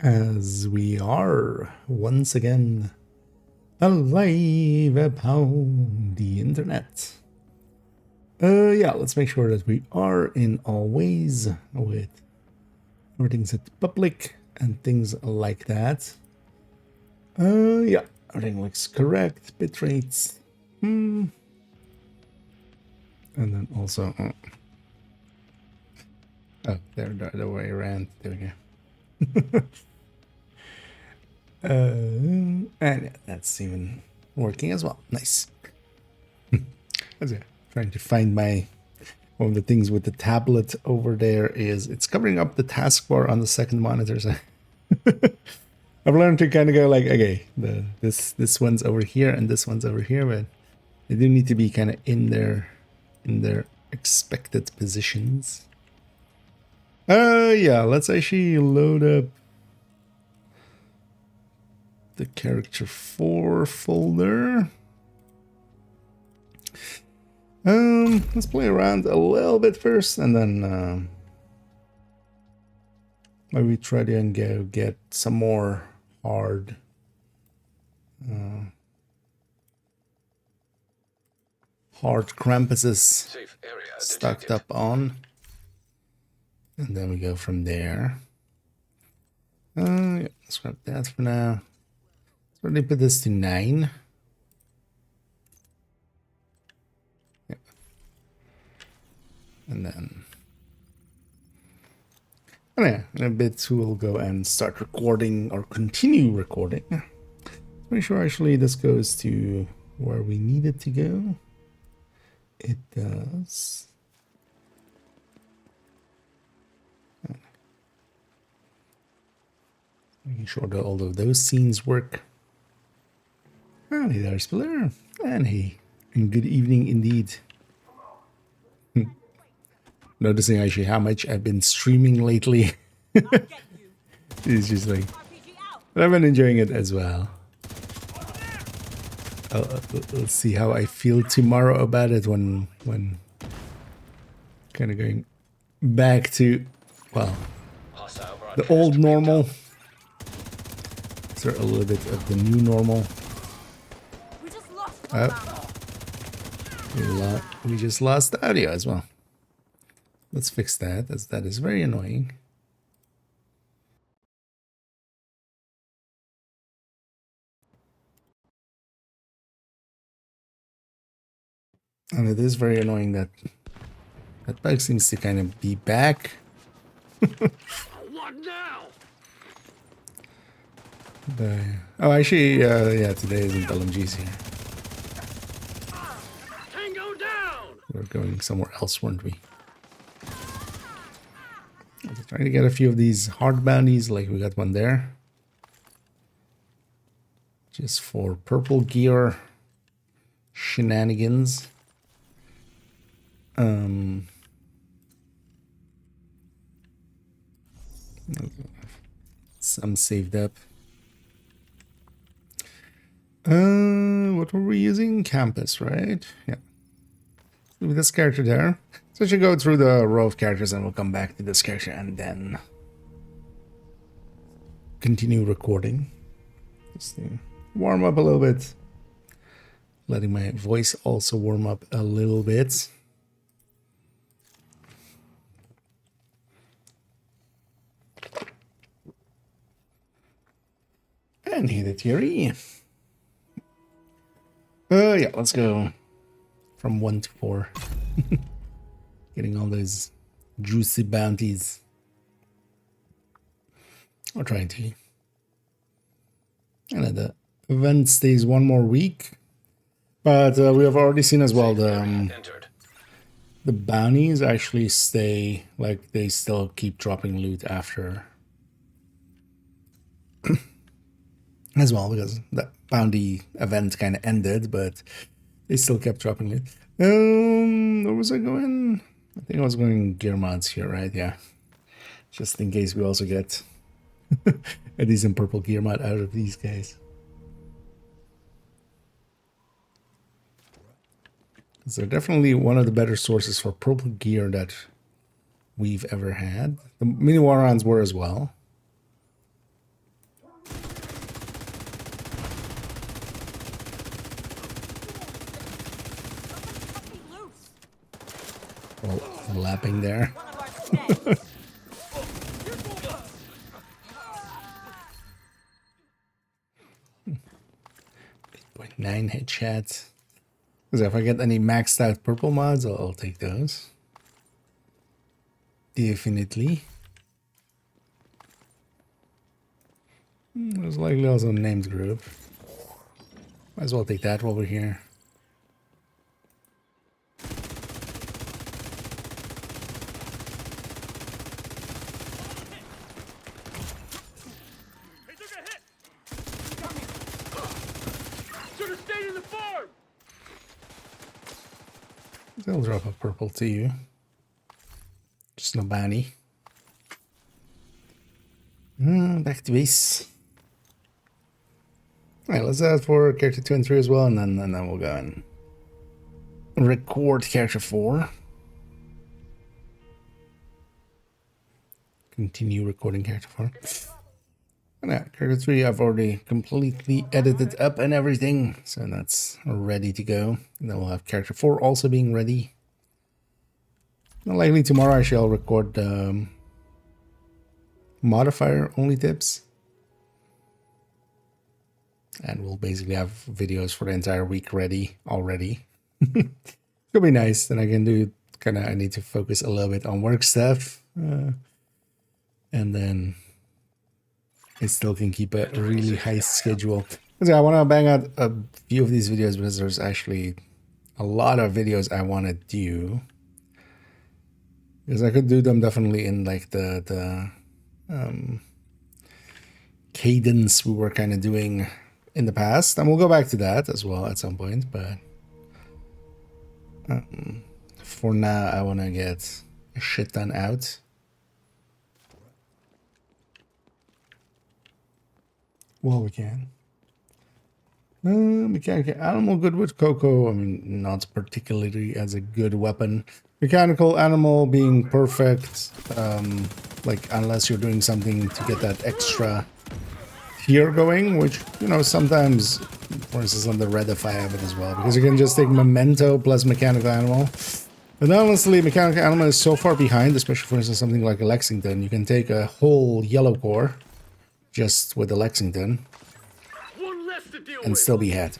As we are once again alive upon the internet. Yeah, let's make sure that we are in all ways with everything set public and things like that. Yeah, everything looks correct. Bit rates. And then also, oh, there, the other way around. There we go. And yeah, that's even working as well. Nice. Trying to find my one of the things with the tablet over there is it's covering up the taskbar on the second monitor. So I've learned to kind of go like, okay, this one's over here and this one's over here, but they do need to be kind of in their expected positions. Yeah, let's actually load up the character 4 folder. Let's play around a little bit first, and then maybe try to go get some more hard Krampuses stocked up on, and then we go from there. Yeah, scrap that for now. Let's really put this to 9. Yeah. And then yeah, in a bit we'll go and start recording or continue recording. Pretty sure actually this goes to where we need it to go. It does. Making sure that all of those scenes work. And hey there, Spiller. And hey, and good evening indeed. Noticing actually how much I've been streaming lately. It's just like, but I've been enjoying it as well. Let's see how I feel tomorrow about it when kind of going back to, well, the old normal. Is there a little bit of the new normal? We just lost the audio as well. Let's fix that, as that is very annoying. And it is very annoying that that bug seems to kind of be back. What now? Oh, actually, yeah, today isn't LMG's here. Tango down! We're going somewhere else, weren't we? Trying to get a few of these hard bounties, like we got one there. Just for purple gear shenanigans. Some saved up. What were we using? Campus, right? Yeah. With this character there. So I should go through the row of characters and we'll come back to this character and then continue recording. Just to warm up a little bit. Letting my voice also warm up a little bit. And hit it, Yuri. Yeah, let's go from 1 to 4. Getting all those juicy bounties. Or trying to. And the event stays one more week. But we have already seen as well the bounties actually stay, like they still keep dropping loot after. As well, because that bounty event kind of ended, but they still kept dropping it. Where was I going? I think I was going gear mods here, right? Yeah. Just in case we also get a decent purple gear mod out of these guys. They're definitely one of the better sources for purple gear that we've ever had. The mini Warons were as well. Well, lapping there. 9 headshots. Because if I get any maxed out purple mods, I'll take those. Definitely. There's likely also a named group. Might as well take that while we're here. They'll drop a purple to you. Just no banny. Back to base. Alright, let's add for character 2 and 3 as well, and then we'll go and record character 4. Continue recording character 4. And yeah, character 3 I've already completely edited up and everything, so that's ready to go. And then we'll have character 4 also being ready. And likely tomorrow I shall record modifier only tips. And we'll basically have videos for the entire week ready already. It'll be nice. Then I can do I need to focus a little bit on work stuff. And then I still can keep a really high schedule. So I want to bang out a few of these videos because there's actually a lot of videos I want to do. Because I could do them definitely in like the cadence we were kind of doing in the past, and we'll go back to that as well at some point, but for now I want to get a shit ton out. Well, we can. Mechanical animal good with Coco. I mean, not particularly as a good weapon. Mechanical animal being perfect, like unless you're doing something to get that extra tier going, which, you know, sometimes, for instance, on the red if I have it as well, because you can just take memento plus mechanical animal. But honestly, mechanical animal is so far behind, especially for instance something like a Lexington. You can take a whole yellow core just with the Lexington and still be had.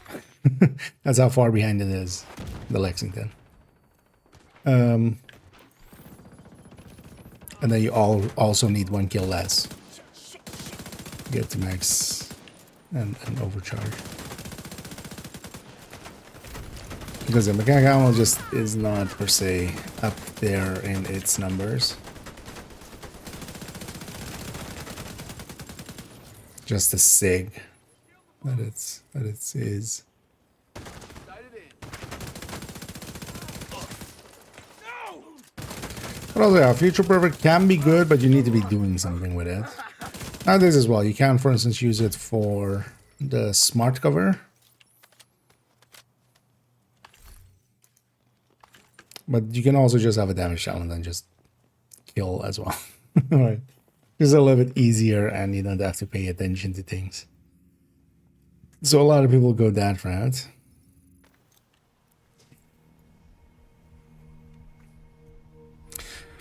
That's how far behind it is, the Lexington. And then you also need 1 kill less. Get to max and overcharge. Because the mechanical animal just is not per se up there in its numbers. Just a sig that it is. But also, yeah, Future Perfect can be good, but you need to be doing something with it. Nowadays as well, you can, for instance, use it for the smart cover. But you can also just have a damage challenge and just kill as well. Alright. Just a little bit easier and you don't have to pay attention to things. So a lot of people go that route.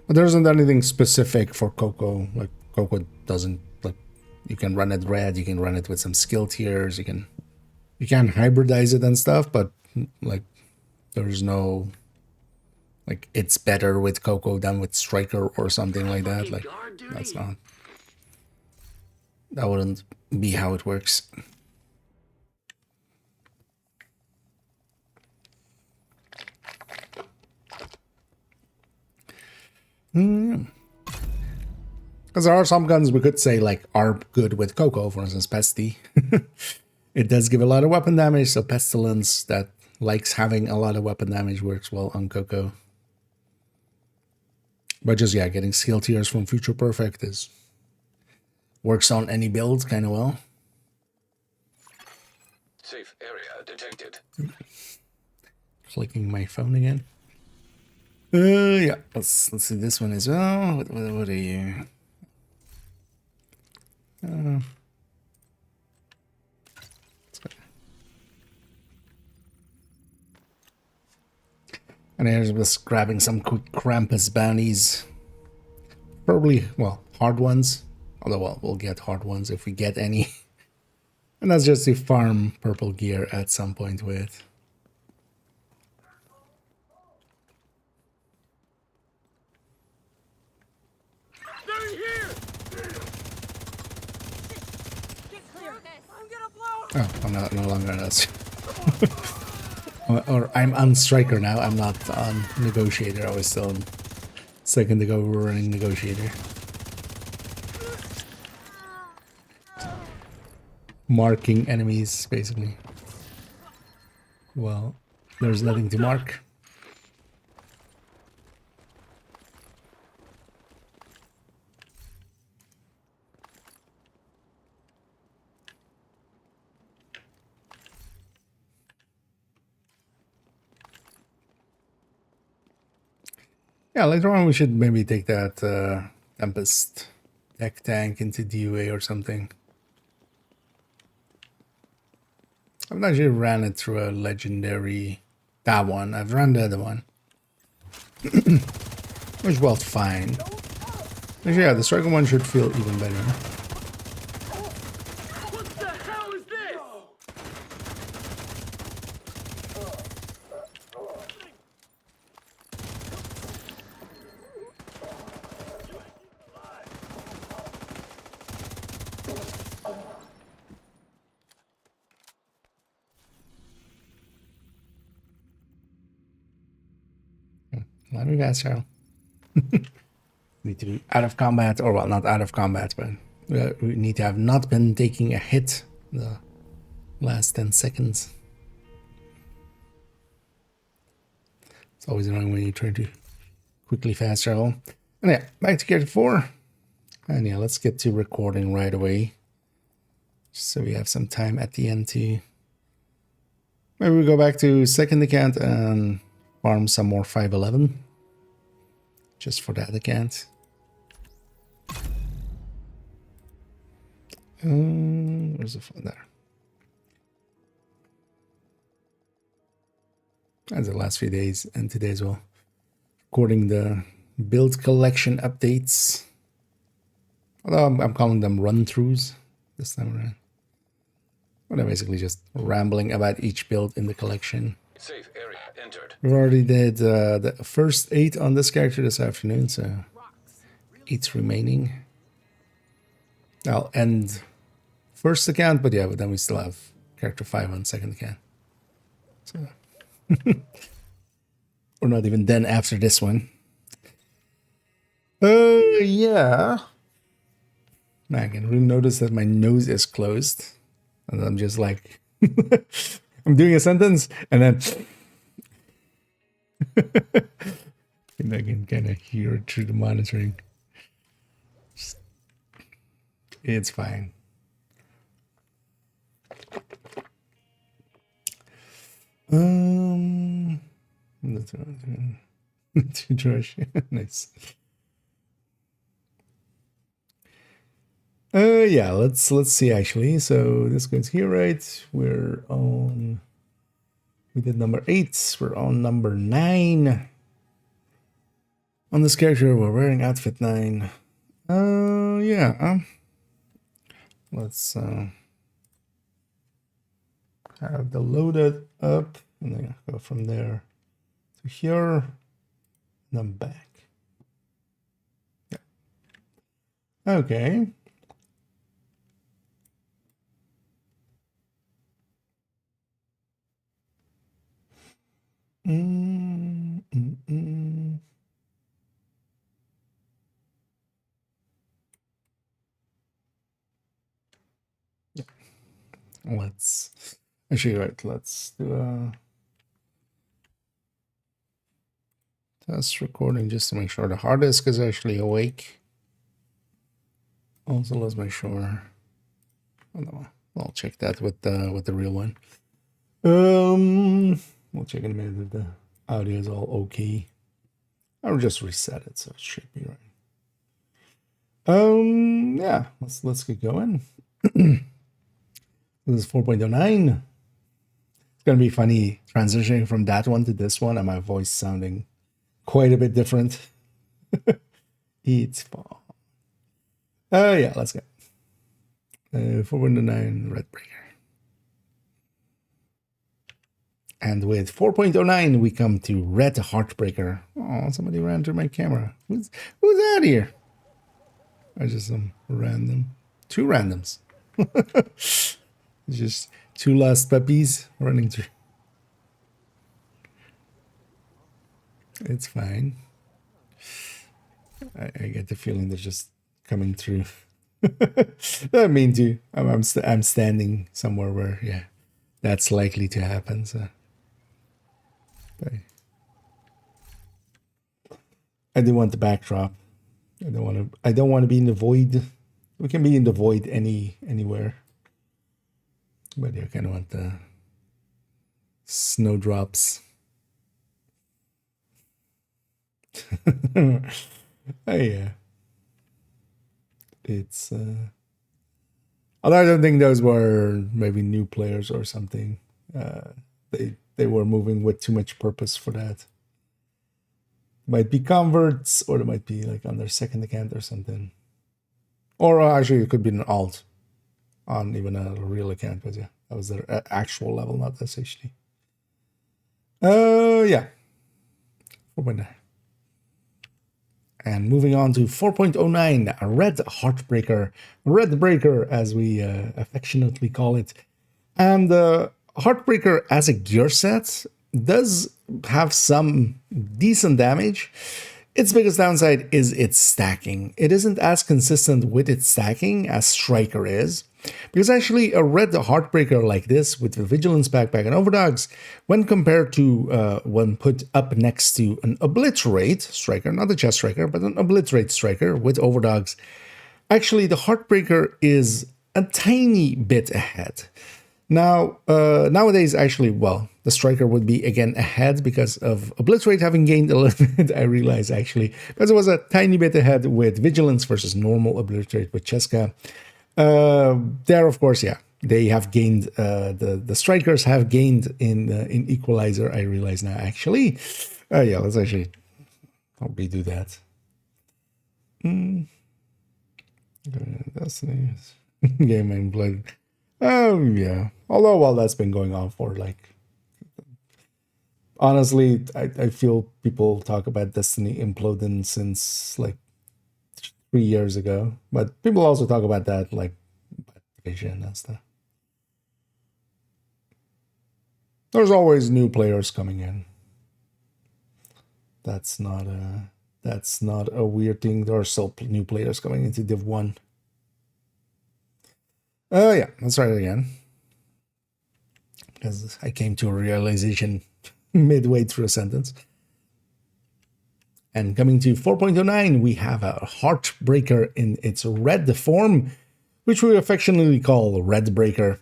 But there isn't anything specific for Coco. Like, Coco doesn't, like, you can run it red, you can run it with some skill tiers, you can hybridize it and stuff, but like there's no like it's better with Coco than with Striker or something like that. Like that wouldn't be how it works. Because there are some guns we could say like are good with Coco, for instance, Pesty. It does give a lot of weapon damage, so Pestilence that likes having a lot of weapon damage works well on Coco. But just, yeah, getting skill tiers from Future Perfect works on any build kind of well. Safe area detected. Clicking my phone again. Yeah, let's see this one as well. What are you? And here's just grabbing some quick Krampus bounties. Probably, well, hard ones. Although, well, we'll get hard ones if we get any. And that's just to farm purple gear at some point with. Oh, I'm not no longer on us. or I'm on striker now. I'm not on negotiator. I was still on second ago we were running negotiator. Marking enemies, basically. Well, there's nothing to mark. Yeah, later on we should maybe take that Tempest tech tank into DUA or something. I've not actually ran it through a legendary... That one. I've run the other one. Which was fine. Actually, yeah, the striker one should feel even better. What the hell is this? Let me guess, Cheryl. Need to be out of combat, or well, not out of combat, but we need to have not been taking a hit the last 10 seconds. It's always annoying when you try to quickly fast travel. And yeah, back to character 4. And yeah, let's get to recording right away. Just so we have some time at the end to... Maybe we go back to second account and farm some more 511. Just for that account. Where's the phone there? That's the last few days and today as well. Recording the build collection updates. Although I'm calling them run-throughs this time around. But I'm basically just rambling about each build in the collection. Safe area entered. We already did the first 8 on this character this afternoon, so 8 remaining. I'll end first account, but yeah, but then we still have character 5 on second account. So or not even then after this one. Yeah. Man, I can really notice that my nose is closed. And I'm just like, I'm doing a sentence and then and I can kind of hear it through the monitoring. It's fine. Nice. Yeah, let's see actually. So this goes here, right? We're on, we did number 8, we're on number 9. On this character, we're wearing outfit 9. Yeah. Let's have the loaded up and then go from there to here and then back. Yeah. Okay. Yeah. Let's actually, right, let's do a test recording just to make sure the hard disk is actually awake. Also, let's make sure. Oh, no, I'll check that with the real one. We'll check in a minute if the audio is all okay. I'll just reset it so it should be right. Yeah, let's get going. This is 4.09. It's gonna be funny transitioning from that one to this one and my voice sounding quite a bit different. It's fun. Yeah, let's go. 4.09 Red Breaker. And with 4.09, we come to Red Heartbreaker. Oh, somebody ran through my camera. Who's that here? Or just some random. Two randoms. Just two lost puppies running through. It's fine. I get the feeling they're just coming through. I mean to. I'm standing somewhere where, yeah, that's likely to happen. So, but I do want the backdrop. I don't want to be in the void. We can be in the void anywhere. But I kind of want the snowdrops. Oh, yeah. It's although I don't think those were maybe new players or something. They were moving with too much purpose for that. Might be converts, or it might be like on their second account or something. Or actually it could be an alt on even a real account, but yeah, that was their actual level, not SHD. Yeah. 4.9. And moving on to 4.09, a Red Heartbreaker. Red Breaker, as we affectionately call it. And Heartbreaker as a gear set does have some decent damage. Its biggest downside is its stacking. It isn't as consistent with its stacking as Striker is. Because actually a Red Heartbreaker like this with the Vigilance Backpack and Overdogs, when compared to when put up next to an Obliterate Striker, not the Chest Striker, but an Obliterate Striker with Overdogs, actually the Heartbreaker is a tiny bit ahead. Now, nowadays, actually, well, the Striker would be again ahead because of Obliterate having gained a little bit, I realize actually, because it was a tiny bit ahead with Vigilance versus normal Obliterate with Cheska. There, of course, yeah, they have gained, the Strikers have gained in Equalizer, I realize now, actually. Yeah, let's actually redo that. Destiny. Game and Blood. Yeah. Although, well, that's been going on for, like, honestly, I feel people talk about Destiny imploding since, like, 3 years ago, but people also talk about that like vision and stuff. There's always new players coming in. That's not a weird thing. There are still new players coming into Div 1. Yeah, let's try it again. Because I came to a realization midway through a sentence. And coming to 4.09, we have a Heartbreaker in its red form, which we affectionately call Red Breaker.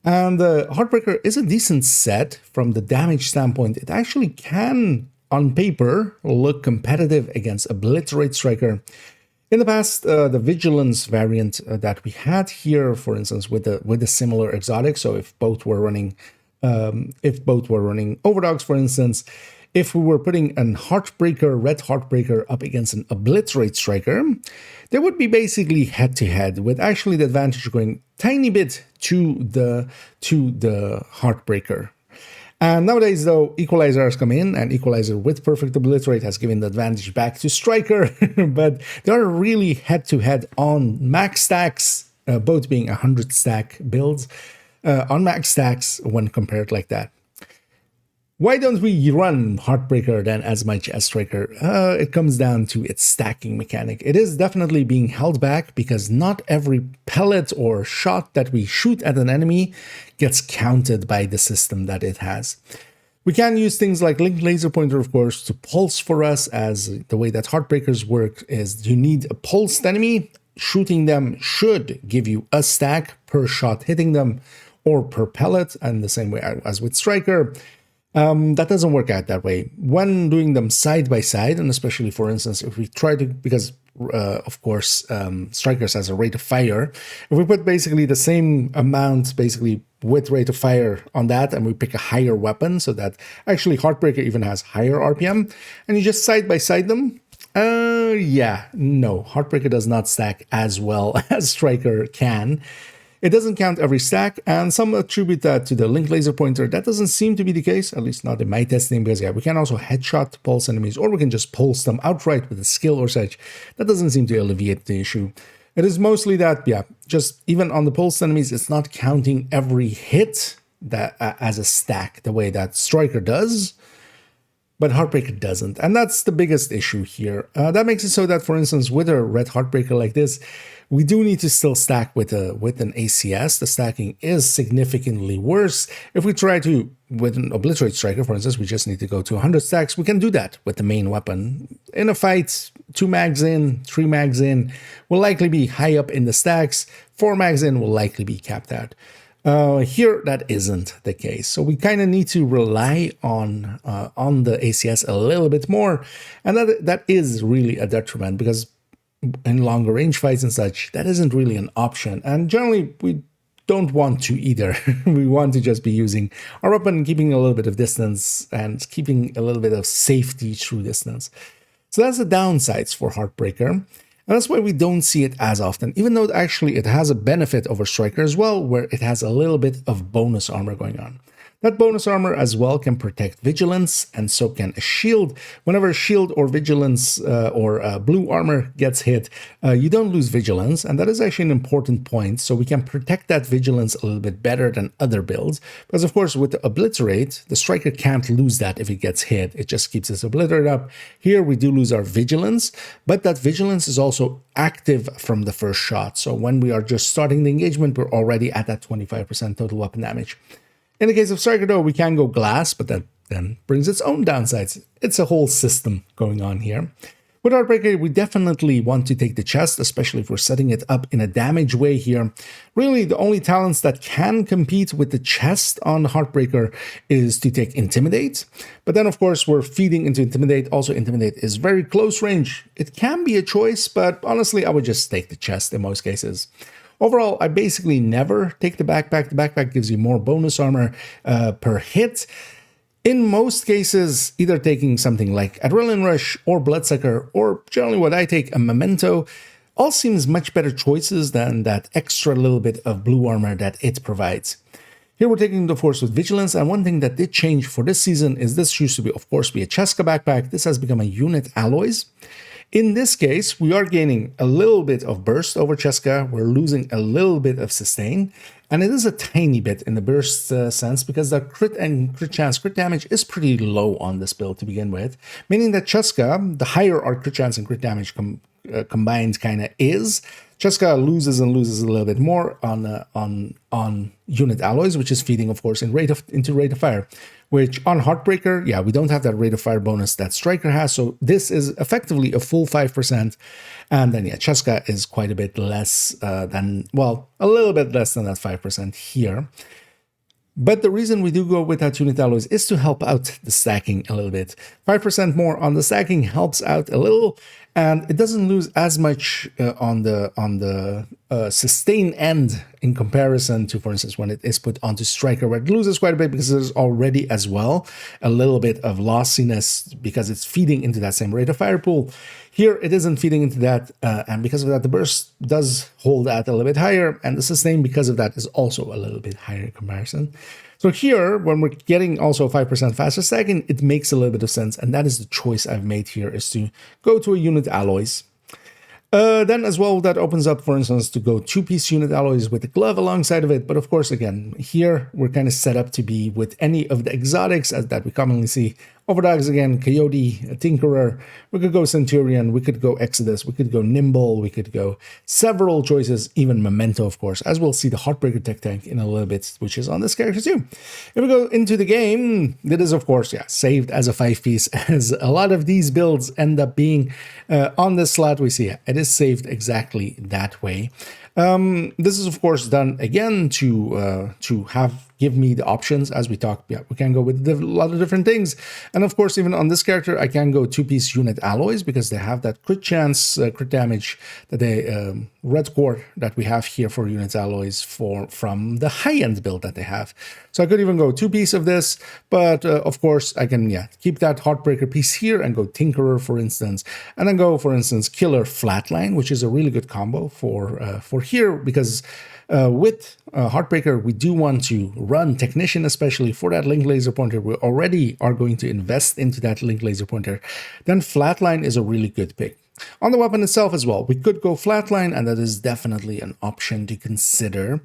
And the Heartbreaker is a decent set from the damage standpoint. It actually can, on paper, look competitive against Obliterate Striker. In the past, the Vigilance variant that we had here, for instance, with a similar exotic, so if both were running Overdogs, for instance, if we were putting an Heartbreaker, Red Heartbreaker up against an Obliterate Striker, they would be basically head-to-head, with actually the advantage going tiny bit to the Heartbreaker. And nowadays, though, Equalizer has come in, and Equalizer with Perfect Obliterate has given the advantage back to Striker, but they are really head-to-head on max stacks, both being 100 stack builds, on max stacks when compared like that. Why don't we run Heartbreaker then as much as Striker? It comes down to its stacking mechanic. It is definitely being held back because not every pellet or shot that we shoot at an enemy gets counted by the system that it has. We can use things like Linked Laser Pointer, of course, to pulse for us, as the way that Heartbreakers work is you need a pulsed enemy. Shooting them should give you a stack per shot hitting them or per pellet, and the same way as with Striker. That doesn't work out that way. When doing them side by side, and especially, for instance, if we try to, because of course, Strikers has a rate of fire, if we put basically the same amount, basically with rate of fire on that, and we pick a higher weapon, so that actually Heartbreaker even has higher RPM, and you just side by side them, yeah, no, Heartbreaker does not stack as well as Striker can. It doesn't count every stack, and some attribute that to the link laser pointer. That doesn't seem to be the case, at least not in my testing, because yeah, we can also headshot pulse enemies, or we can just pulse them outright with a skill or such. That doesn't seem to alleviate the issue. It is mostly that, yeah, just even on the pulse enemies, it's not counting every hit that as a stack the way that Striker does. But Heartbreaker doesn't, and that's the biggest issue here. That makes it so that, for instance, with a red Heartbreaker like this, we do need to still stack with an ACS. The stacking is significantly worse. If we try to, with an Obliterate Striker, for instance, we just need to go to 100 stacks. We can do that with the main weapon. In a fight, 2 mags in, 3 mags in, will likely be high up in the stacks. 4 mags in will likely be capped out. Here, that isn't the case. So we kind of need to rely on the ACS a little bit more. And that is really a detriment, because in longer range fights and such, that isn't really an option. And generally, we don't want to either. We want to just be using our weapon, keeping a little bit of distance and keeping a little bit of safety through distance. So that's the downsides for Heartbreaker. And that's why we don't see it as often, even though actually it has a benefit over Striker as well, where it has a little bit of bonus armor going on. That bonus armor as well can protect vigilance, and so can a shield. Whenever a shield or vigilance or blue armor gets hit, you don't lose vigilance, and that is actually an important point. So we can protect that vigilance a little bit better than other builds, because of course with the Obliterate, the Striker can't lose that if it gets hit. It just keeps its Obliterate up. Here we do lose our vigilance, but that vigilance is also active from the first shot. So when we are just starting the engagement, we're already at that 25% total weapon damage. In the case of Striker, though, we can go glass, but that then brings its own downsides. It's a whole system going on here. With Heartbreaker, we definitely want to take the chest, especially if we're setting it up in a damage way here. Really, the only talents that can compete with the chest on Heartbreaker is to take Intimidate. But then, of course, we're feeding into Intimidate. Also, Intimidate is very close range. It can be a choice, but honestly, I would just take the chest in most cases. Overall, I basically never take the backpack. The backpack gives you more bonus armor per hit. In most cases, either taking something like Adrenaline Rush or Bloodsucker, or generally what I take, a Memento, all seems much better choices than that extra little bit of blue armor that it provides. Here we're taking the Force with Vigilance, and one thing that did change for this season is this used to be, of course, be a Cheska backpack. This has become a Unit Alloys. In this case, we are gaining a little bit of burst over Cheska, we're losing a little bit of sustain, and it is a tiny bit in the burst sense, because the crit and crit chance, crit damage is pretty low on this build to begin with, meaning that Cheska, the higher our crit chance and crit damage combined kind of is, Cheska loses and loses a little bit more on Unit Alloys, which is feeding, of course, into rate of fire. Which on Heartbreaker, yeah, we don't have that rate of fire bonus that Striker has, so this is effectively a full 5%, and then yeah, Cheska is quite a bit less than, well, a little bit less than that 5% here. But the reason we do go with that Unit Alloys is to help out the stacking a little bit. 5% more on the stacking helps out a little, and it doesn't lose as much on the sustain end in comparison to, for instance, when it is put onto Striker, where it loses quite a bit because there's already as well a little bit of lossiness because it's feeding into that same rate of fire pool. Here it isn't feeding into that, and because of that, the burst does hold out a little bit higher, and the sustain because of that is also a little bit higher in comparison. So here, when we're getting also 5% faster stacking, it makes a little bit of sense, and that is the choice I've made here, is to go to a Unit Alloys. Then as well, that opens up, for instance, to go 2-piece Unit Alloys with the glove alongside of it. But of course, again, here we're kind of set up to be with any of the exotics as that we commonly see. Overdogs again, Coyote, Tinkerer, we could go Centurion, we could go Exodus, we could go Nimble, we could go several choices, even Memento, of course, as we'll see the Heartbreaker Tech Tank in a little bit, which is on this character too. If we go into the game, it is, of course, yeah, saved as a 5-piece, as a lot of these builds end up being on this slot we see. It is saved exactly that way. This is of course done again to give me the options as we talked. Yeah, we can go with a lot of different things, and of course even on this character I can go 2-piece unit alloys because they have that crit chance, crit damage that they red core that we have here for unit alloys from the high end build that they have. So I could even go 2-piece of this, but of course I can keep that Heartbreaker piece here and go Tinkerer for instance, and then go for instance Killer Flatline, which is a really good combo for here because with Heartbreaker, we do want to run Technician, especially for that Link Laser Pointer. We already are going to invest into that Link Laser Pointer. Then Flatline is a really good pick. On the weapon itself as well, we could go Flatline, and that is definitely an option to consider.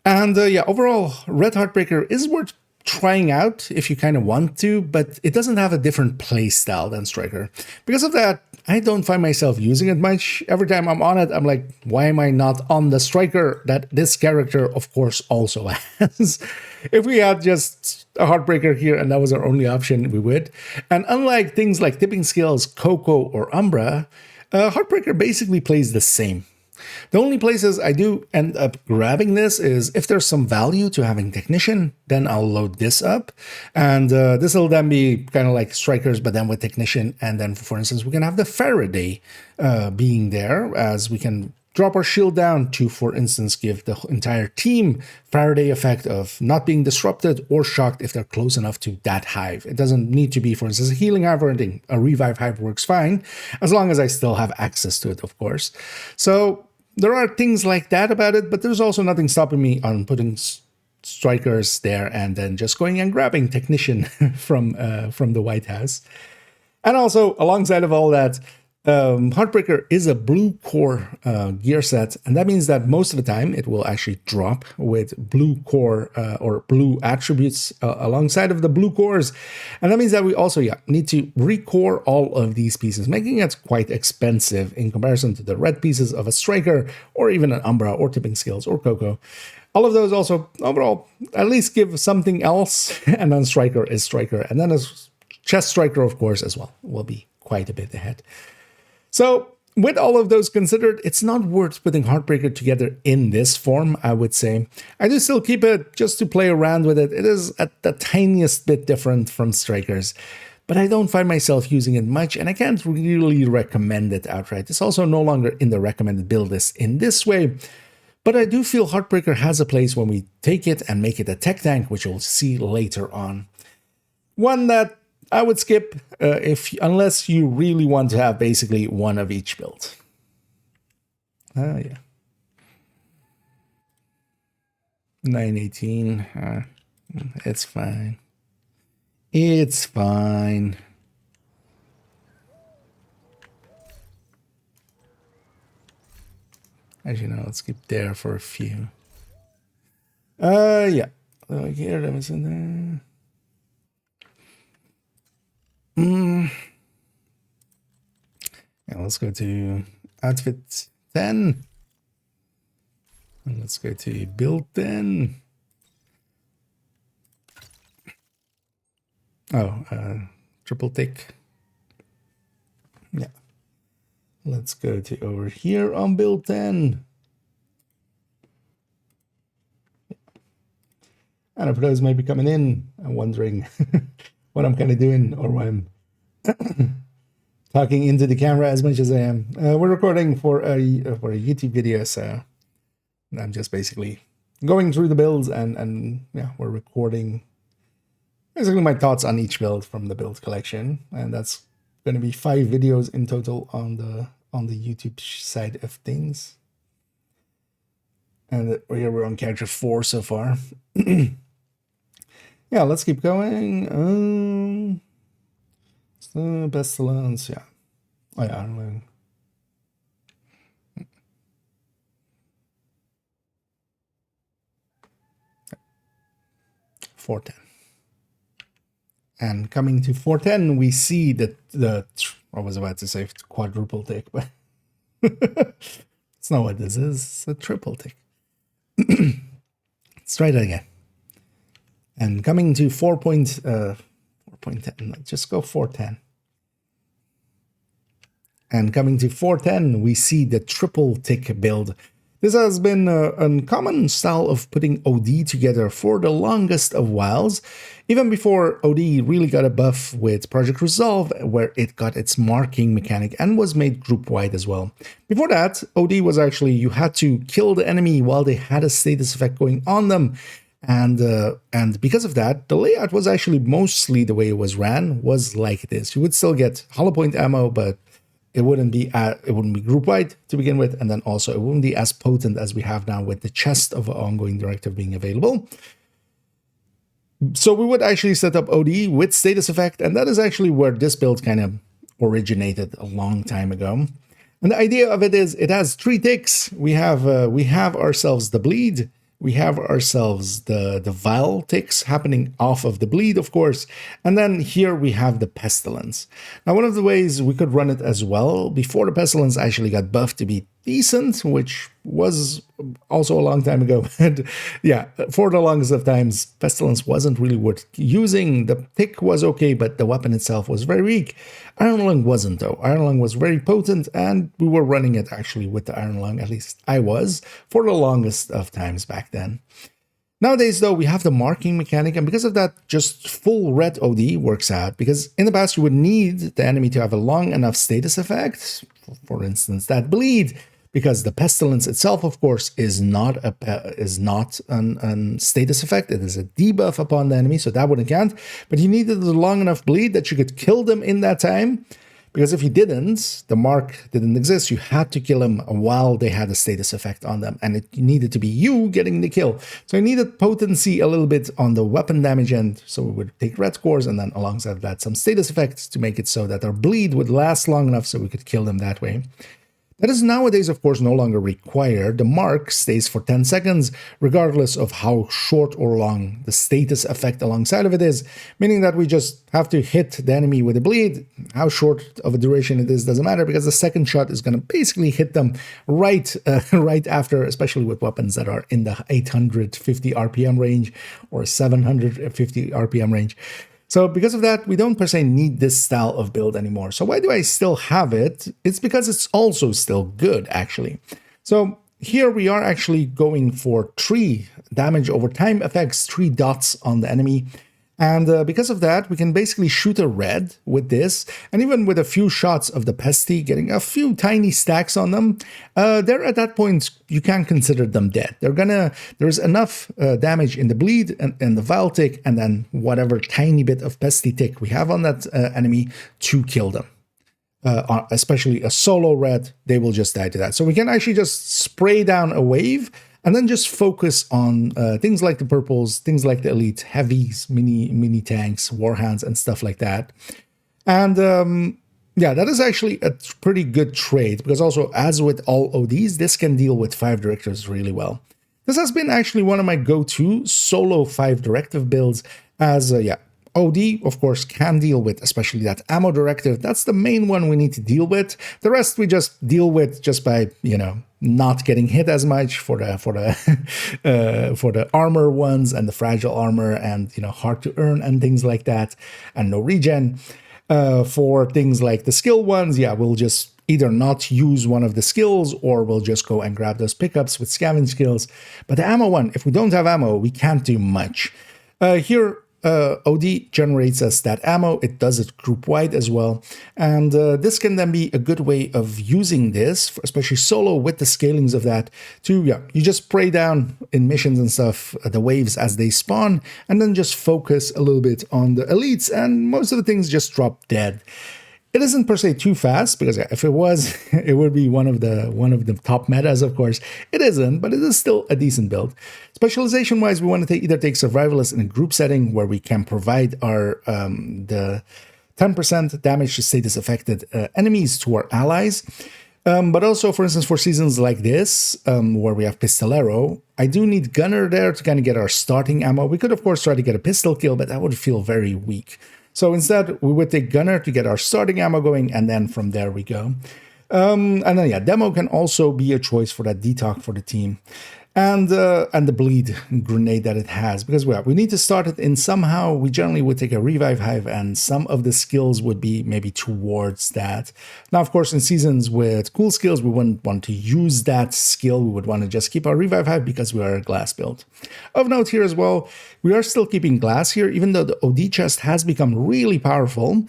And yeah, overall, Red Heartbreaker is worth trying out if you kind of want to, but it doesn't have a different play style than Striker. Because of that, I don't find myself using it much. Every time I'm on it, I'm like, why am I not on the Striker that this character, of course, also has? If we had just a Heartbreaker here and that was our only option, we would. And unlike things like Tipping Scales, Coco, or Umbra, Heartbreaker basically plays the same. The only places I do end up grabbing this is if there's some value to having Technician, then I'll load this up. And this will then be kind of like Strikers, but then with Technician. And then, for instance, we can have the Faraday being there as we can drop our shield down to, for instance, give the entire team Faraday effect of not being disrupted or shocked if they're close enough to that hive. It doesn't need to be, for instance, a healing hive or anything. A revive hive works fine, as long as I still have access to it, of course. So there are things like that about it, but there's also nothing stopping me on putting Strikers there and then just going and grabbing Technician from the White House. And also, alongside of all that, Heartbreaker is a blue core gear set, and that means that most of the time it will actually drop with blue core or blue attributes alongside of the blue cores, and that means that we also need to recore all of these pieces, making it quite expensive in comparison to the red pieces of a Striker or even an Umbra or Tipping Scales or Coco. All of those also overall at least give something else, and then Striker is Striker, and then a Chest Striker of course as well will be quite a bit ahead. So with all of those considered, it's not worth putting Heartbreaker together in this form, I would say. I do still keep it just to play around with it. It is at the tiniest bit different from Strikers, but I don't find myself using it much, and I can't really recommend it outright. It's also no longer in the recommended build list in this way, but I do feel Heartbreaker has a place when we take it and make it a tech tank, which we'll see later on. One that I would skip unless you really want to have basically one of each build. Yeah. 918. It's fine. It's fine. As you know, let's keep there for a few. Yeah. Here, that was in there. Yeah, let's go to outfit 10. And let's go to build 10. Oh, triple tick. Yeah. Let's go to over here on build 10. And for those maybe coming in and wondering what I'm kind of doing or why I'm talking into the camera as much as I am. We're recording for a YouTube video, so I'm just basically going through the builds and yeah, we're recording basically my thoughts on each build from the build collection, and that's going to be 5 videos in total on the YouTube side of things. And we're on character 4 so far. Yeah, let's keep going. So Pestilence, yeah. Oh yeah, I don't know. 410. And coming to 410, we see that I was about to say quadruple tick, but it's not what this is. It's a triple tick. Let's try that again. And coming to 4.10, let's just go 410. And coming to 410, we see the triple tick build. This has been a common style of putting OD together for the longest of whiles, even before OD really got a buff with Project Resolve, where it got its marking mechanic and was made group-wide as well. Before that, OD was actually you had to kill the enemy while they had a status effect going on them. And because of that, the layout was actually mostly the way it was ran, was like this. You would still get hollow point ammo, but it wouldn't be group wide to begin with, and then also it wouldn't be as potent as we have now with the chest of ongoing directive being available. So we would actually set up OD with status effect, and that is actually where this build kind of originated a long time ago. And the idea of it is it has 3 ticks. We have ourselves the bleed. We have ourselves the vile ticks happening off of the bleed, of course. And then here we have the pestilence. Now, one of the ways we could run it as well, before the pestilence actually got buffed to be decent, which was also a long time ago. And yeah, for the longest of times, pestilence wasn't really worth using. The tick was okay, but the weapon itself was very weak. Iron Lung wasn't, though. Iron Lung was very potent, and we were running it actually with the Iron Lung, at least I was, for the longest of times back then. Nowadays, though, we have the marking mechanic, and because of that, just full red OD works out, because in the past, you would need the enemy to have a long enough status effect, for instance, that bleed, because the pestilence itself, of course, is not an status effect. It is a debuff upon the enemy, so that wouldn't count. But you needed a long enough bleed that you could kill them in that time, because if you didn't, the mark didn't exist. You had to kill them while they had a status effect on them, and it needed to be you getting the kill. So you needed potency a little bit on the weapon damage end, so we would take red scores, and then alongside that, some status effects to make it so that our bleed would last long enough so we could kill them that way. That is nowadays, of course, no longer required. The mark stays for 10 seconds, regardless of how short or long the status effect alongside of it is, meaning that we just have to hit the enemy with a bleed. How short of a duration it is doesn't matter, because the second shot is going to basically hit them right after, especially with weapons that are in the 850 RPM range or 750 RPM range. So because of that, we don't per se need this style of build anymore. So why do I still have it? It's because it's also still good, actually. So here we are actually going for 3 damage over time effects, 3 dots on the enemy. And because of that, we can basically shoot a red with this, and even with a few shots of the Pesty, getting a few tiny stacks on them, they're at that point, you can consider them dead. There's enough damage in the bleed and the vile tick, and then whatever tiny bit of Pesty tick we have on that enemy to kill them. Especially a solo red, they will just die to that. So we can actually just spray down a wave, and then just focus on things like the purples, things like the elite heavies, mini tanks, warhounds, and stuff like that. And yeah, that is actually a pretty good trade, because also, as with all ODs, this can deal with 5 directives really well. This has been actually one of my go-to solo 5 directive builds, as yeah, OD, of course, can deal with, especially that ammo directive. That's the main one we need to deal with. The rest we just deal with just by, not getting hit as much for the for the armor ones and the fragile armor and, hard to earn and things like that, and no regen. For things like the skill ones, yeah, we'll just either not use one of the skills, or we'll just go and grab those pickups with scavenge skills. But the ammo one, if we don't have ammo, we can't do much. Here, OD generates us that ammo. It does it group wide as well, and this can then be a good way of using this, especially solo, with the scalings of that to, you just spray down in missions and stuff the waves as they spawn, and then just focus a little bit on the elites, and most of the things just drop dead. It isn't per se too fast, because if it was, it would be one of the top metas, of course. It isn't, but it is still a decent build. Specialization-wise, we want to either take Survivalist in a group setting, where we can provide our the 10% damage to status affected enemies to our allies. But also, for instance, for seasons like this, where we have Pistolero, I do need Gunner there to kind of get our starting ammo. We could, of course, try to get a pistol kill, but that would feel very weak. So instead, we would take Gunner to get our starting ammo going, and then from there we go. And then, yeah, Demo can also be a choice for that detox for the team. and the bleed grenade that it has, because we need to start it in somehow. We generally would take a revive hive, and some of the skills would be maybe towards that. Now, of course, in seasons with cool skills, we wouldn't want to use that skill. We would want to just keep our revive hive because we are a glass build. Of note here as well, we are still keeping glass here, even though the OD chest has become really powerful.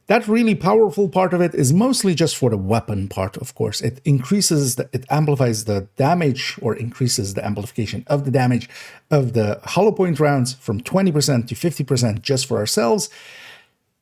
That really powerful part of it is mostly just for the weapon part, of course. It it amplifies the damage, or increases the amplification of the damage of the hollow point rounds from 20% to 50% just for ourselves.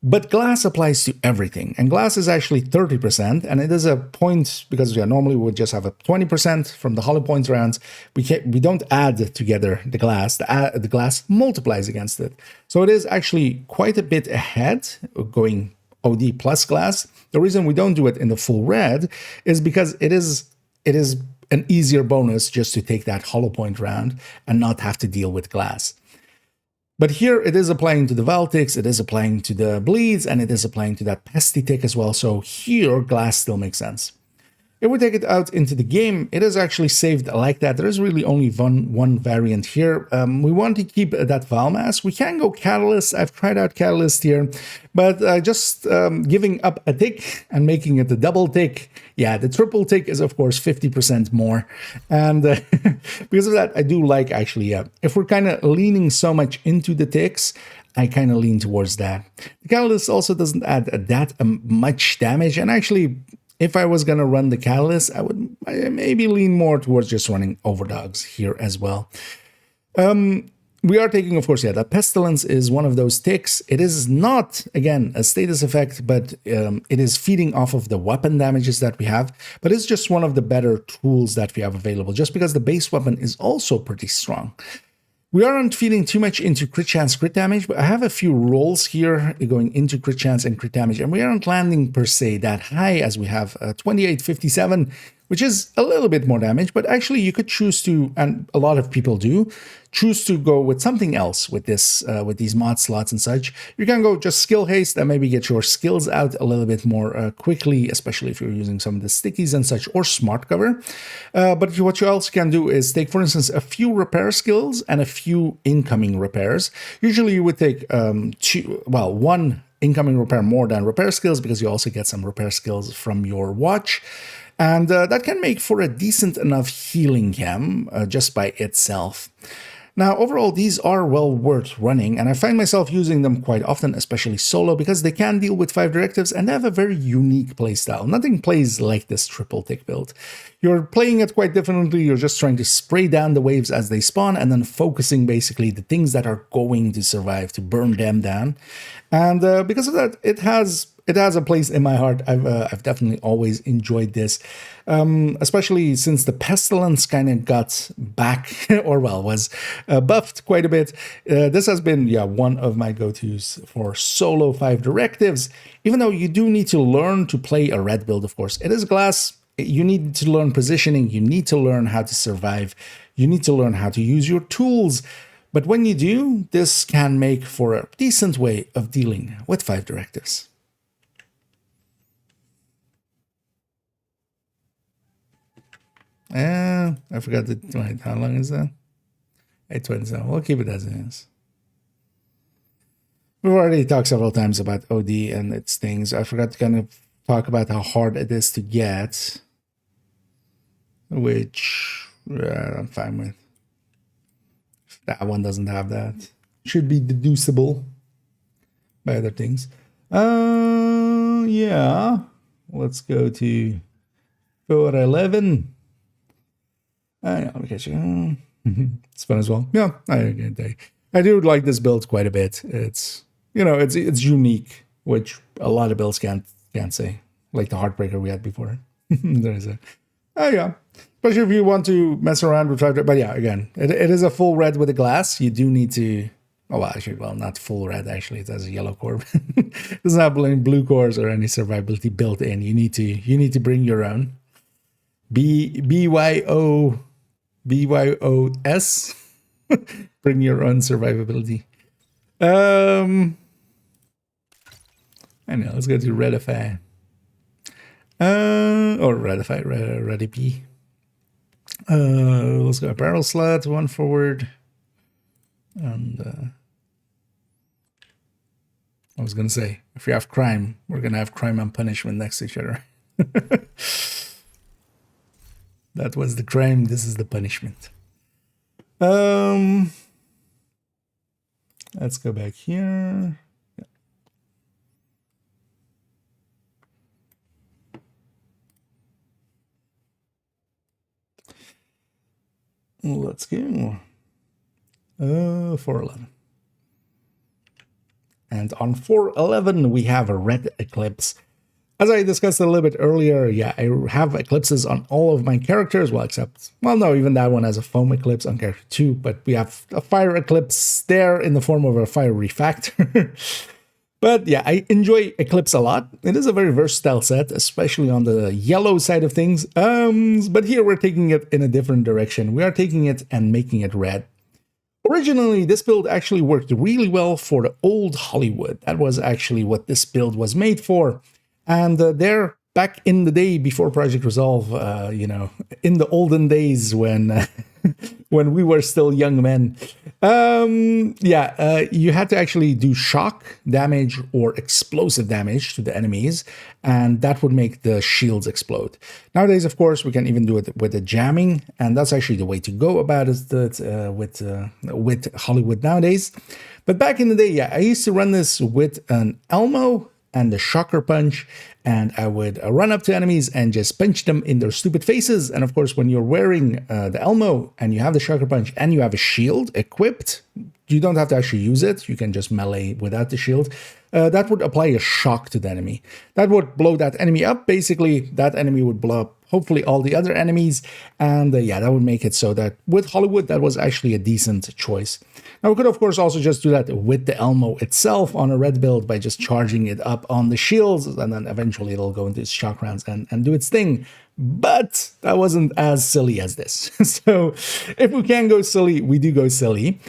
But glass applies to everything, and glass is actually 30%, and it is a point, because normally we would just have a 20% from the hollow point rounds. We don't add together the glass. The glass multiplies against it. So it is actually quite a bit ahead, going OD plus glass. The reason we don't do it in the full red is because it is an easier bonus just to take that hollow point round and not have to deal with glass. But here it is applying to the Valtics, it is applying to the bleeds, and it is applying to that pesty tick as well. So here glass still makes sense. If we take it out into the game, it is actually saved like that. There is really only one variant here. We want to keep that Valmass. We can go Catalyst. I've tried out Catalyst here, but just giving up a tick and making it a double tick. Yeah, the triple tick is, of course, 50% more. And because of that, I do like, actually, if we're kind of leaning so much into the ticks, I kind of lean towards that. The Catalyst also doesn't add that much damage, and actually, if I was going to run the Catalyst, I would maybe lean more towards just running Overdogs here as well. We are taking, of course, that Pestilence is one of those ticks. It is not, again, a status effect, but it is feeding off of the weapon damages that we have. But it's just one of the better tools that we have available, just because the base weapon is also pretty strong. We aren't feeding too much into crit chance, crit damage, but I have a few rolls here going into crit chance and crit damage, and we aren't landing per se that high, as we have 2857, which is a little bit more damage, but actually you could choose to, and a lot of people do, choose to go with something else with this, with these mod slots and such. You can go just skill haste and maybe get your skills out a little bit more quickly, especially if you're using some of the stickies and such, or smart cover. But what you also can do is take, for instance, a few repair skills and a few incoming repairs. Usually you would take one incoming repair more than repair skills, because you also get some repair skills from your watch. And that can make for a decent enough healing chem just by itself. Now, overall, these are well worth running, and I find myself using them quite often, especially solo, because they can deal with 5 directives and they have a very unique playstyle. Nothing plays like this triple tick build. You're playing it quite differently. You're just trying to spray down the waves as they spawn, and then focusing basically the things that are going to survive to burn them down. And because of that, it has a place in my heart. I've definitely always enjoyed this, especially since the Pestilence kind of got back, or was buffed quite a bit. This has been, one of my go-tos for solo 5 directives, even though you do need to learn to play a red build, of course. It is glass. You need to learn positioning. You need to learn how to survive. You need to learn how to use your tools. But when you do, this can make for a decent way of dealing with 5 directives. I forgot wait, how long is that? 827. We'll keep it as it is. We've already talked several times about OD and its things. I forgot to kind of talk about how hard it is to get, which I'm fine with. That one doesn't have that. Should be deducible by other things. Yeah. Let's go to 411. It's fun as well. Yeah, I do like this build quite a bit. It's it's unique, which a lot of builds can't say, like the Heartbreaker we had before. There's a especially if you want to mess around with 5. But yeah, again, it is a full red with a glass. You do need to. Not full red. Actually, it has a yellow core. It doesn't have any blue cores or any survivability built in. You need to bring your own. BYOS. Bring your own survivability. I know. Let's go to Redify. Or Redify, Redipy. Let's go barrel slot, one forward. And I was going to say, if we have crime, we're going to have crime and punishment next to each other. That was the crime, this is the punishment. Let's go back here. Let's go. 411. And on 411, we have a red eclipse. As I discussed a little bit earlier, yeah, I have eclipses on all of my characters, well, except, well, no, even that one has a foam eclipse on character 2, but we have a fire eclipse there in the form of a fire refactor. But yeah, I enjoy Eclipse a lot. It is a very versatile set, especially on the yellow side of things. But here we're taking it in a different direction. We are taking it and making it red. Originally, this build actually worked really well for the old Hollywood. That was actually what this build was made for. And there, back in the day before Project Resolve, you know, in the olden days when when we were still young men, you had to actually do shock damage or explosive damage to the enemies, and that would make the shields explode. Nowadays, of course, we can even do it with the jamming, and that's actually the way to go about it with Hollywood nowadays. But back in the day, yeah, I used to run this with an Elmo and the shocker punch, and I would run up to enemies and just punch them in their stupid faces. And of course, when you're wearing the Elmo and you have the shocker punch and you have a shield equipped, you don't have to actually use it. You can just melee without the shield. That would apply a shock to the enemy. That would blow that enemy up. Basically, that enemy would blow up hopefully all the other enemies. And yeah, that would make it so that with Hollywood, that was actually a decent choice. Now, we could, of course, also just do that with the Elmo itself on a red build by just charging it up on the shields, and then eventually it'll go into its shock rounds and do its thing. But that wasn't as silly as this. So if we can go silly, we do go silly.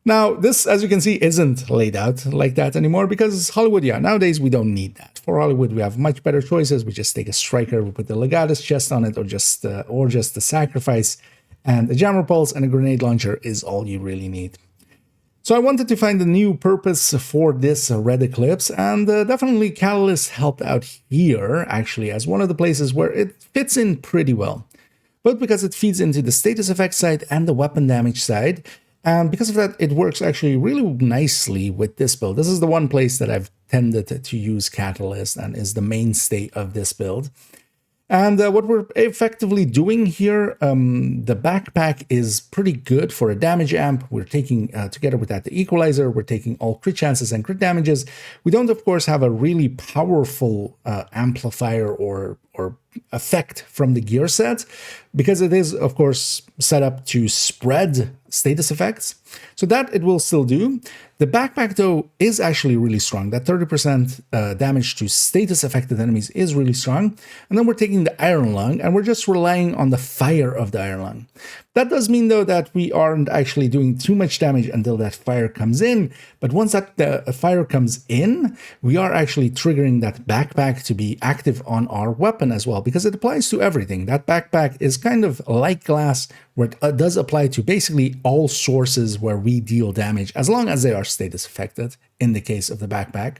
Now, this, as you can see, isn't laid out like that anymore because Hollywood, yeah, nowadays we don't need that. For Hollywood, we have much better choices. We just take a striker, we put the Legatus chest on it, or just the sacrifice, and a jammer pulse and a grenade launcher is all you really need. So I wanted to find a new purpose for this red eclipse, and definitely Catalyst helped out here, actually, as one of the places where it fits in pretty well. Both because it feeds into the status effect side and the weapon damage side, and because of that, it works actually really nicely with this build. This is the one place that I've tended to use Catalyst and is the mainstay of this build. And what we're effectively doing here, the backpack is pretty good for a damage amp. We're taking, together with that, the equalizer, we're taking all crit chances and crit damages. We don't, of course, have a really powerful amplifier or effect from the gear set, because it is, of course, set up to spread status effects. So that it will still do. The backpack, though, is actually really strong. That 30% damage to status affected enemies is really strong. And then we're taking the Iron Lung, and we're just relying on the fire of the Iron Lung. That does mean, though, that we aren't actually doing too much damage until that fire comes in. But once that fire comes in, we are actually triggering that backpack to be active on our weapon as well, because it applies to everything. That backpack is kind of like glass, where it does apply to basically all sources where we deal damage, as long as they are status affected in the case of the backpack.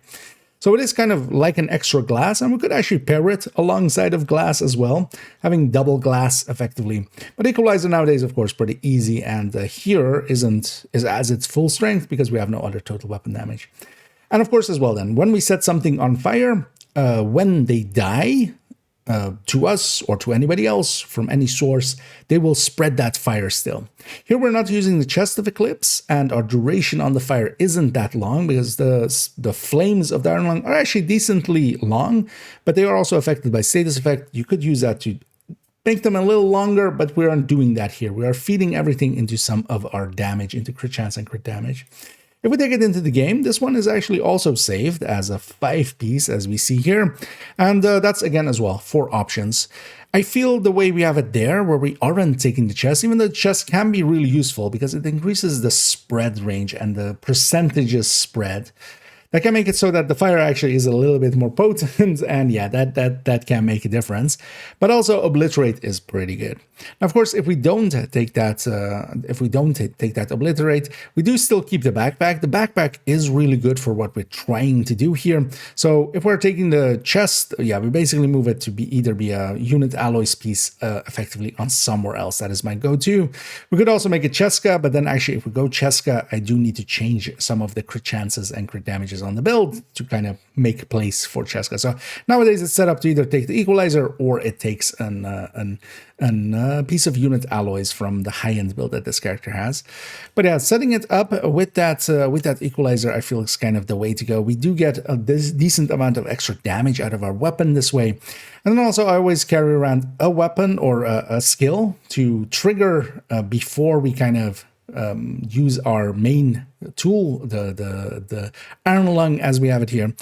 So it is kind of like an extra glass, and we could actually pair it alongside of glass as well, having double glass effectively. But equalizer nowadays, of course, pretty easy, and here is as its full strength because we have no other total weapon damage. And of course as well then, when we set something on fire, when they die, to us or to anybody else from any source, they will spread that fire still. Here we're not using the chest of Eclipse, and our duration on the fire isn't that long because the flames of the Iron Lung are actually decently long, but they are also affected by status effect. You could use that to make them a little longer, but we aren't doing that here. We are feeding everything into some of our damage, into crit chance and crit damage. If we take it into the game, this one is actually also saved as a 5-piece, as we see here. And that's, again, as well, 4 options. I feel the way we have it there, where we aren't taking the chest, even though the chest can be really useful because it increases the spread range and the percentages spread. That can make it so that the fire actually is a little bit more potent, and yeah, that can make a difference. But also obliterate is pretty good. Now, of course, if we don't take that, take that obliterate, we do still keep the backpack. The backpack is really good for what we're trying to do here. So if we're taking the chest, yeah, we basically move it to either be a unit alloys piece effectively on somewhere else. That is my go-to. We could also make a Cheska, but then actually if we go Cheska, I do need to change some of the crit chances and crit damages on the build to kind of make place for Cheska. So nowadays it's set up to either take the equalizer or it takes a piece of unit alloys from the high-end build that this character has. But yeah, setting it up with that equalizer, I feel is kind of the way to go. We do get a decent amount of extra damage out of our weapon this way. And then also I always carry around a weapon or a skill to trigger before we kind of use our main tool, the Iron Lung as we have it here.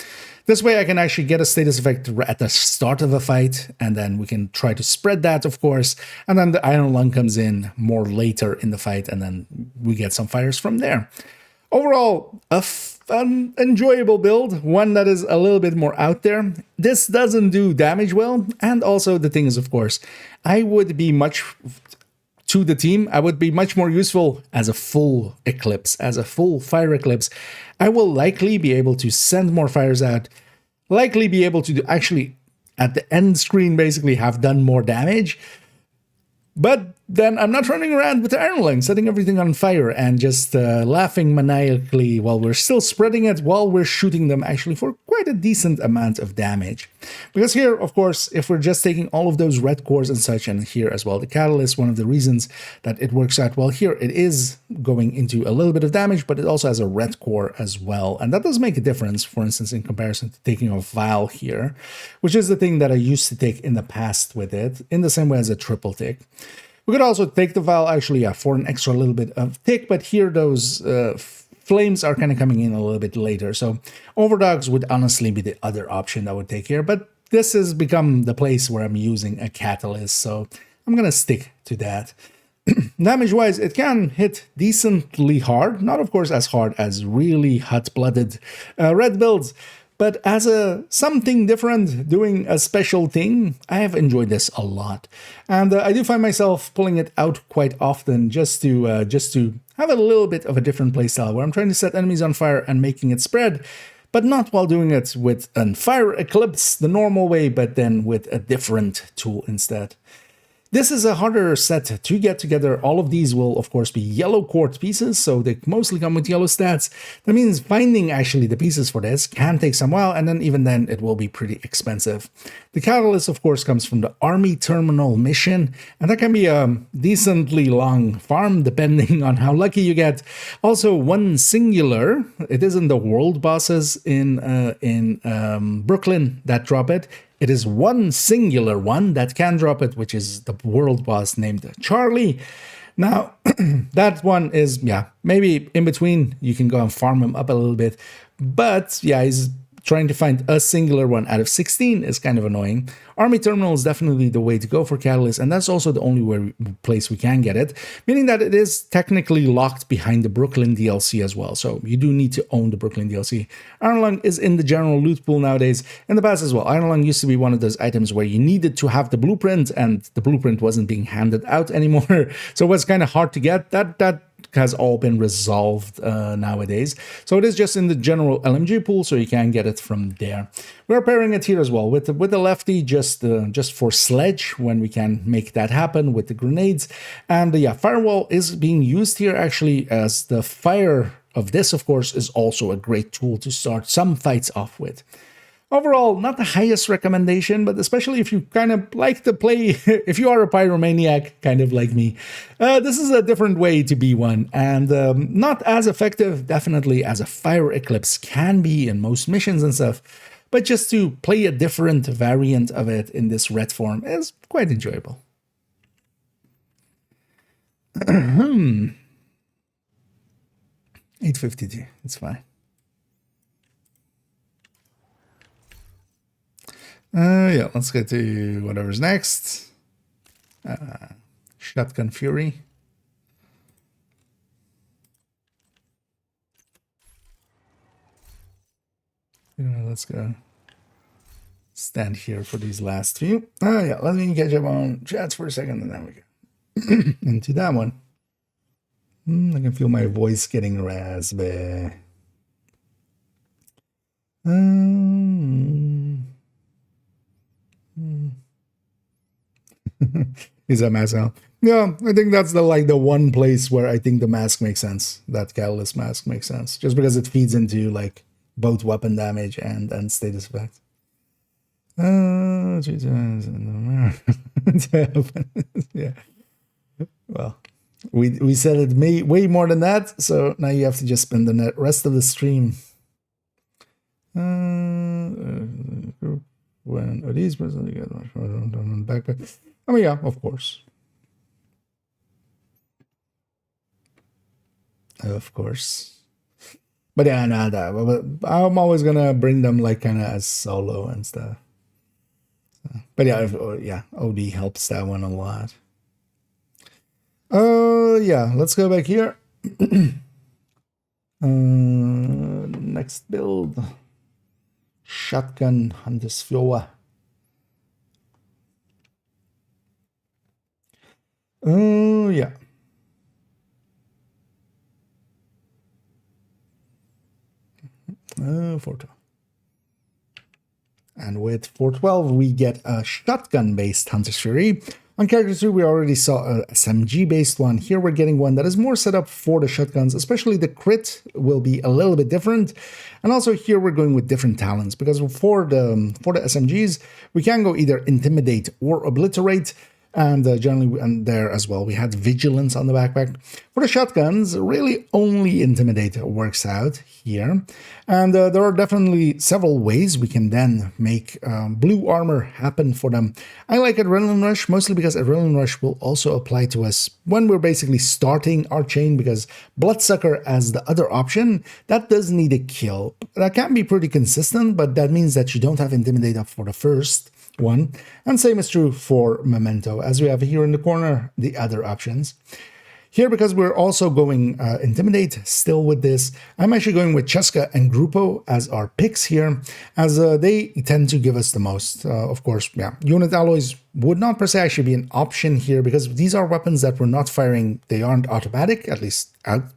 This way I can actually get a status effect at the start of a fight, and then we can try to spread that, of course, and then the Iron Lung comes in more later in the fight, and then we get some fires from there. Overall, a fun, enjoyable build, one that is a little bit more out there. This doesn't do damage well, and also the thing is, of course, I would be much more useful as a full eclipse, as a full fire eclipse. I will likely be able to send more fires out, likely be able to actually at the end screen basically have done more damage. But then I'm not running around with the Iron Lung, setting everything on fire and just laughing maniacally while we're still spreading it, while we're shooting them actually for quite a decent amount of damage. Because here, of course, if we're just taking all of those red cores and such, and here as well, the catalyst, one of the reasons that it works out well here, it is going into a little bit of damage, but it also has a red core as well. And that does make a difference, for instance, in comparison to taking a vial here, which is the thing that I used to take in the past with it, in the same way as a triple tick. We could also take the vial actually for an extra little bit of tick, but here those flames are kind of coming in a little bit later. So overdogs would honestly be the other option I would take here, but this has become the place where I'm using a catalyst, so I'm going to stick to that. Damage-wise, it can hit decently hard, not of course as hard as really hot-blooded red builds, but as something different, doing a special thing, I have enjoyed this a lot. And I do find myself pulling it out quite often just to have a little bit of a different playstyle where I'm trying to set enemies on fire and making it spread, but not while doing it with a fire eclipse the normal way, but then with a different tool instead. This is a harder set to get together. All of these will, of course, be yellow quartz pieces, so they mostly come with yellow stats. That means finding actually the pieces for this can take some while, and then even then it will be pretty expensive. The catalyst, of course, comes from the Army Terminal mission, and that can be a decently long farm, depending on how lucky you get. Also, one singular, it isn't the world bosses in Brooklyn that drop it. It is one singular one that can drop it, which is the world boss named Charlie. Now, that one is, yeah, maybe in between. You can go and farm him up a little bit. But, yeah, he's trying to find a singular one out of 16 is kind of annoying. Army Terminal is definitely the way to go for Catalyst, and that's also the only place we can get it, meaning that it is technically locked behind the Brooklyn DLC as well, so you do need to own the Brooklyn DLC. Iron Lung is in the general loot pool nowadays. In the past as well, Iron Lung used to be one of those items where you needed to have the blueprint, and the blueprint wasn't being handed out anymore, so it was kind of hard to get. That has all been resolved nowadays. So it is just in the general LMG pool, so you can get it from there. We're pairing it here as well with the lefty, just for sledge when we can make that happen with the grenades. And yeah, firewall is being used here actually as the fire of this, of course, is also a great tool to start some fights off with. Overall, not the highest recommendation, but especially if you kind of like to play, if you are a pyromaniac, kind of like me, this is a different way to be one, and not as effective, definitely, as a fire eclipse can be in most missions and stuff, but just to play a different variant of it in this red form is quite enjoyable. 852, it's fine. Yeah, let's get to whatever's next. Shotgun Fury. Let's go stand here for these last few. Oh yeah, let me catch up on chats for a second, and then we go into that one. I can feel my voice getting raspy. Is that mask now? Yeah, I think that's the one place where I think the mask makes sense. That catalyst mask makes sense, just because it feeds into like both weapon damage and status effect. Yeah. Well, we said it way more than that, so now you have to just spend the rest of the stream. When are these presents you get backpack? I mean, yeah, of course. Of course. But yeah, no, I'm always gonna bring them like kind of as solo and stuff. But yeah, OD helps that one a lot. Yeah, let's go back here. Next build. Shotgun Handelsfloa. Oh, yeah. Photo. And with 412, we get a shotgun-based Hunter's Fury. On Character 2, we already saw a SMG-based one. Here we're getting one that is more set up for the shotguns, especially the crit will be a little bit different. And also here we're going with different talents, because for the SMGs, we can go either Intimidate or Obliterate. And generally, and there as well, we had Vigilance on the backpack. For the shotguns, really only Intimidate works out here. And there are definitely several ways we can then make blue armor happen for them. I like Adrenaline Rush, mostly because Adrenaline Rush will also apply to us when we're basically starting our chain, because Bloodsucker as the other option, that does need a kill. That can be pretty consistent, but that means that you don't have Intimidate up for the first one, and same is true for Memento, as we have here in the corner the other options. Here, because we're also going Intimidate still with this, I'm actually going with Cheska and Grupo as our picks here, as they tend to give us the most. Of course, yeah, unit alloys would not per se actually be an option here, because these are weapons that we're not firing. They aren't automatic, at least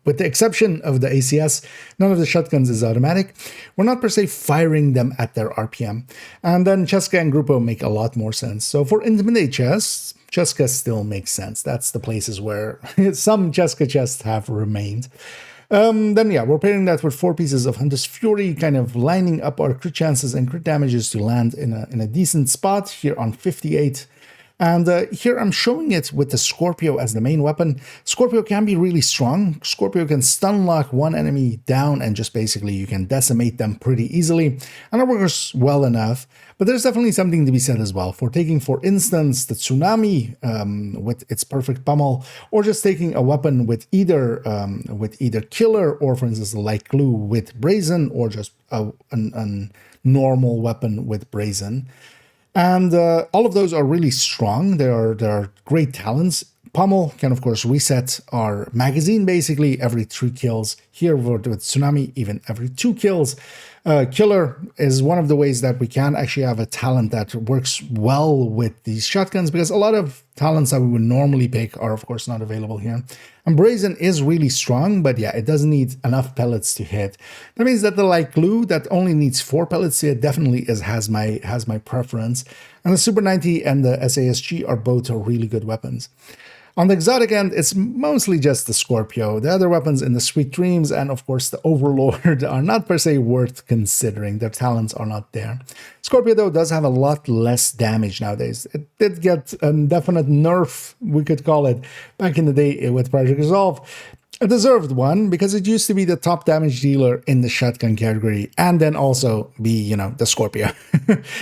with the exception of the ACS. None of the shotguns is automatic. We're not per se firing them at their RPM. And then Cheska and Grupo make a lot more sense. So for Intimidate chests, Cheska still makes sense. That's the places where some Cheska chests have remained. Then yeah, we're pairing that with 4 pieces of Hunter's Fury, kind of lining up our crit chances and crit damages to land in a decent spot here on 58. And here I'm showing it with the Scorpio as the main weapon. Scorpio can be really strong. Scorpio can stun lock one enemy down, and just basically you can decimate them pretty easily. And that works well enough. But there's definitely something to be said as well for taking, for instance, the Tsunami with its perfect pummel, or just taking a weapon with either Killer, or for instance the Light Glue with Brazen, or just a normal weapon with Brazen. And all of those are really strong. They are great talents. Pummel can, of course, reset our magazine basically every 3 kills. Here with Tsunami, even every 2 kills. Killer is one of the ways that we can actually have a talent that works well with these shotguns, because a lot of talents that we would normally pick are, of course, not available here. And Brazen is really strong, but yeah, it doesn't need enough pellets to hit. That means that the Light Glue that only needs 4 pellets to hit definitely has my preference. And the Super 90 and the SASG are both really good weapons. On the exotic end, it's mostly just the Scorpio. The other weapons in the Sweet Dreams and, of course, the Overlord are not per se worth considering. Their talents are not there. Scorpio, though, does have a lot less damage nowadays. It did get a definite nerf, we could call it, back in the day with Project Resolve. A deserved one, because it used to be the top damage dealer in the shotgun category, and then also be, the Scorpio.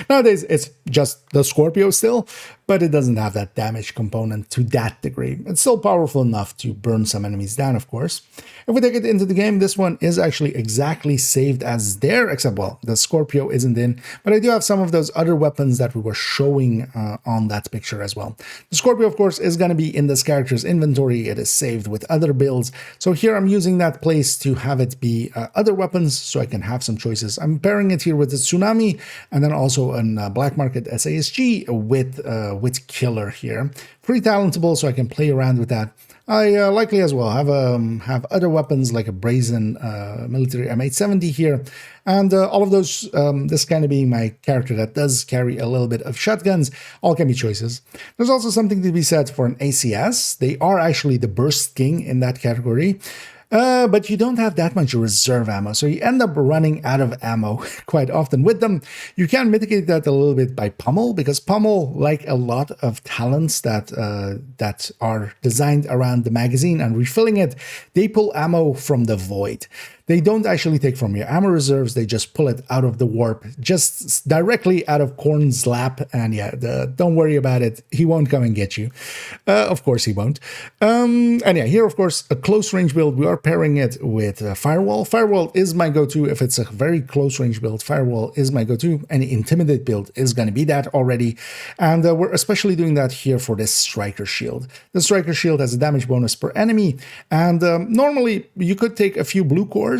Nowadays, it's just the Scorpio still, but it doesn't have that damage component to that degree. It's still powerful enough to burn some enemies down, of course. If we take it into the game, this one is actually exactly saved as there, except, well, the Scorpio isn't in, but I do have some of those other weapons that we were showing on that picture as well. The Scorpio, of course, is going to be in this character's inventory. It is saved with other builds. So here I'm using that place to have it be other weapons so I can have some choices. I'm pairing it here with the Tsunami and then also a Black Market SASG with Killer here. Pretty talentable, so I can play around with that. I likely as well have other weapons like a brazen military M870 here, and all of those, this kind of being my character that does carry a little bit of shotguns, all can be choices. There's also something to be said for an ACS. They are actually the Burst King in that category. But you don't have that much reserve ammo, so you end up running out of ammo quite often with them. You can mitigate that a little bit by Pummel, because Pummel, like a lot of talents that are designed around the magazine and refilling it, they pull ammo from the void. They don't actually take from your ammo reserves, they just pull it out of the warp, just directly out of Korn's lap, and yeah, don't worry about it, he won't come and get you. Of course he won't. And yeah, here of course, a close range build, we are pairing it with Firewall. Firewall is my go-to if it's a very close range build. Firewall is my go-to. Any Intimidate build is going to be that already, and we're especially doing that here for this Striker Shield. The Striker Shield has a damage bonus per enemy, and normally you could take a few blue cores.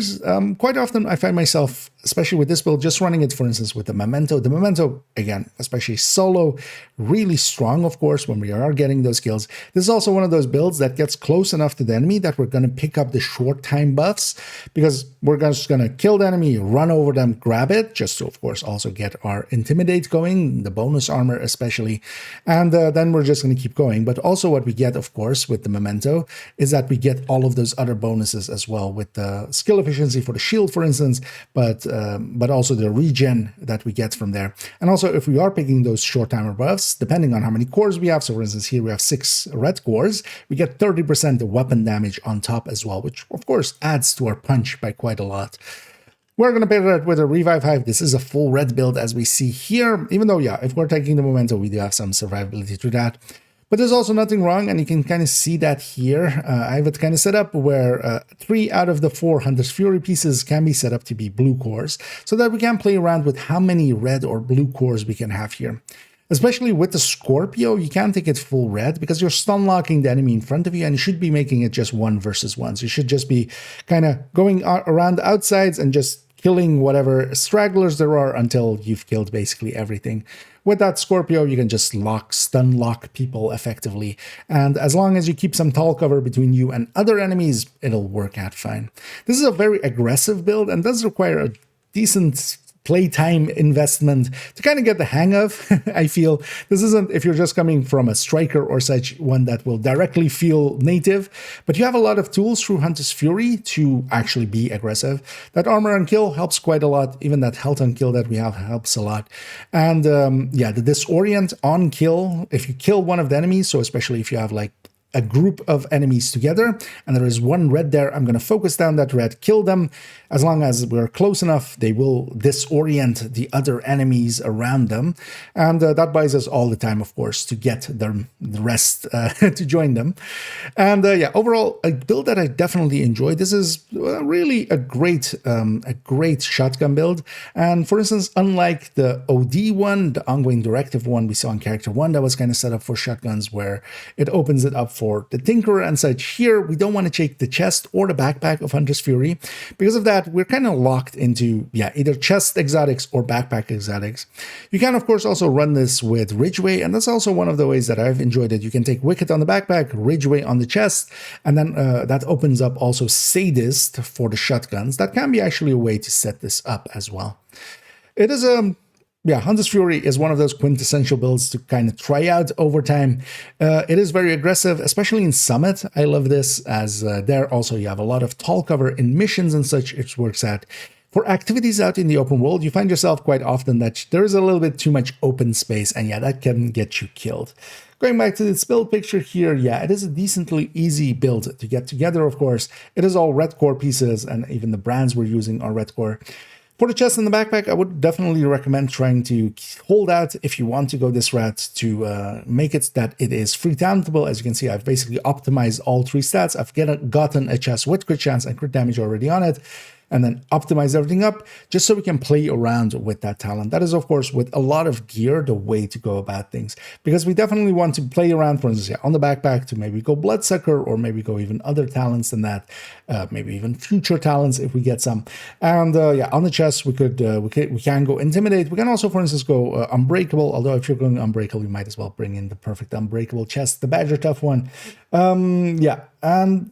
Quite often I find myself, especially with this build, just running it, for instance, with the Memento. The Memento, again, especially solo, really strong, of course, when we are getting those kills. This is also one of those builds that gets close enough to the enemy that we're going to pick up the short time buffs, because we're just going to kill the enemy, run over them, grab it, just to, of course, also get our Intimidate going, the bonus armor especially, and then we're just going to keep going. But also what we get, of course, with the Memento is that we get all of those other bonuses as well, with the skill efficiency for the shield, for instance, but also the regen that we get from there. And also, if we are picking those short timer buffs, depending on how many cores we have, so for instance, here we have 6 red cores, we get 30% weapon damage on top as well, which of course adds to our punch by quite a lot. We're going to pair that with a Revive Hive. This is a full red build as we see here, even though, yeah, if we're taking the Memento, we do have some survivability to that. But there's also nothing wrong, and you can kind of see that here. I have it kind of set up where 3 out of the 4 Hunter's Fury pieces can be set up to be blue cores, so that we can play around with how many red or blue cores we can have here. Especially with the Scorpio, you can't take it full red because you're stun locking the enemy in front of you, and you should be making it just 1 versus 1. So you should just be kind of going around the outsides and just killing whatever stragglers there are until you've killed basically everything. With that Scorpio, you can just stun lock people effectively, and as long as you keep some tall cover between you and other enemies, it'll work out fine. This is a very aggressive build and does require a decent playtime investment to kind of get the hang of. I feel this isn't, if you're just coming from a striker or such, one that will directly feel native, but you have a lot of tools through Hunter's Fury to actually be aggressive. That armor on kill helps quite a lot. Even that health on kill that we have helps a lot. And yeah, the disorient on kill, if you kill one of the enemies, so especially if you have like a group of enemies together and there is 1 red there, I'm going to focus down that red, kill them. As long as we're close enough, they will disorient the other enemies around them, and that buys us all the time, of course, to get the rest to join them. And yeah, overall, a build that I definitely enjoyed. This is really a great shotgun build. And for instance, unlike the OD one, the ongoing directive one we saw in Character 1, that was kind of set up for shotguns, where it opens it up for the Tinkerer and such. Here, we don't want to take the chest or the backpack of Hunter's Fury. Because of that, we're kind of locked into, yeah, either chest exotics or backpack exotics. You can, of course, also run this with Ridgeway, and that's also one of the ways that I've enjoyed it. You can take Wicked on the backpack, Ridgeway on the chest, and then that opens up also Sadist for the shotguns. That can be actually a way to set this up as well. It is yeah, Hunter's Fury is one of those quintessential builds to kind of try out over time. It is very aggressive, especially in Summit. I love this, as there also you have a lot of tall cover in missions and such. It works out. For activities out in the open world, you find yourself quite often that there is a little bit too much open space, and yeah, that can get you killed. Going back to this build picture here, yeah, it is a decently easy build to get together, of course. It is all red core pieces, and even the brands we're using are red core. For the chest and the backpack, I would definitely recommend trying to hold out if you want to go this route to make it that it is free talentable. As you can see, I've basically optimized all 3 stats. I've gotten a chest with crit chance and crit damage already on it, and then optimize everything up just so we can play around with that talent. That is, of course, with a lot of gear, the way to go about things, because we definitely want to play around, for instance, on the backpack to maybe go Bloodsucker, or maybe go even other talents than that, maybe even future talents if we get some. And yeah, on the chest, we can go Intimidate. We can also, for instance, go Unbreakable, although if you're going Unbreakable, you might as well bring in the perfect Unbreakable chest, the Badger Tough one. Yeah, and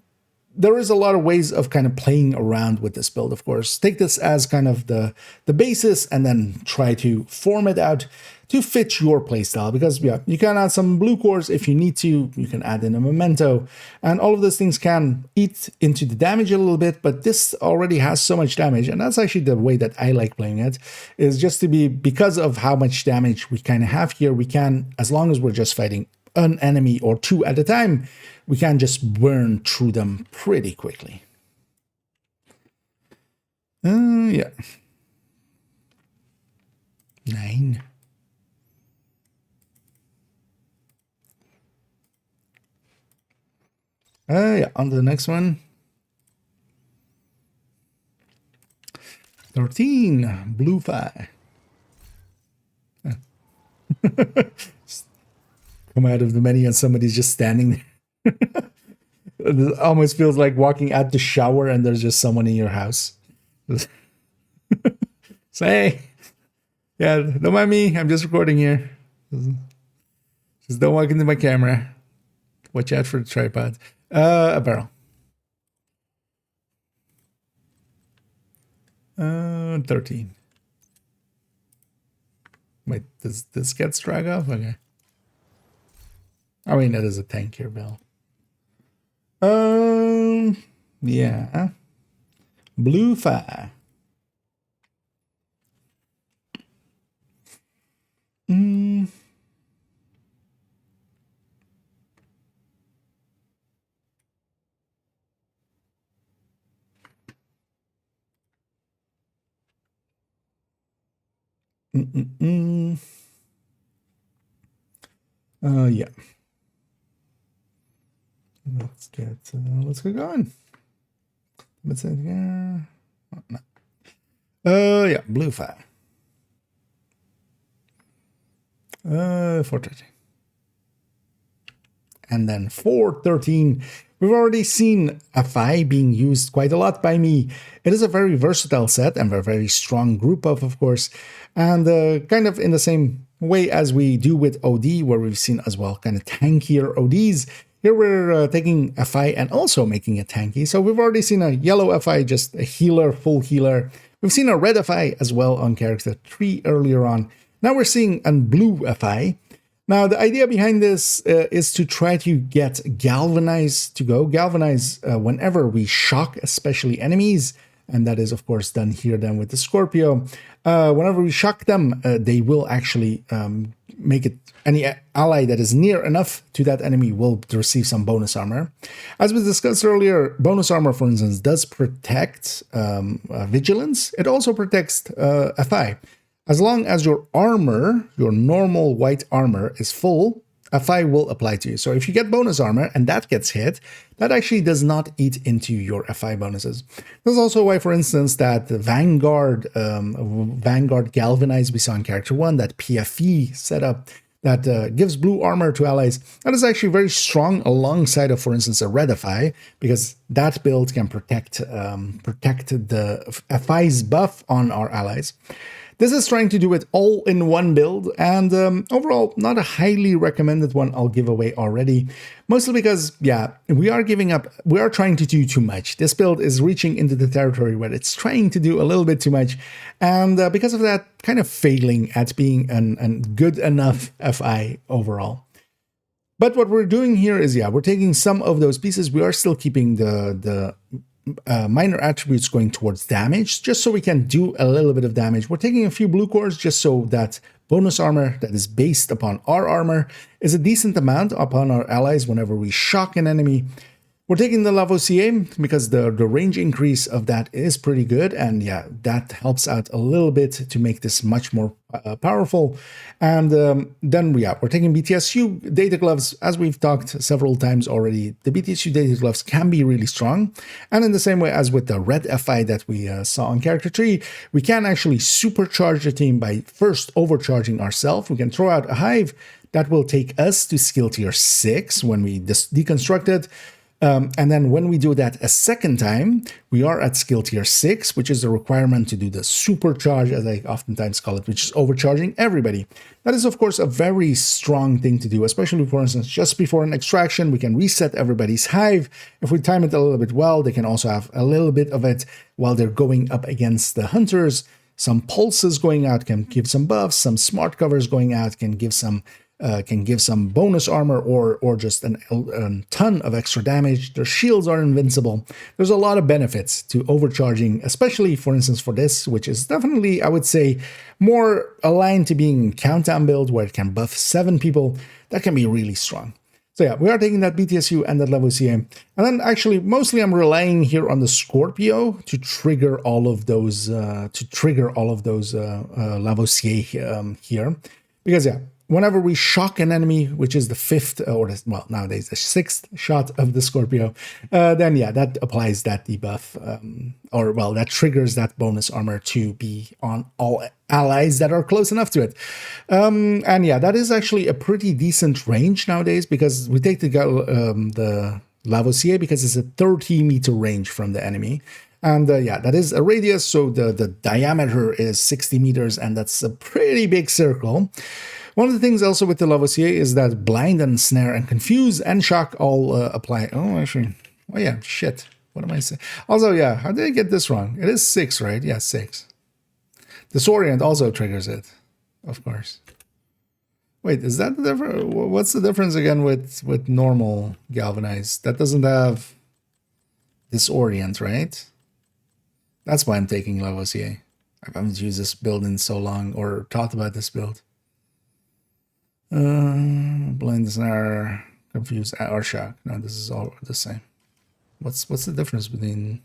there is a lot of ways of kind of playing around with this build, of course. Take this as kind of the basis and then try to form it out to fit your playstyle. Because, yeah, you can add some blue cores if you need to. You can add in a memento. And all of those things can eat into the damage a little bit, but this already has so much damage. And that's actually the way that I like playing it, is just to be, because of how much damage we kind of have here, we can, as long as we're just fighting an enemy or 2 at a time, we can just burn through them pretty quickly. Yeah. 9. Yeah, on to the next one. 13. Blue 5. Come out of the menu and somebody's just standing there. It almost feels like walking out the shower and there's just someone in your house. Say, yeah, don't mind me. I'm just recording here. Just don't walk into my camera. Watch out for the tripod. A barrel. 13. Wait, does this get drag off? Okay. I mean, that is a tankier bell. Yeah. Blue 5. Yeah. Let's get going. Let's yeah. Yeah, blue 5. 430. And then 413. We've already seen FI being used quite a lot by me. It is a very versatile set and a very strong group of course. And kind of in the same way as we do with OD, where we've seen as well kind of tankier ODs. Here we're taking FI and also making it tanky. So we've already seen a yellow FI, just a healer, full healer. We've seen a red FI as well on character 3 earlier on. Now we're seeing a blue FI. Now the idea behind this is to try to get Galvanize to go. Galvanize whenever we shock, especially enemies. And that is, of course, done here then with the Scorpio. Whenever we shock them, they will actually make it, any ally that is near enough to that enemy will receive some bonus armor. As we discussed earlier, bonus armor, for instance, does protect vigilance. It also protects FI. As long as your armor, your normal white armor, is full, FI will apply to you. So if you get bonus armor and that gets hit, that actually does not eat into your FI bonuses. That's also why, for instance, that Vanguard Galvanize we saw in Character 1, that PFE setup that gives blue armor to allies, that is actually very strong alongside of, for instance, a red FI, because that build can protect the FI's buff on our allies. This is trying to do it all in one build, and overall, not a highly recommended one I'll give away already. Mostly because, yeah, we are trying to do too much. This build is reaching into the territory where it's trying to do a little bit too much, and because of that, kind of failing at being a good enough FI overall. But what we're doing here is, yeah, we're taking some of those pieces. We are still keeping the minor attributes going towards damage, just so we can do a little bit of damage. We're taking a few blue cores just so that bonus armor that is based upon our armor is a decent amount upon our allies whenever we shock an enemy. We're taking the Lavoisier because the range increase of that is pretty good. And yeah, that helps out a little bit to make this much more powerful. And then we're taking BTSU data gloves. As we've talked several times already, the BTSU data gloves can be really strong. And in the same way as with the red FI that we saw on character tree, we can actually supercharge the team by first overcharging ourselves. We can throw out a hive that will take us to skill tier 6 when we deconstruct it. And then when we do that a second time, we are at skill tier 6, which is the requirement to do the supercharge, as I oftentimes call it, which is overcharging everybody. That is, of course, a very strong thing to do, especially, for instance, just before an extraction, we can reset everybody's hive. If we time it a little bit well, they can also have a little bit of it while they're going up against the hunters. Some pulses going out can give some buffs, some smart covers going out can give some bonus armor or just a ton of extra damage. Their shields are invincible. There's a lot of benefits to overcharging, especially, for instance, for this, which is definitely, I would say, more aligned to being countdown build where it can buff 7 people. That can be really strong. So yeah, we are taking that BTSU and that Lavoisier. And then actually, mostly I'm relying here on the Scorpio to trigger all of those, Lavoisier here. Because yeah, whenever we shock an enemy, which is the 5th, well, nowadays the 6th shot of the Scorpio, then yeah, that applies that debuff, that triggers that bonus armor to be on all allies that are close enough to it. And yeah, that is actually a pretty decent range nowadays, because we take the Lavoisier because it's a 30-meter range from the enemy. And yeah, that is a radius, so the diameter is 60 meters, and that's a pretty big circle. One of the things also with the Lavoisier is that blind and snare and confuse and shock all apply. Oh, actually, oh yeah, shit. What am I saying? Also, yeah, how did I get this wrong? It is 6, right? Yeah, 6. Disorient also triggers it, of course. Wait, is that the difference? What's the difference again with normal galvanized? That doesn't have disorient, right? That's why I'm taking Lavoisier. I haven't used this build in so long or thought about this build. Blind snare, confuse, or shock. No, this is all the same. What's the difference between?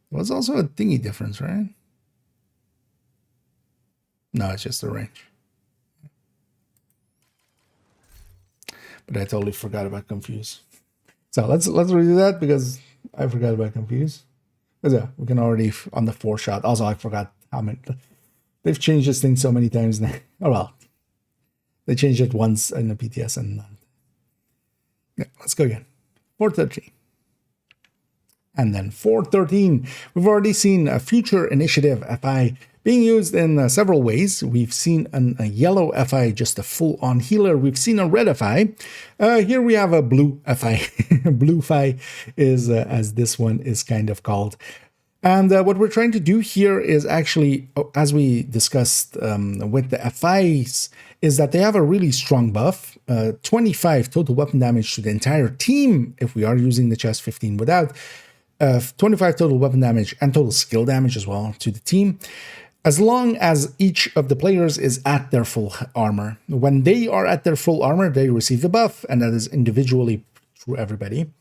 What's also a thingy difference, right? No, it's just the range. But I totally forgot about confuse. So let's redo that because I forgot about confuse. Because yeah, we can already on the 4 shot. Also, I forgot how many. They've changed this thing so many times now. Oh well. They changed it once in the PTS and yeah, let's go again. 413. And then 413. We've already seen a future initiative FI being used in several ways. We've seen a yellow FI, just a full-on healer. We've seen a red FI. Here we have a blue FI. Blue FI is, as this one is kind of called. And what we're trying to do here is actually, as we discussed with the FIs, is that they have a really strong buff, 25 total weapon damage to the entire team if we are using the chest, 15 without, 25 total weapon damage and total skill damage as well to the team, as long as each of the players is at their full armor. When they are at their full armor, they receive the buff, and that is individually through everybody.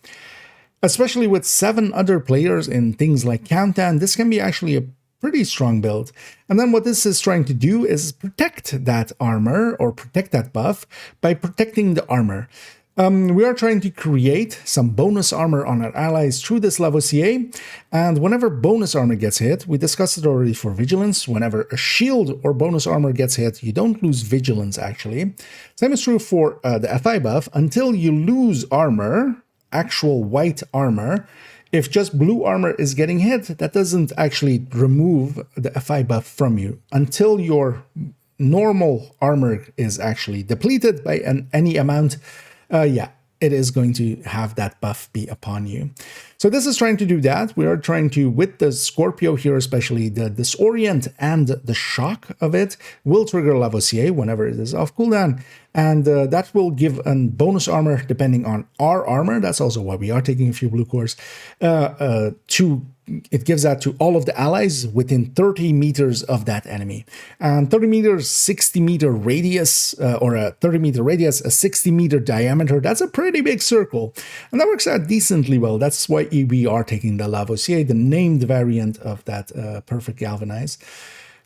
Especially with 7 other players in things like Countdown, this can be actually a pretty strong build. And then what this is trying to do is protect that armor or protect that buff by protecting the armor. We are trying to create some bonus armor on our allies through this Lavoisier, and whenever bonus armor gets hit, we discussed it already for vigilance, whenever a shield or bonus armor gets hit, you don't lose vigilance actually. Same is true for the FI buff. Until you lose armor, actual white armor, if just blue armor is getting hit, that doesn't actually remove the FI buff from you until your normal armor is actually depleted by any amount. Yeah, it is going to have that buff be upon you. So this is trying to do that. We are trying to, with the Scorpio here, especially the disorient and the shock of it, will trigger Lavoisier whenever it is off cooldown. and that will give a bonus armor depending on our armor. That's also why we are taking a few blue cores. It gives that to all of the allies within 30 meters of that enemy. And 30 meters, 60 meter radius, or a 30 meter radius, a 60 meter diameter. That's a pretty big circle. And that works out decently well. That's why we are taking the Lavoisier, the named variant of that perfect galvanize.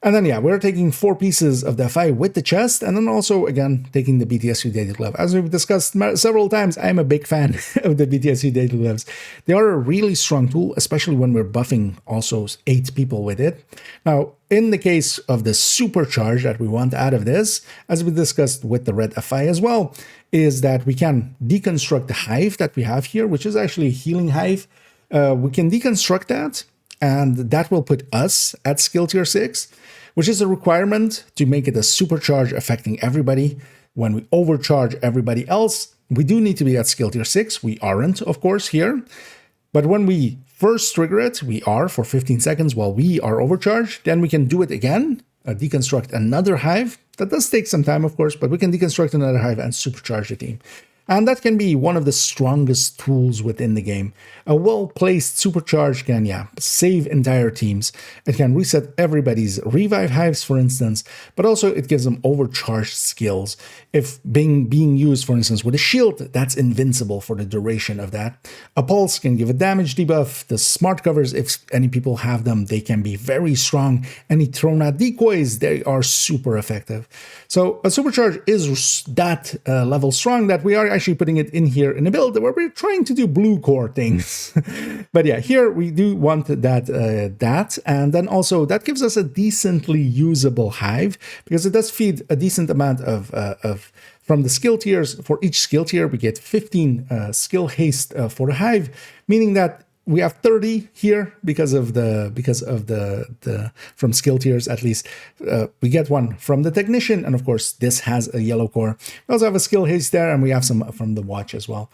And then, yeah, we're taking 4 pieces of the FI with the chest, and then also, again, taking the BTSU data glove. As we've discussed several times, I'm a big fan of the BTSU data gloves. They are a really strong tool, especially when we're buffing also 8 people with it. Now, in the case of the supercharge that we want out of this, as we discussed with the red FI as well, is that we can deconstruct the hive that we have here, which is actually a healing hive. We can deconstruct that, and that will put us at skill tier 6, which is a requirement to make it a supercharge affecting everybody. When we overcharge everybody else, we do need to be at skill tier 6. We aren't, of course, here. But when we first trigger it, we are for 15 seconds while we are overcharged. Then we can do it again, deconstruct another hive. That does take some time, of course, but we can deconstruct another hive and supercharge the team. And that can be one of the strongest tools within the game. A well-placed supercharge can, save entire teams. It can reset everybody's revive hives, for instance, but also it gives them overcharged skills. If being used, for instance, with a shield, that's invincible for the duration of that. A pulse can give a damage debuff. The smart covers, if any people have them, they can be very strong. Any thrown out decoys, they are super effective. So a supercharge is that level strong that we are actually putting it in here in a build where we're trying to do blue core things. But yeah, here we do want that, and then also that gives us a decently usable hive because it does feed a decent amount of from the skill tiers. For each skill tier, we get 15 skill haste for the hive, meaning that we have 30 here because of the from skill tiers at least. We get one from the technician, and of course this has a yellow core. We also have a skill haste there, and we have some from the watch as well.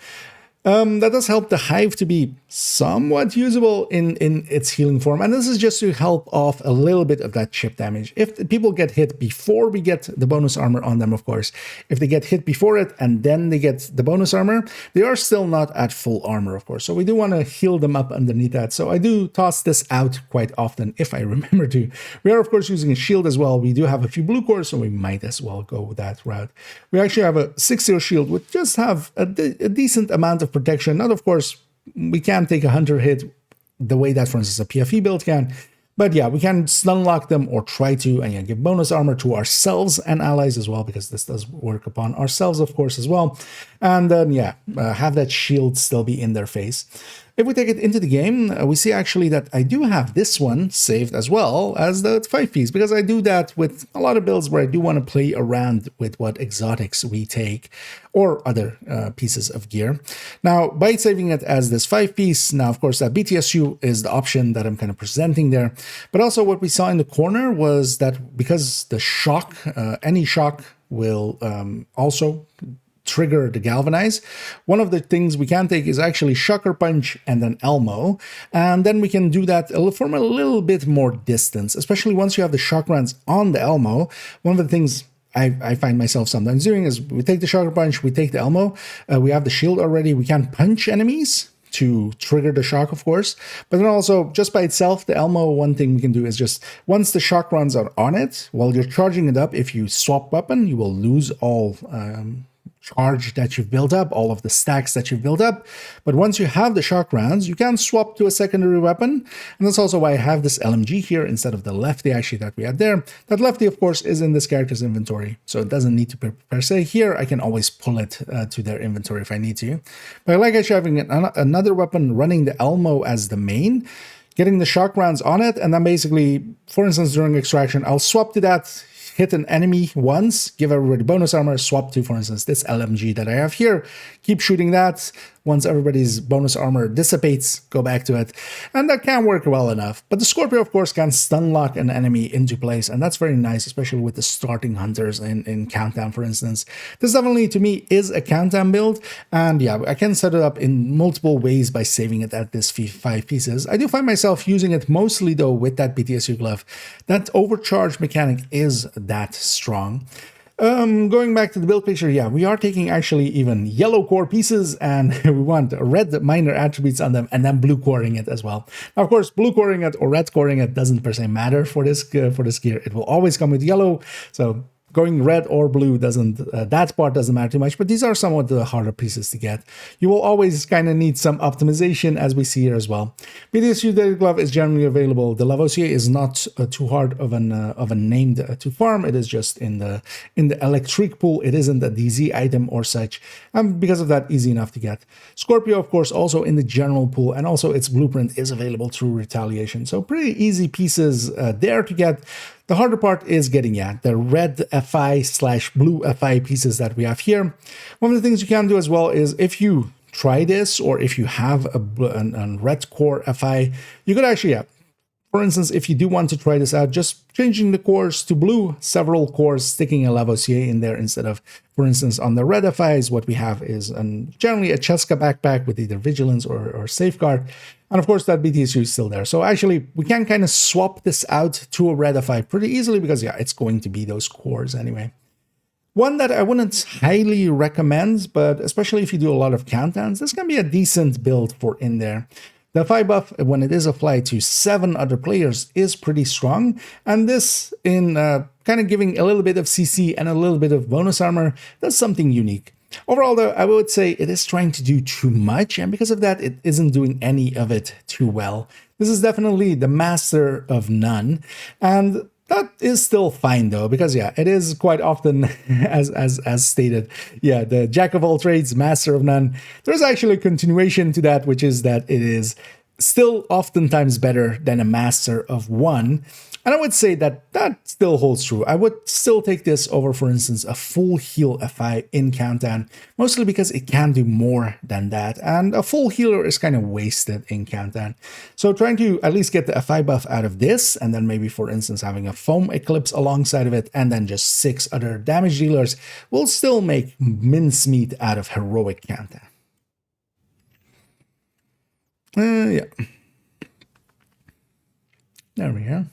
That does help the hive to be somewhat usable in its healing form. And this is just to help off a little bit of that chip damage. If people get hit before we get the bonus armor on them, of course, if they get hit before it and then they get the bonus armor, they are still not at full armor, of course. So we do want to heal them up underneath that. So I do toss this out quite often if I remember to. We are, of course, using a shield as well. We do have a few blue cores, so we might as well go that route. We actually have a 6-0 shield, which just have a decent amount of protection. Not, of course, we can't take a hunter hit the way that, for instance, a PFE build can. But yeah, we can stun lock them or try to, and give bonus armor to ourselves and allies as well, because this does work upon ourselves, of course, as well. And then, have that shield still be in their face. If we take it into the game, we see actually that I do have this one saved as well as the 5-piece, because I do that with a lot of builds where I do want to play around with what exotics we take or other pieces of gear. Now, by saving it as this 5-piece, now, of course, that BTSU is the option that I'm kind of presenting there. But also what we saw in the corner was that because the shock, any shock will also trigger the galvanize. One of the things we can take is actually shocker punch and then Elmo, and then we can do that from a little bit more distance, especially once you have the shock rounds on the Elmo. One of the things I find myself sometimes doing is we take the shocker punch, we take the Elmo, we have the shield already, we can punch enemies to trigger the shock, of course, but then also just by itself, the Elmo, one thing we can do is just once the shock runs are on it, while you're charging it up, if you swap weapon, you will lose all charge that you've built up, all of the stacks that you've built up. But once you have the shock rounds, you can swap to a secondary weapon. And that's also why I have this LMG here instead of the lefty actually that we had there. That lefty, of course, is in this character's inventory, so it doesn't need to per se. Here, I can always pull it to their inventory if I need to. But I like actually having another weapon running the Elmo as the main, getting the shock rounds on it, and then basically, for instance, during extraction, I'll swap to that, hit an enemy once, give everybody bonus armor, swap to, for instance, this LMG that I have here, keep shooting that. Once everybody's bonus armor dissipates, go back to it. And that can work well enough. But the Scorpio, of course, can stun lock an enemy into place, and that's very nice, especially with the starting hunters in Countdown, for instance. This definitely, to me, is a Countdown build, and yeah, I can set it up in multiple ways by saving it at this 5 pieces. I do find myself using it mostly, though, with that BTSU glove. That overcharge mechanic is that strong. Going back to the build picture, yeah, we are taking actually even yellow core pieces, and we want red minor attributes on them, and then blue coring it as well. Now, of course, blue coring it or red coring it doesn't per se matter for this gear. It will always come with yellow, so going red or blue doesn't, that part doesn't matter too much, but these are somewhat the harder pieces to get. You will always kind of need some optimization, as we see here as well. BDSU Daily Glove is generally available. The Lavoisier is not too hard of a name to farm. It is just in the electric pool. It isn't a DZ item or such, because of that, easy enough to get. Scorpio, of course, also in the general pool, and also its blueprint is available through Retaliation. So pretty easy pieces there to get. The harder part is getting, the red FI/blue FI pieces that we have here. One of the things you can do as well is if you try this, or if you have a red core FI, you could actually, for instance, if you do want to try this out, just changing the cores to blue, several cores, sticking a Lavoisier in there instead of, for instance, on the red FIs, what we have is generally a Cheska backpack with either Vigilance or Safeguard. And of course, that BTSU is still there. So actually, we can kind of swap this out to a red FI pretty easily because, it's going to be those cores anyway. One that I wouldn't highly recommend, but especially if you do a lot of countdowns, this can be a decent build for in there. The FI buff, when it is applied to 7 other players, is pretty strong, and this, in kind of giving a little bit of CC and a little bit of bonus armor, does something unique. Overall, though, I would say it is trying to do too much, and because of that, it isn't doing any of it too well. This is definitely the master of none, and that is still fine though, because it is quite often, as stated, the jack of all trades, master of none. There's actually a continuation to that, which is that it is still oftentimes better than a master of one. And I would say that still holds true. I would still take this over, for instance, a full heal FI in countdown, mostly because it can do more than that, and a full healer is kind of wasted in countdown. So trying to at least get the FI buff out of this, and then maybe, for instance, having a foam eclipse alongside of it, and then just 6 other damage dealers will still make mincemeat out of heroic countdown. There we go.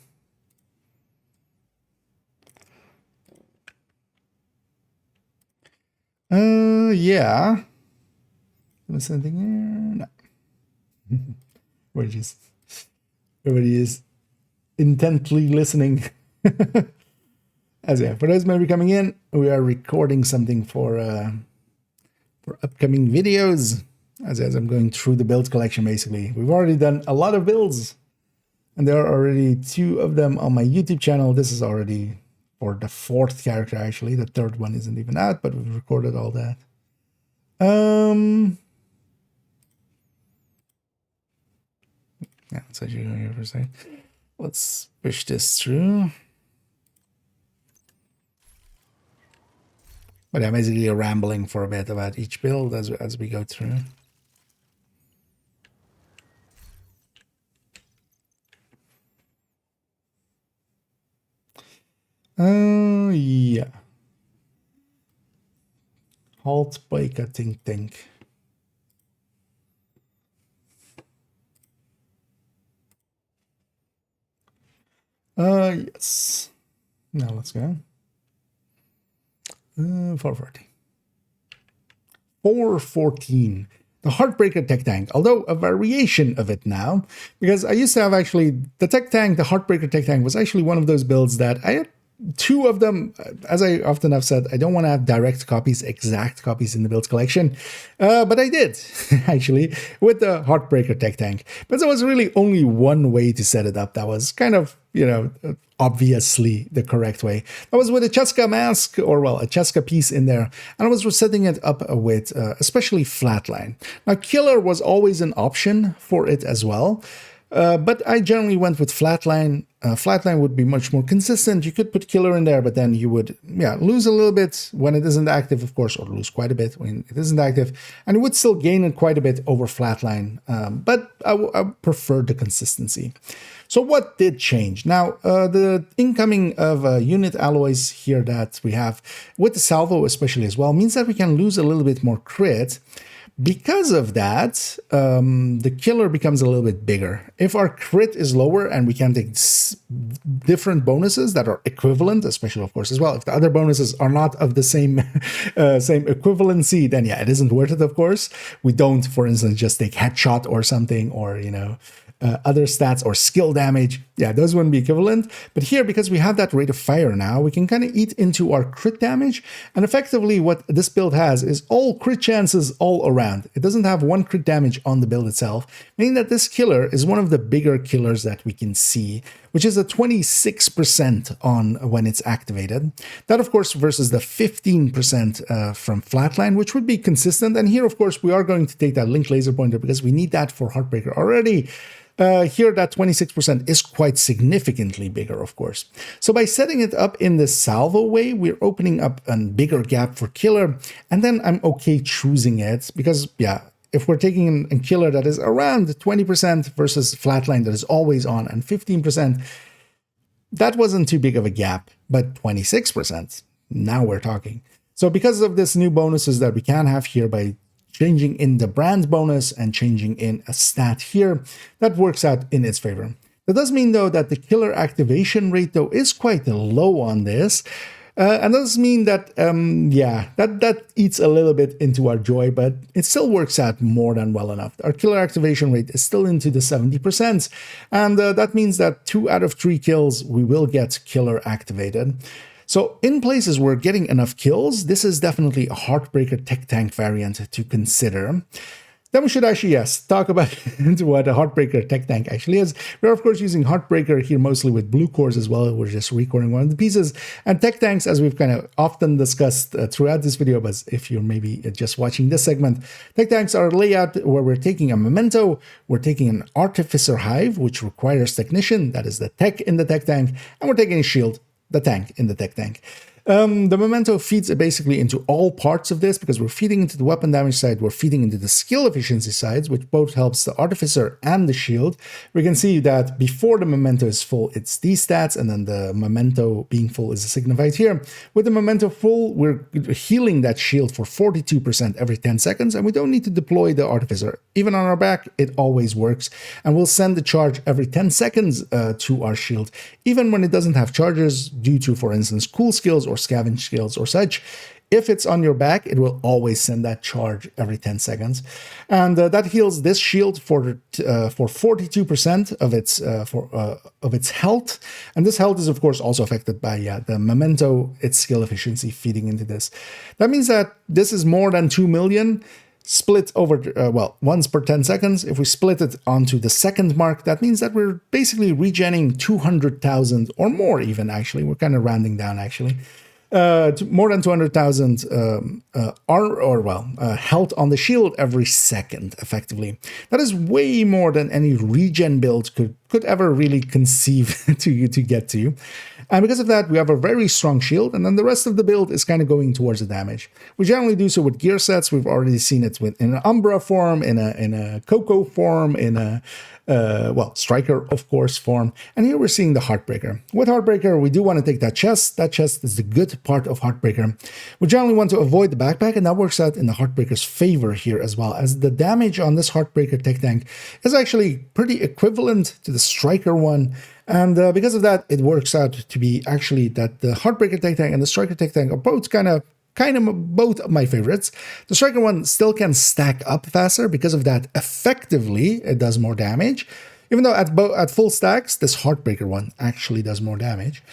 Was something here? No. Everybody is intently listening. For those maybe coming in, we are recording something for upcoming videos. As I'm going through the build collection, basically. We've already done a lot of builds, and there are already 2 of them on my YouTube channel. This is already for the 4th character, actually. The 3rd one isn't even out, but we've recorded all that. Let's actually go here for a second. Let's push this through. But I'm basically rambling for a bit about each build as we go through. Halt biker think. Yes. Now let's go. 440. 414. The Heartbreaker tech tank, although a variation of it now, because I used to have actually the tech tank, the Heartbreaker tech tank was actually one of those builds that I had 2 of them. As I often have said, I don't want to have direct copies, exact copies in the build collection, but I did actually with the Heartbreaker tech tank. But there was really only one way to set it up that was kind of, obviously the correct way. That was with a Cheska mask, or a Cheska piece in there, and I was setting it up with especially Flatline. Now, Killer was always an option for it as well. But I generally went with Flatline. Flatline would be much more consistent. You could put Killer in there, but then you would lose a little bit when it isn't active, of course, or lose quite a bit when it isn't active, and it would still gain it quite a bit over Flatline, but I preferred the consistency. So what did change? Now, the incoming of unit alloys here that we have, with the salvo especially as well, means that we can lose a little bit more crit, Because of that, the killer becomes a little bit bigger. If our crit is lower and we can take different bonuses that are equivalent, especially of course as well, if the other bonuses are not of the same same equivalency, then yeah, it isn't worth it. Of course, we don't, for instance, just take headshot or something, or other stats or skill damage. Yeah, those wouldn't be equivalent. But here, because we have that rate of fire now, we can kind of eat into our crit damage. And effectively what this build has is all crit chances all around. It doesn't have one crit damage on the build itself, meaning that this killer is one of the bigger killers that we can see, which is a 26% on when it's activated. That, of course, versus the 15% from Flatline, which would be consistent. And here, of course, we are going to take that Link Laser Pointer because we need that for Heartbreaker already. Here, that 26% is quite significantly bigger, of course. So by setting it up in the salvo way, we're opening up a bigger gap for killer. And then I'm okay choosing it because, yeah, if we're taking a killer that is around 20% versus Flatline that is always on and 15%, that wasn't too big of a gap, but 26%, now we're talking. So because of this new bonuses that we can have here by changing in the brand bonus and changing in a stat here, that works out in its favor. That does mean, though, that the killer activation rate, though, is quite low on this. And does mean that, that eats a little bit into our joy, but it still works out more than well enough. Our killer activation rate is still into the 70%, and that means that 2 out of 3 kills, we will get killer activated. So in places where getting enough kills, this is definitely a Heartbreaker Tech Tank variant to consider. Then we should actually, yes, talk about what a Heartbreaker Tech Tank actually is. We're, of course, using Heartbreaker here mostly with blue cores as well. We're just recording one of the pieces. And Tech Tanks, as we've kind of often discussed throughout this video, but if you're maybe just watching this segment, Tech Tanks are a layout where we're taking a memento, we're taking an Artificer Hive, which requires Technician, that is the tech in the Tech Tank, and we're taking a Shield, the tank in the Tech Tank. The memento feeds basically into all parts of this because we're feeding into the weapon damage side, we're feeding into the skill efficiency sides, which both helps the Artificer and the Shield. We can see that before the memento is full, it's these stats, and then the memento being full is signified here. With the memento full, we're healing that Shield for 42% every 10 seconds, and we don't need to deploy the Artificer. Even on our back, it always works, and we'll send the charge every 10 seconds to our Shield, even when it doesn't have charges due to, for instance, cool skills or scavenge skills or such. If it's on your back, it will always send that charge every 10 seconds. And that heals this shield for 42% of its health. And this health is, of course, also affected by the memento, its skill efficiency feeding into this. That means that this is more than 2 million split over, once per 10 seconds. If we split it onto the second mark, that means that we're basically regenning 200,000 or more even, actually. We're kind of rounding down, actually. More than 200,000 health on the shield every second, effectively. That is way more than any regen build could ever really conceive to get to. And because of that, we have a very strong shield, and then the rest of the build is kind of going towards the damage. We generally do so with gear sets. We've already seen it in an Umbra form, in a Coco form, in a Striker, of course, form. And here we're seeing the Heartbreaker. With Heartbreaker, we do want to take that chest. That chest is the good part of Heartbreaker. We generally want to avoid the backpack, and that works out in the Heartbreaker's favor here as well, as the damage on this Heartbreaker Tech Tank is actually pretty equivalent to the Striker one. And because of that, it works out to be actually that the Heartbreaker Tech Tank and the Striker Tech Tank are both kind of both of my favorites. The Striker one still can stack up faster. Because of that, effectively, it does more damage. Even though at full stacks, this Heartbreaker one actually does more damage.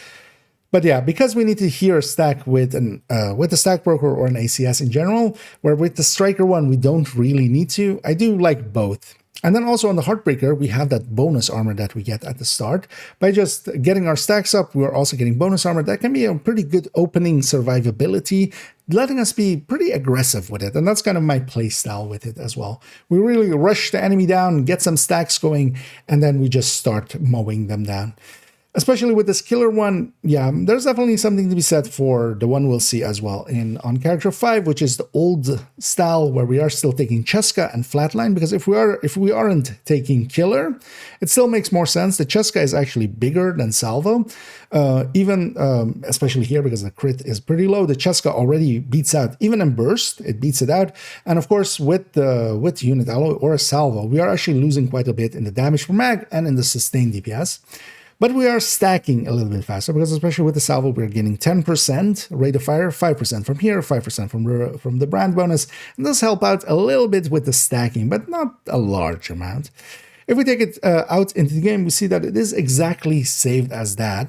But yeah, because we need to here stack with a stack broker or an ACS in general, where with the Striker one, we don't really need to. I do like both. And then also on the Heartbreaker, we have that bonus armor that we get at the start. By just getting our stacks up, we're also getting bonus armor. That can be a pretty good opening survivability, letting us be pretty aggressive with it. And that's kind of my play style with it as well. We really rush the enemy down, get some stacks going, and then we just start mowing them down. Especially with this killer one, yeah, there's definitely something to be said for the one we'll see as well on character 5, which is the old style where we are still taking Cheska and Flatline, because if we aren't taking killer, it still makes more sense. The Cheska is actually bigger than Salvo, even especially here because the crit is pretty low. The Cheska already beats out, even in burst, it beats it out. And of course, with unit alloy or a Salvo, we are actually losing quite a bit in the damage per mag and in the sustained DPS. But we are stacking a little bit faster because especially with the Salvo, we're getting 10% rate of fire, 5% from here, 5% from the brand bonus. And this help out a little bit with the stacking, but not a large amount. If we take it out into the game, we see that it is exactly saved as that.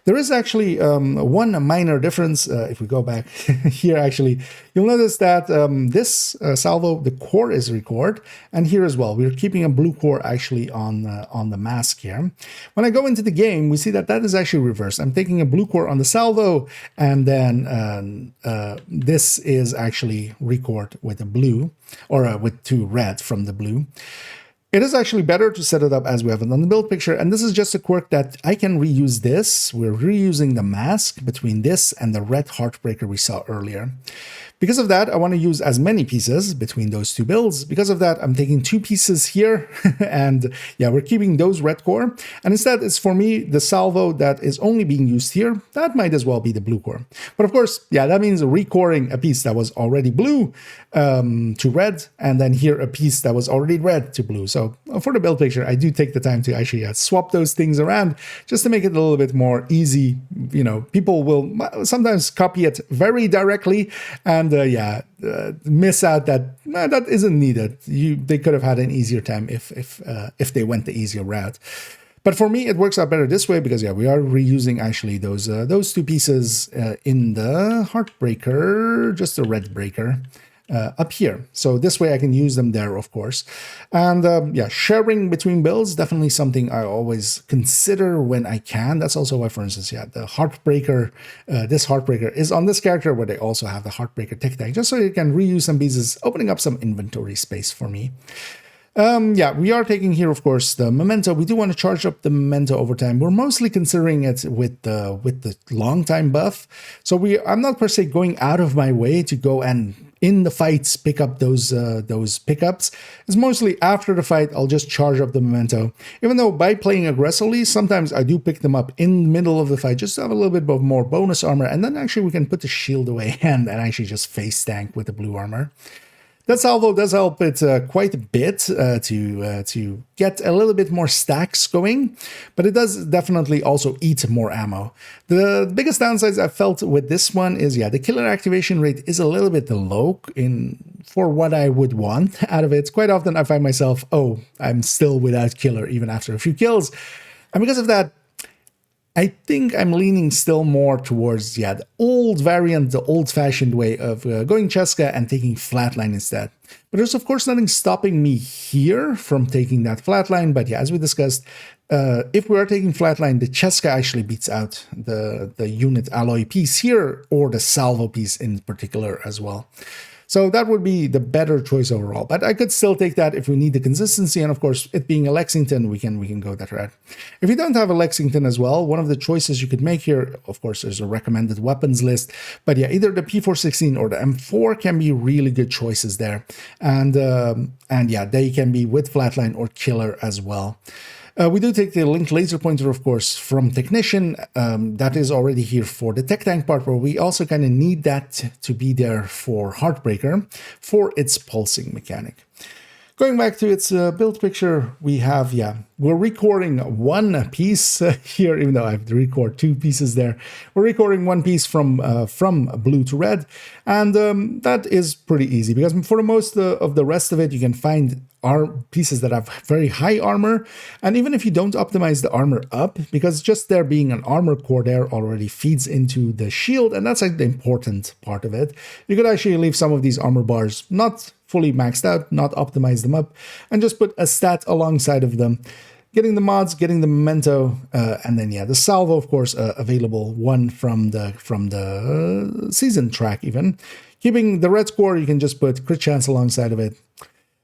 There is actually one minor difference. If we go back here, actually, you'll notice that this Salvo, the core is record, and here as well, we're keeping a blue core actually on the mask here. When I go into the game, we see that that is actually reversed. I'm taking a blue core on the Salvo, and then this is actually record with a blue, or with 2 red from the blue. It is actually better to set it up as we have it on the build picture, and this is just a quirk that I can reuse this. We're reusing the mask between this and the red Heartbreaker we saw earlier. Because of that, I want to use as many pieces between those 2 builds. Because of that, I'm taking 2 pieces here, and yeah, we're keeping those red core. And instead, it's for me, the Salvo that is only being used here, that might as well be the blue core. But of course, yeah, that means recoring a piece that was already blue to red, and then here a piece that was already red to blue. So for the build picture, I do take the time to actually swap those things around just to make it a little bit more easy. You know, people will sometimes copy it very directly and miss out that that isn't needed. They could have had an easier time if they went the easier route. But for me, it works out better this way because, yeah, we are reusing actually those 2 pieces in the Heartbreaker, just the red breaker. Up here. So this way I can use them there, of course. And yeah, sharing between builds, definitely something I always consider when I can. That's also why, for instance, yeah, the Heartbreaker, this Heartbreaker is on this character where they also have the Heartbreaker tech tag, just so you can reuse some pieces, opening up some inventory space for me. Yeah, we are taking here, of course, the Memento. We do want to charge up the Memento over time. We're mostly considering it with the long time buff. So I'm not per se going out of my way to go and in the fights pick up those pickups. It's mostly after the fight, I'll just charge up the Memento. Even though by playing aggressively, sometimes I do pick them up in the middle of the fight just to have a little bit more bonus armor. And then actually we can put the shield away and actually just face tank with the blue armor. That Salvo does help it quite a bit to get a little bit more stacks going, but it does definitely also eat more ammo. The biggest downsides I felt with this one is, yeah, the killer activation rate is a little bit low for what I would want out of it. Quite often I find myself, oh, I'm still without killer even after a few kills. And because of that, I think I'm leaning still more towards, yeah, the old variant, the old-fashioned way of going Cheska and taking Flatline instead. But there's, of course, nothing stopping me here from taking that Flatline. But yeah, as we discussed, if we are taking Flatline, the Cheska actually beats out the unit alloy piece here, or the Salvo piece in particular as well. So that would be the better choice overall. But I could still take that if we need the consistency. And of course, it being a Lexington, we can go that route. If you don't have a Lexington as well, one of the choices you could make here, of course, there's a recommended weapons list. But yeah, either the P416 or the M4 can be really good choices there. And yeah, they can be with Flatline or Killer as well. We do take the linked laser pointer, of course, from Technician. That is already here for the tech tank part, where we also kind of need that to be there for Heartbreaker for its pulsing mechanic. Going back to its build picture, we have, yeah, we're recording one piece here, even though I have to record 2 pieces there. We're recording one piece from blue to red, and that is pretty easy because for the most of the rest of it, you can find pieces that have very high armor, and even if you don't optimize the armor up, because just there being an armor core there already feeds into the shield, and that's like the important part of it. You could actually leave some of these armor bars not fully maxed out, not optimize them up, and just put a stat alongside of them. Getting the mods, getting the Memento, and then yeah, the Salvo, of course, available one from the season track even. Keeping the red score, you can just put crit chance alongside of it.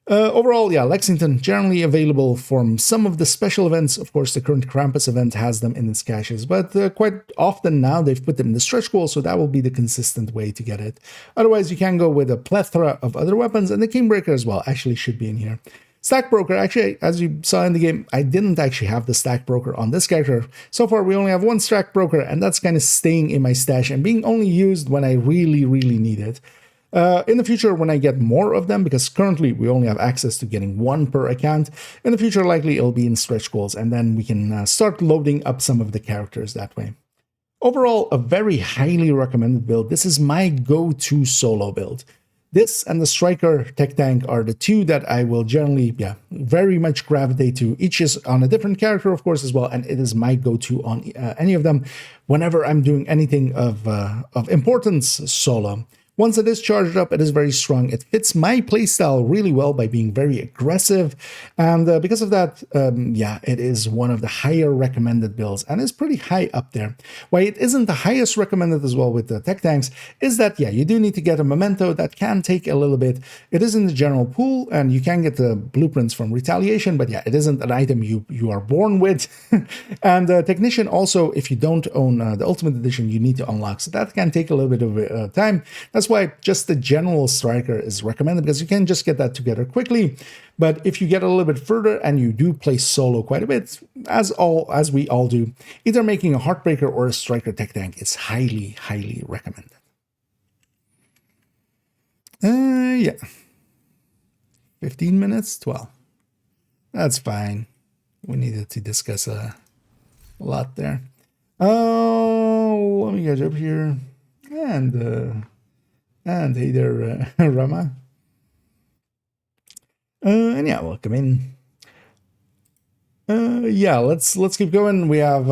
Overall, yeah, Lexington generally available from some of the special events. Of course, the current Krampus event has them in its caches, but quite often now they've put them in the stretch goal, so that will be the consistent way to get it. Otherwise, you can go with a plethora of other weapons, and the Kingbreaker as well actually should be in here. Stack Broker, actually, as you saw in the game, I didn't actually have the Stack Broker on this character. So far, we only have one Stack Broker, and that's kind of staying in my stash and being only used when I really, really need it. In the future, when I get more of them, because currently we only have access to getting one per account, in the future likely it'll be in stretch goals, and then we can start loading up some of the characters that way. Overall, a very highly recommended build. This is my go-to solo build. This and the Striker Tech Tank are the two that I will generally, very much gravitate to. Each is on a different character, of course, as well, and it is my go-to on any of them whenever I'm doing anything of importance solo. Once it is charged up, it is very strong. It fits my playstyle really well by being very aggressive. And because of that, it is one of the higher recommended builds and is pretty high up there. Why it isn't the highest recommended as well with the tech tanks is that, you do need to get a memento that can take a little bit. It is in the general pool and you can get the blueprints from Retaliation, but it isn't an item you are born with. And Technician also, if you don't own the Ultimate Edition, you need to unlock. So that can take a little bit of time. That's why just the general Striker is recommended, because you can just get that together quickly. But if you get a little bit further and you do play solo quite a bit, as we all do, either making a Heartbreaker or a Striker Tech Tank is highly, highly recommended. 15 minutes, 12. That's fine. We needed to discuss a lot there. Oh, let me get up here. And hey there, Rama. And welcome in. Let's keep going. We have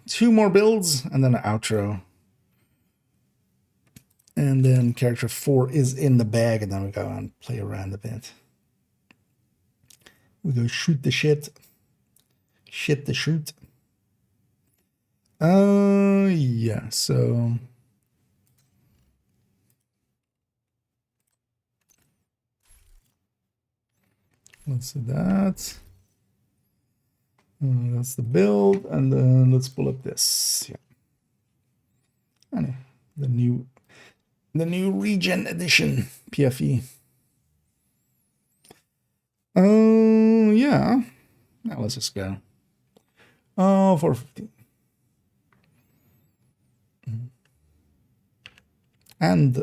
2 more builds and then an outro. And then character 4 is in the bag, and then we go and play around a bit. We go shoot the shit. Shit the shoot. So let's do that. That's the build, and then let's pull up this. And the new Regen Edition PFE. Now let's just go. 450. And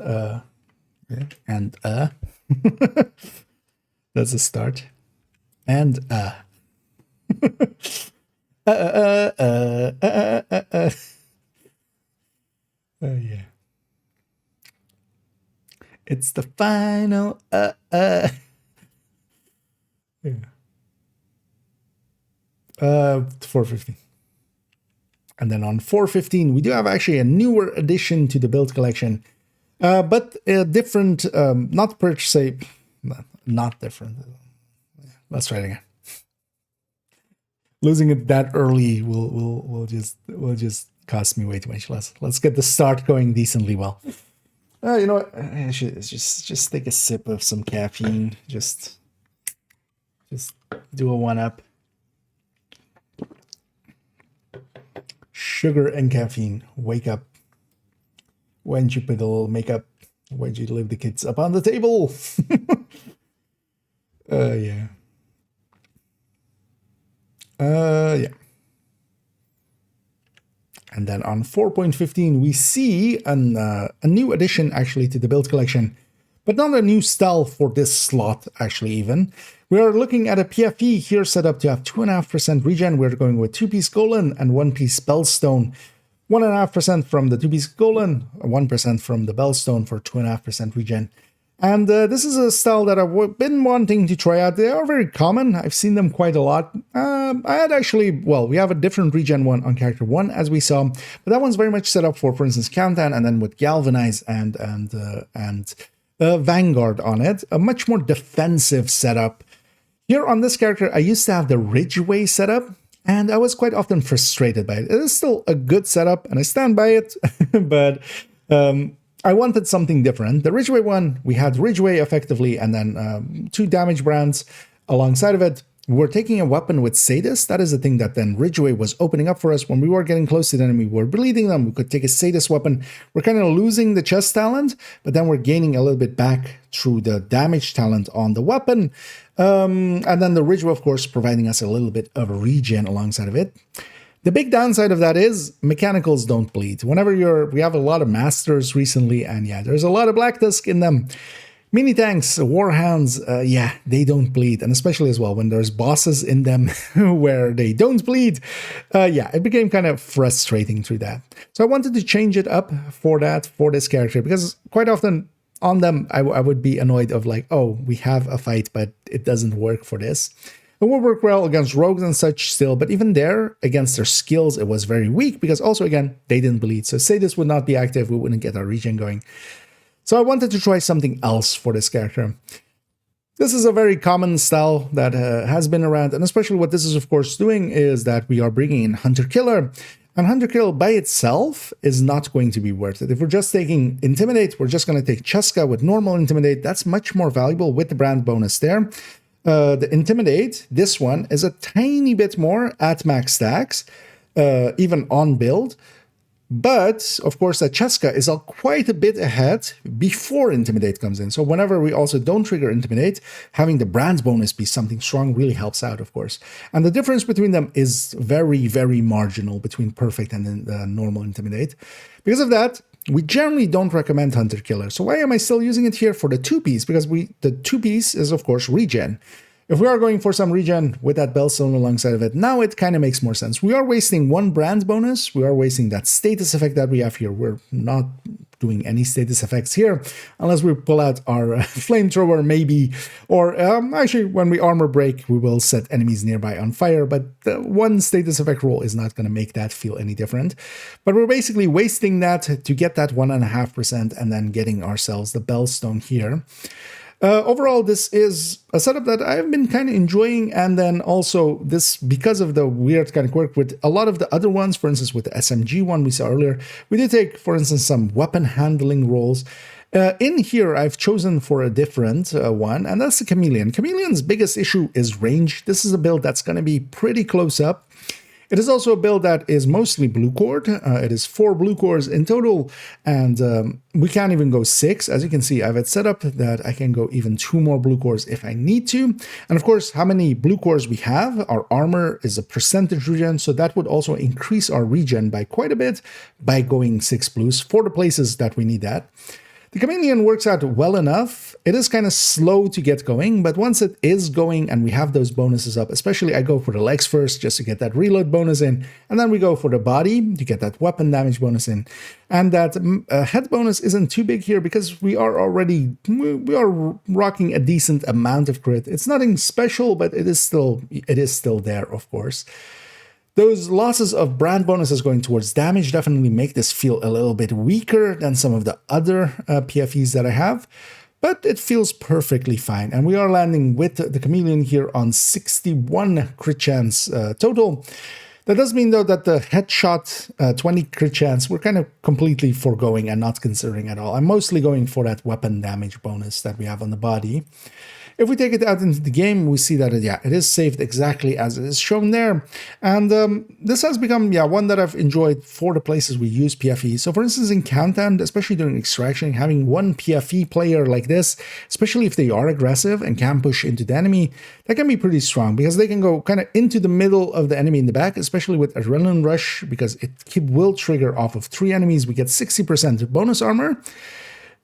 that's a start. And it's the final 450. And then on 415 we do have actually a newer addition to the build collection, but a different, not per se, not different. Let's try it again. Losing it that early will just cost me way too much less. Let's get the start going decently well. You know what? I should just take a sip of some caffeine. Just do a 1-up. Sugar and caffeine. Wake up. When'd you put a little makeup? When'd you leave the kids up on the table? And then on 4.15, we see a new addition actually to the build collection, but not a new style for this slot actually even. We are looking at a PFE here set up to have 2.5% regen. We're going with 2-piece Golem and 1-piece Bellstone. 1.5% from the 2-piece Golem, 1% from the Bellstone for 2.5% regen. And this is a style that I've been wanting to try out. They are very common. I've seen them quite a lot. I had actually, we have a different regen one on character 1, as we saw, but that one's very much set up for instance, Countdown, and then with Galvanize and Vanguard on it. A much more defensive setup. Here on this character, I used to have the Ridgeway setup, and I was quite often frustrated by it. It is still a good setup, and I stand by it, but I wanted something different. The Ridgeway one, we had Ridgeway effectively, and then 2 damage brands alongside of it. We're taking a weapon with Sadist. That is the thing that then Ridgeway was opening up for us. When we were getting close to the enemy, we were bleeding them. We could take a Sadist weapon. We're kind of losing the chest talent, but then we're gaining a little bit back through the damage talent on the weapon. And then the Ridgeway, of course, providing us a little bit of a regen alongside of it. The big downside of that is mechanicals don't bleed. Whenever we have a lot of masters recently, and yeah, there's a lot of Black Disc in them. Mini tanks, warhounds, yeah, they don't bleed, and especially as well when there's bosses in them where they don't bleed. Yeah, it became kind of frustrating through that. So I wanted to change it up for this character, because quite often on them I would be annoyed of like, oh, we have a fight, but it doesn't work for this. It will work well against rogues and such still, but even there, against their skills, it was very weak, because also, again, they didn't bleed. So say this would not be active, we wouldn't get our regen going. So I wanted to try something else for this character. This is a very common style that has been around, and especially what this is, of course, doing is that we are bringing in Hunter-Killer. And Hunter-Killer by itself is not going to be worth it. If we're just taking Intimidate, we're just going to take Cheska with normal Intimidate. That's much more valuable with the brand bonus there. The Intimidate, this one, is a tiny bit more at max stacks, even on build. But, of course, that Cheska is quite a bit ahead before Intimidate comes in. So whenever we also don't trigger Intimidate, having the brand bonus be something strong really helps out, of course. And the difference between them is very, very marginal between Perfect and normal Intimidate. Because of that, we generally don't recommend Hunter-Killer. So why am I still using it here for the 2-piece? Because the 2-piece is, of course, regen. If we are going for some regen with that Bellstone alongside of it, now it kind of makes more sense. We are wasting 1 brand bonus. We are wasting that status effect that we have here. We're not doing any status effects here, unless we pull out our flamethrower maybe. Or actually, when we armor break, we will set enemies nearby on fire. But the 1 status effect roll is not going to make that feel any different. But we're basically wasting that to get that 1.5% and then getting ourselves the Bellstone here. Overall, this is a setup that I've been kind of enjoying, and then also this, because of the weird kind of quirk with a lot of the other ones, for instance, with the SMG one we saw earlier, we did take, for instance, some weapon handling rolls. In here, I've chosen for a different one, and that's the Chameleon. Chameleon's biggest issue is range. This is a build that's going to be pretty close up. It is also a build that is mostly blue cord. It is 4 blue cores in total, and we can't even go 6. As you can see, I have it set up that I can go even 2 more blue cores if I need to. And of course, how many blue cores we have, our armor is a percentage regen, so that would also increase our regen by quite a bit by going 6 blues for the places that we need that. The Chameleon works out well enough. It is kind of slow to get going, but once it is going and we have those bonuses up, especially I go for the legs first just to get that reload bonus in, and then we go for the body to get that weapon damage bonus in. And that head bonus isn't too big here because we are rocking a decent amount of crit. It's nothing special, but it is still there, of course. Those losses of brand bonuses going towards damage definitely make this feel a little bit weaker than some of the other PFEs that I have, but it feels perfectly fine. And we are landing with the Chameleon here on 61 crit chance total. That does mean, though, that the headshot 20 crit chance we're kind of completely foregoing and not considering at all. I'm mostly going for that weapon damage bonus that we have on the body. If we take it out into the game, we see that, it is saved exactly as it is shown there. And this has become, one that I've enjoyed for the places we use PFE. So for instance, in Countdown, especially during extraction, having 1 PFE player like this, especially if they are aggressive and can push into the enemy, that can be pretty strong because they can go kind of into the middle of the enemy in the back, especially with Adrenaline Rush, because it will trigger off of 3 enemies. We get 60% bonus armor.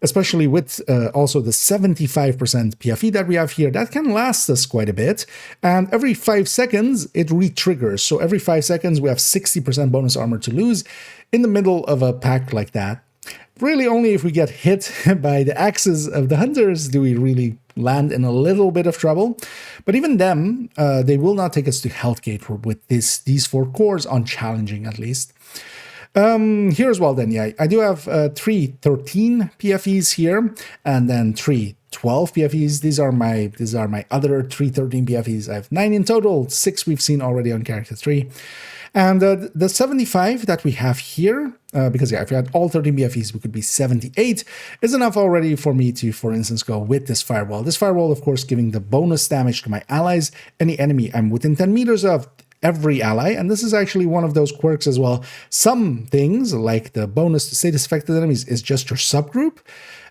Especially with also the 75% PFE that we have here, that can last us quite a bit. And every 5 seconds, it re-triggers. So every 5 seconds, we have 60% bonus armor to lose in the middle of a pack like that. Really, only if we get hit by the axes of the hunters do we really land in a little bit of trouble. But even them, they will not take us to Healthgate with these 4 cores on challenging, at least. Here as well then, I do have 3 13 PFEs here, and then 3 12 PFEs. These are my other 3 13 PFEs. I have 9 in total, 6 we've seen already on character 3. And the 75 that we have here, because yeah, if we had all 13 BFEs, we could be 78, is enough already for me to, for instance, go with this firewall. This firewall, of course, giving the bonus damage to my allies, any enemy I'm within 10 meters of, every ally, and this is actually one of those quirks as well. Some things, like the bonus to status affected enemies, is just your subgroup.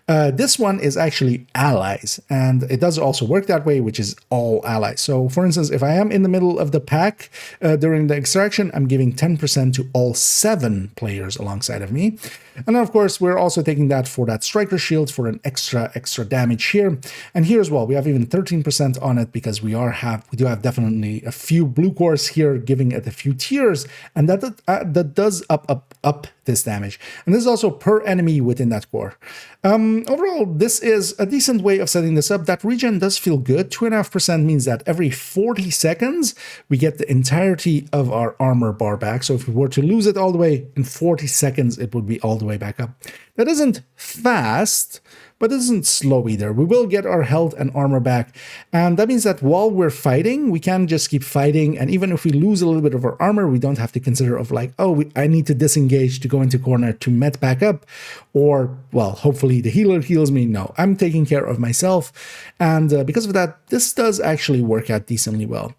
This one is actually allies, and it does also work that way, which is all allies. So, for instance, if I am in the middle of the pack during the extraction, I'm giving 10% to all 7 players alongside of me. And then, of course, we're also taking that for that striker shield for an extra damage here. And here as well, we have even 13% on it because we do have definitely a few blue cores here, giving it a few tiers, and that does up this damage. And this is also per enemy within that core. Overall, this is a decent way of setting this up. That regen does feel good. 2.5% means that every 40 seconds, we get the entirety of our armor bar back. So if we were to lose it all the way in 40 seconds, it would be all the way back up. That isn't fast, but it isn't slow either. We will get our health and armor back, and that means that while we're fighting, we can just keep fighting, and even if we lose a little bit of our armor, we don't have to consider of like, oh, I need to disengage to go into corner to met back up, or, well, hopefully the healer heals me. No, I'm taking care of myself, and because of that, this does actually work out decently well.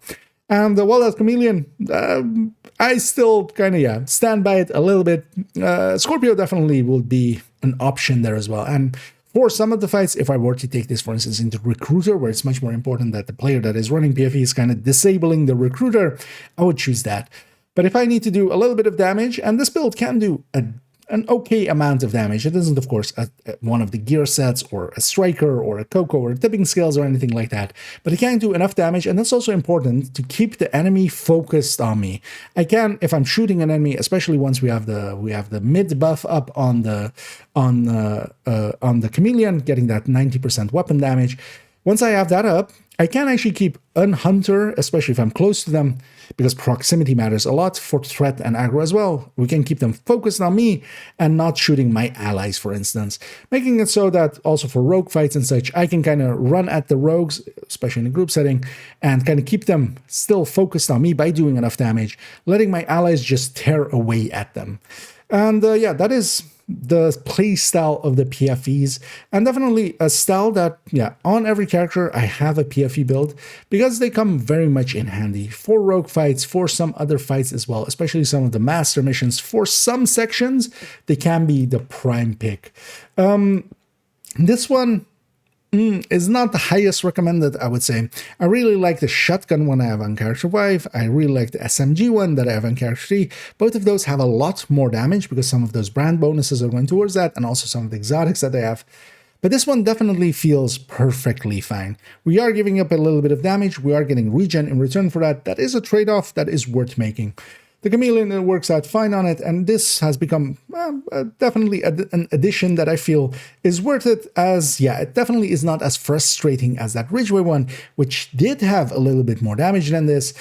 And while that Chameleon, I still kind of, stand by it a little bit. Scorpio definitely will be an option there as well. And for some of the fights, if I were to take this, for instance, into Recruiter, where it's much more important that the player that is running PFE is kind of disabling the Recruiter, I would choose that. But if I need to do a little bit of damage, and this build can do an okay amount of damage. It isn't, of course, one of the gear sets or a striker or a Coco or tipping scales or anything like that, but it can do enough damage, and that's also important to keep the enemy focused on me. I can, if I'm shooting an enemy, especially once we have the mid buff up on the Chameleon, getting that 90% weapon damage. Once I have that up, I can actually keep an hunter, especially if I'm close to them, because proximity matters a lot for threat and aggro as well. We can keep them focused on me and not shooting my allies, for instance, making it so that also for rogue fights and such, I can kind of run at the rogues, especially in a group setting, and kind of keep them still focused on me by doing enough damage, letting my allies just tear away at them. And yeah, that is the play style of the PFEs, and definitely a style that, yeah, on every character I have a PFE build because they come very much in handy for rogue fights, for some other fights as well, especially some of the master missions. For some sections, they can be the prime pick. This one is not the highest recommended, I would say. I really like the shotgun one I have on character 5. I really like the SMG one that I have on character 3. Both of those have a lot more damage because some of those brand bonuses are going towards that, and also some of the exotics that they have. But this one definitely feels perfectly fine. We are giving up a little bit of damage. We are getting regen in return for that. That is a trade-off that is worth making. The Chameleon works out fine on it, and this has become definitely an addition that I feel is worth it, as, yeah, it definitely is not as frustrating as that Ridgeway one, which did have a little bit more damage than this,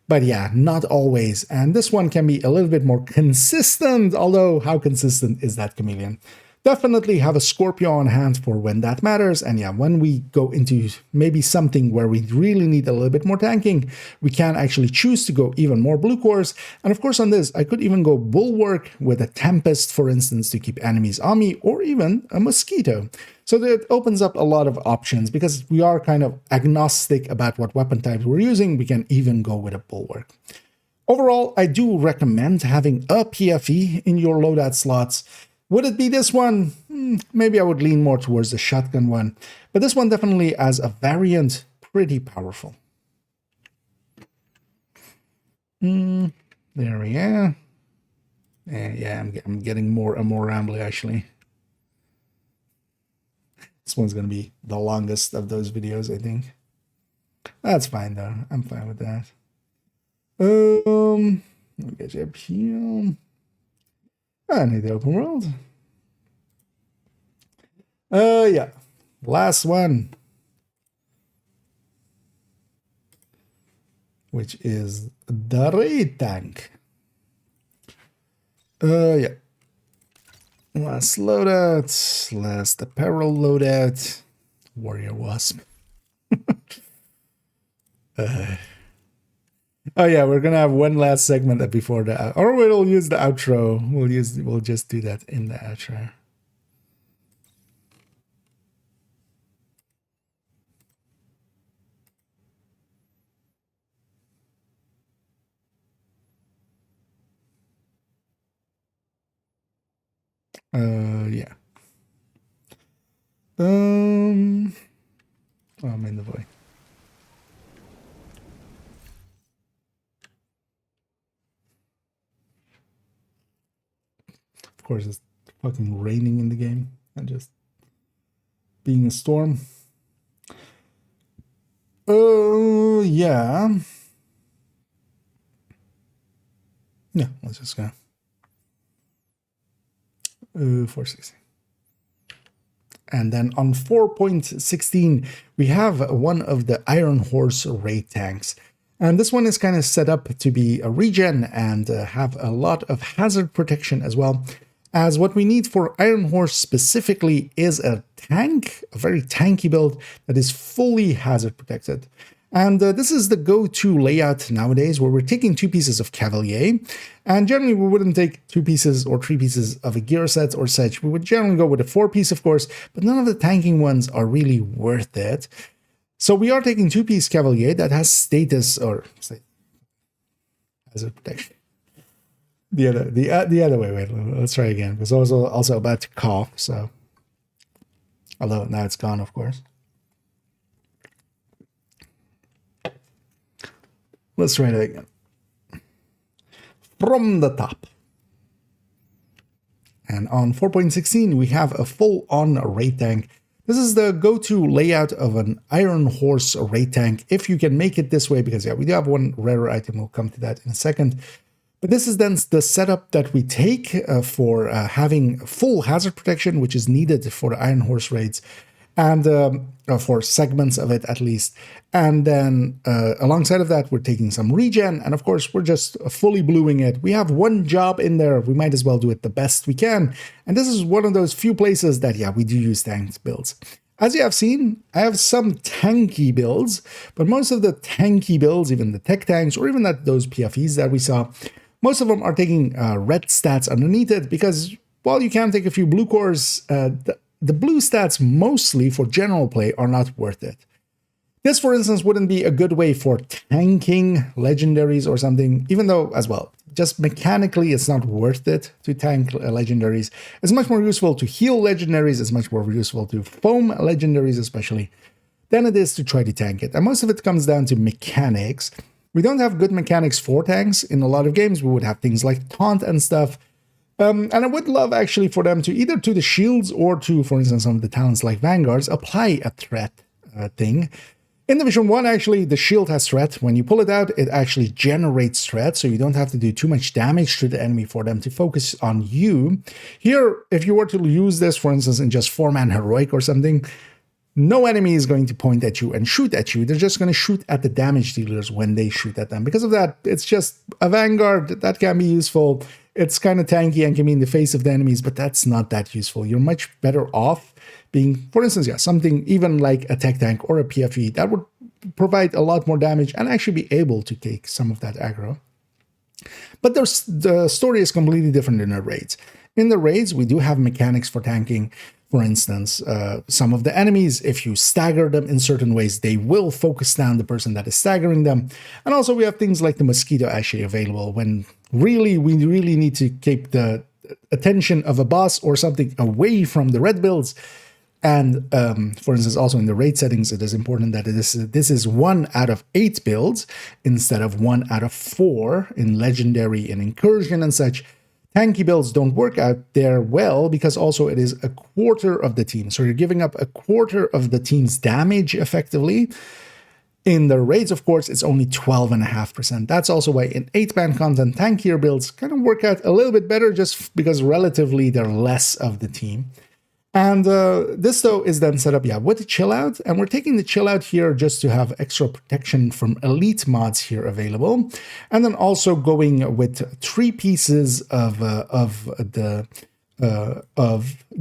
but yeah, not always. And this one can be a little bit more consistent, although how consistent is that Chameleon? Definitely have a Scorpio on hand for when that matters, and yeah, when we go into maybe something where we really need a little bit more tanking, we can actually choose to go even more blue cores. And of course on this, I could even go Bulwark with a Tempest, for instance, to keep enemies on me, or even a Mosquito. So that opens up a lot of options because we are kind of agnostic about what weapon types we're using. We can even go with a Bulwark. Overall, I do recommend having a PFE in your loadout slots. Would it be this one? Maybe I would lean more towards the shotgun one, but this one definitely as a variant, pretty powerful. There we are. Yeah, I'm getting more and more rambly actually. This one's going to be the longest of those videos, I think. That's fine though. I'm fine with that. Let me get you up here. I need the open world. Yeah. Last one. Which is the raid tank. Yeah. Last loadout. Last apparel loadout. Warrior Wasp. Oh yeah, we're gonna have one last segment before the, or we'll use the outro. We'll just do that in the outro. Yeah. Oh, I'm in the void. Of course, it's fucking raining in the game and just being a storm. Yeah. Yeah, let's just go. 460. And then on 4.16, we have one of the Iron Horse raid tanks. And this one is kind of set up to be a regen and have a lot of hazard protection as well. As what we need for Iron Horse specifically is a tank, a very tanky build that is fully hazard protected. And this is the go-to layout nowadays, where we're taking 2 pieces of Cavalier, and generally we wouldn't take 2 pieces or 3 pieces of a gear set or such. We would generally go with a 4-piece, of course, but none of the tanking ones are really worth it. So we are taking 2-piece Cavalier that has status, or hazard protection. The other way. Wait, let's try again. Because I was also about to cough, so although now it's gone, of course. Let's try that again. From the top. And on 4.16, we have a full-on raid tank. This is the go-to layout of an Iron Horse raid tank, if you can make it this way, because yeah, we do have one rarer item. We'll come to that in a second. But this is then the setup that we take for having full hazard protection, which is needed for the Iron Horse raids, and for segments of it at least. And then alongside of that, we're taking some regen, and of course, we're just fully bluing it. We have one job in there. We might as well do it the best we can. And this is one of those few places that, yeah, we do use tanked builds. As you have seen, I have some tanky builds, but most of the tanky builds, even the tech tanks, or even those PFEs that we saw, most of them are taking red stats underneath it, because while you can take a few blue cores, the blue stats mostly for general play are not worth it. This, for instance, wouldn't be a good way for tanking legendaries or something, even though, as well, just mechanically, it's not worth it to tank legendaries. It's much more useful to heal legendaries, it's much more useful to foam legendaries especially, than it is to try to tank it. And most of it comes down to mechanics. We don't have good mechanics for tanks. In a lot of games, we would have things like taunt and stuff. And I would love, actually, for them to, either to the shields or to, for instance, some of the talents like Vanguards, apply a threat thing. In Division 1, actually, the shield has threat. When you pull it out, it actually generates threat, so you don't have to do too much damage to the enemy for them to focus on you. Here, if you were to use this, for instance, in just 4-man heroic or something, no enemy is going to point at you and shoot at you. They're just going to shoot at the damage dealers when they shoot at them. Because of that, it's just a Vanguard that can be useful. It's kind of tanky and can be in the face of the enemies, but that's not that useful. You're much better off being, for instance, yeah, something even like a tech tank or a PFE that would provide a lot more damage and actually be able to take some of that aggro. But the story is completely different in the raids. In the raids, we do have mechanics for tanking. For instance, some of the enemies, if you stagger them in certain ways, they will focus down the person that is staggering them. And also we have things like the mosquito actually available when we really need to keep the attention of a boss or something away from the red builds. And for instance, also in the raid settings, it is important that this is 1 out of 8 builds instead of 1 out of 4 in legendary and incursion and such. Tanky builds don't work out there well because also it is a quarter of the team. So you're giving up a quarter of the team's damage effectively. In the raids, of course, it's only 12.5%. That's also why in 8-man content, tankier builds kind of work out a little bit better just because relatively they're less of the team. And this, though, is then set up, yeah, with the chill out. And we're taking the chill out here just to have extra protection from elite mods here available. And then also going with 3 pieces of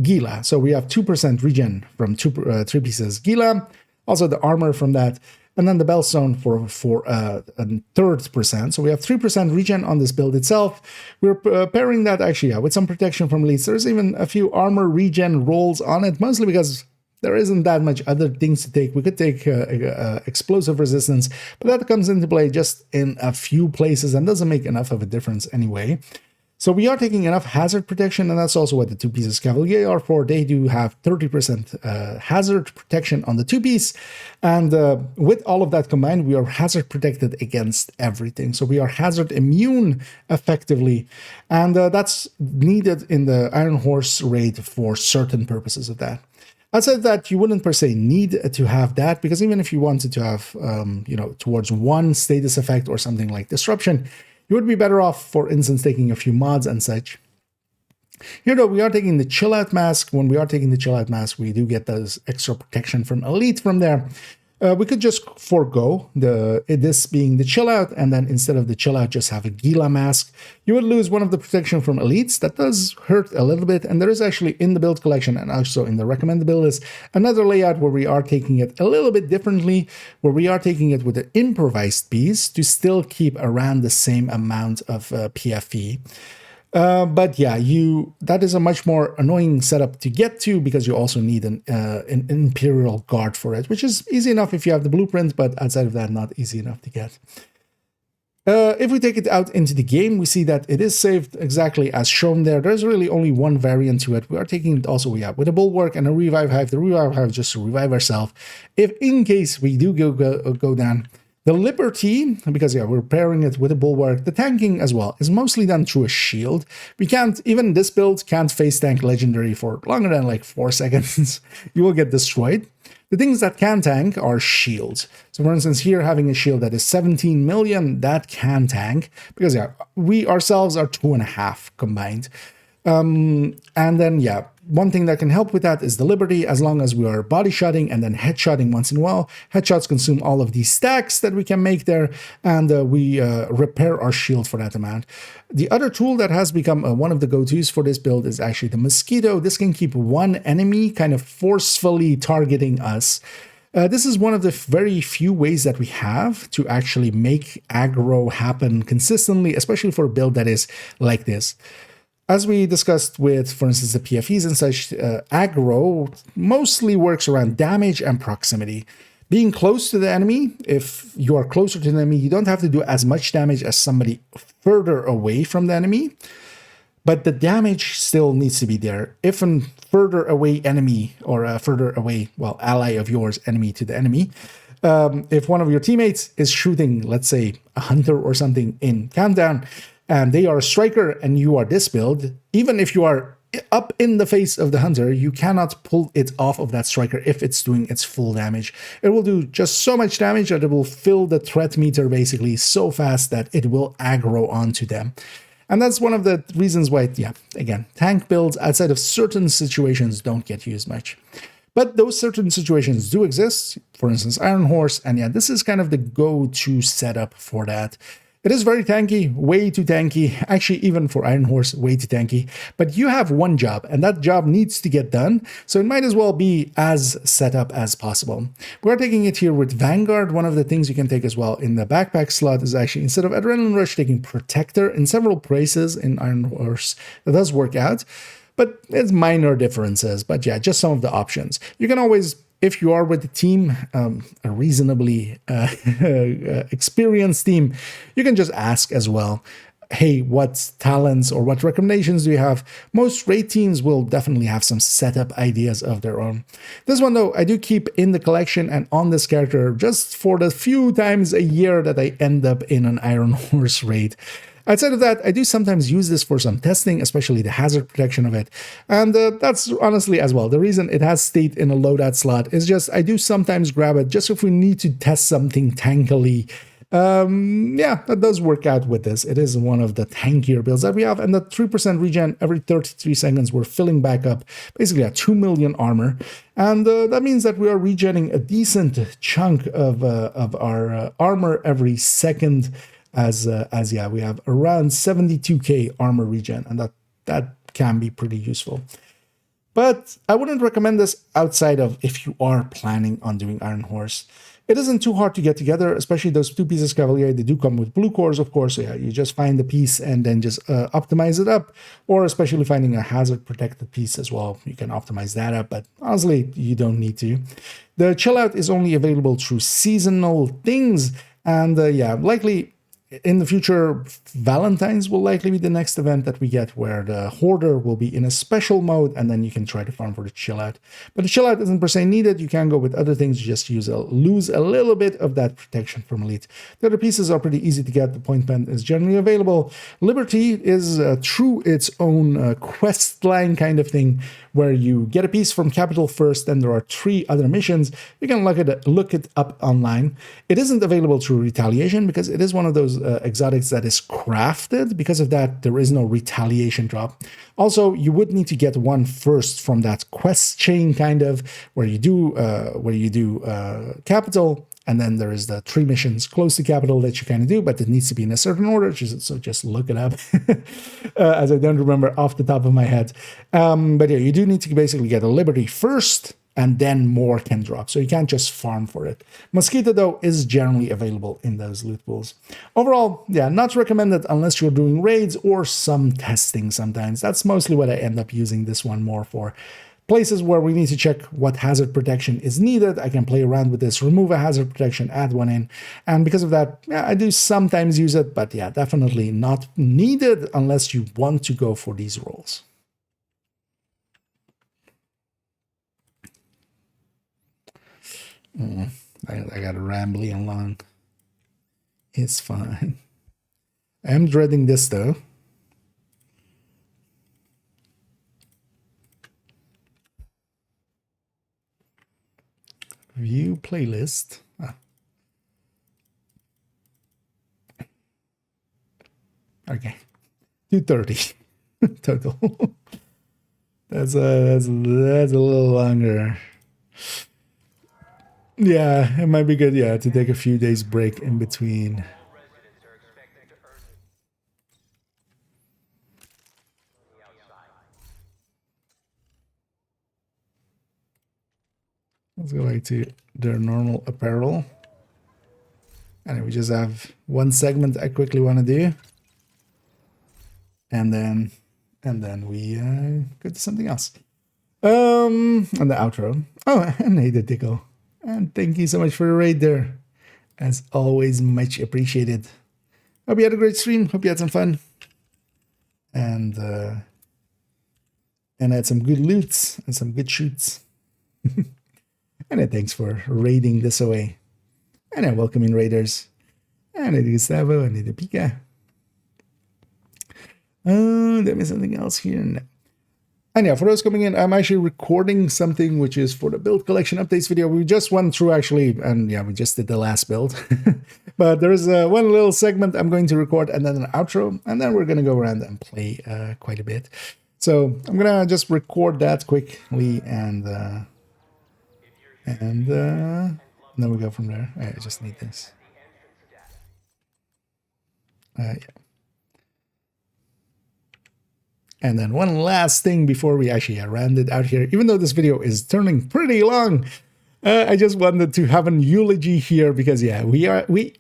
Gila. So we have 2% regen from 3 pieces Gila. Also the armor from that. and then the Bellstone for a third percent. So we have 3% regen on this build itself. We're pairing that actually with some protection from elites. There's even a few armor regen rolls on it, mostly because there isn't that much other things to take. We could take explosive resistance, but that comes into play just in a few places and doesn't make enough of a difference anyway. So we are taking enough hazard protection, and that's also what the 2-pieces Cavalier are for. They do have 30% hazard protection on the 2-piece, and with all of that combined, we are hazard protected against everything. So we are hazard immune effectively, and that's needed in the Iron Horse raid for certain purposes of that. Outside that, you wouldn't per se need to have that, because even if you wanted to have, towards one status effect or something like Disruption, you would be better off, for instance, taking a few mods and such. Here, though, we are taking the Chill Out Mask. When we are taking the Chill Out Mask, we do get those extra protection from Elite from there. We could just forego this being the Chill Out, and then instead of the Chill Out, just have a Gila Mask. You would lose one of the protection from Elites. That does hurt a little bit, and there is actually in the build collection and also in the recommended build list another layout where we are taking it a little bit differently, where we are taking it with an improvised piece to still keep around the same amount of PFE. But yeah, that is a much more annoying setup to get to, because you also need an Imperial Guard for it, which is easy enough if you have the blueprint, but outside of that, not easy enough to get. If we take it out into the game, we see that it is saved exactly as shown there. There's really only one variant to it. We are taking it also with a Bulwark and a Revive Hive. The Revive Hive just to revive ourselves if in case we do go down. The Liberty, because we're pairing it with a Bulwark, the tanking as well is mostly done through a shield. We can't, even this build can't face tank legendary for longer than like 4 seconds. You will get destroyed. The things that can tank are shields. So for instance, here having a shield that is 17 million, that can tank, because we ourselves are 2.5 combined. And then one thing that can help with that is the Liberty, as long as we are body shotting and then headshotting once in a while. Headshots consume all of these stacks that we can make there, and we repair our shield for that amount. The other tool that has become one of the go-tos for this build is actually the Mosquito. This can keep one enemy kind of forcefully targeting us. This is one of the very few ways that we have to actually make aggro happen consistently, especially for a build that is like this. As we discussed with, for instance, the PFEs and such, aggro mostly works around damage and proximity. Being close to the enemy, if you are closer to the enemy, you don't have to do as much damage as somebody further away from the enemy, but the damage still needs to be there. If a further away enemy or a further away, ally of yours, enemy to the enemy, if one of your teammates is shooting, let's say, a hunter or something in Countdown, and they are a striker and you are this build, even if you are up in the face of the hunter, you cannot pull it off of that striker if it's doing its full damage. It will do just so much damage that it will fill the threat meter basically so fast that it will aggro onto them. And that's one of the reasons why, again, tank builds outside of certain situations don't get used much. But those certain situations do exist, for instance, Iron Horse, and this is kind of the go-to setup for that. It is very tanky, way too tanky, actually even for Iron Horse, way too tanky, but you have one job, and that job needs to get done, so it might as well be as set up as possible. We're taking it here with Vanguard. One of the things you can take as well in the backpack slot is actually, instead of Adrenaline Rush, taking Protector in several places in Iron Horse. That does work out, but it's minor differences, but just some of the options. You can always, if you are with the team, a reasonably experienced team, you can just ask as well, hey, what talents or what recommendations do you have? Most raid teams will definitely have some setup ideas of their own. This one, though, I do keep in the collection and on this character just for the few times a year that I end up in an Iron Horse raid. Outside of that, I do sometimes use this for some testing, especially the hazard protection of it. And that's honestly as well. The reason it has stayed in a loadout slot is just I do sometimes grab it just if we need to test something tankily. That does work out with this. It is one of the tankier builds that we have. And the 3% regen every 33 seconds, we're filling back up basically at 2 million armor. And that means that we are regenning a decent chunk of our armor every second. As we have around 72k armor regen, and that can be pretty useful. But I wouldn't recommend this outside of if you are planning on doing Iron Horse. It isn't too hard to get together, especially those two pieces Cavalier. They do come with blue cores, of course. So yeah, you just find the piece and then just optimize it up, or especially finding a hazard protected piece as well. You can optimize that up, but honestly, you don't need to. The chill out is only available through seasonal things, and yeah, likely in the future, Valentine's will likely be the next event that we get, where the Hoarder will be in a special mode, and then you can try to farm for the chill out. But the chill out isn't per se needed. You can go with other things, just lose a little bit of that protection from elite. The other pieces are pretty easy to get. The point pen is generally available. Liberty is through its own quest line kind of thing, where you get a piece from Capital first, then there are 3 other missions. You can look it up online. It isn't available through Retaliation because it is one of those exotics that is crafted. Because of that, there is no Retaliation drop. Also, you would need to get one first from that quest chain kind of, where you do Capital, and then there is the 3 missions close to Capital that you kind of do, but it needs to be in a certain order, so just look it up, as I don't remember off the top of my head. But yeah, you do need to basically get a Liberty first, and then more can drop, so you can't just farm for it. Mosquito, though, is generally available in those loot pools. Overall, yeah, not recommended unless you're doing raids or some testing sometimes. That's mostly what I end up using this one more for. Places where we need to check what hazard protection is needed, I can play around with this, remove a hazard protection, add one in, and because of that, yeah, I do sometimes use it, but yeah, definitely not needed unless you want to go for these roles. I got a rambling along. It's fine. I'm dreading this though. View playlist. Okay, 230 total. That's a little longer. Yeah, it might be good. Yeah, to take a few days break in between. Let's go back to their normal apparel. And we just have one segment I quickly want to do. And then we go to something else. And the outro. Oh, and hey, the Dickle. And thank you so much for the raid there. As always, much appreciated. Hope you had a great stream. Hope you had some fun. And had some good loots and some good shoots. And thanks for raiding this away. And I welcome in raiders. And I do Gustavo and I do Pika. There is something else here. No. And yeah, for those coming in, I'm actually recording something which is for the build collection updates video. We just went through actually, and yeah, we just did the last build. But there is one little segment I'm going to record and then an outro. And then we're going to go around and play quite a bit. So I'm going to just record that quickly and then we go from there. I just need this. Yeah. And then one last thing before we actually round it out here, even though this video is turning pretty long, I just wanted to have an eulogy here because yeah,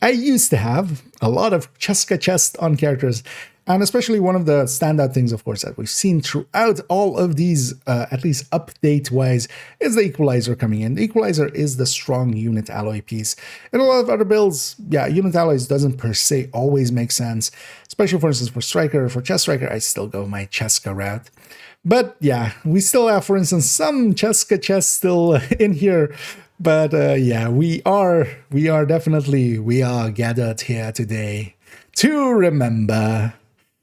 I used to have a lot of Cheska chest on characters, and especially one of the standout things, of course, that we've seen throughout all of these, at least update-wise, is the Equalizer coming in. The Equalizer is the strong unit alloy piece. In a lot of other builds, yeah, unit alloys doesn't per se always make sense, especially, for instance, for Striker. For Chest Striker, I still go my Cheska route. But yeah, we still have, for instance, some Cheska chests still in here. But yeah, we are gathered here today to remember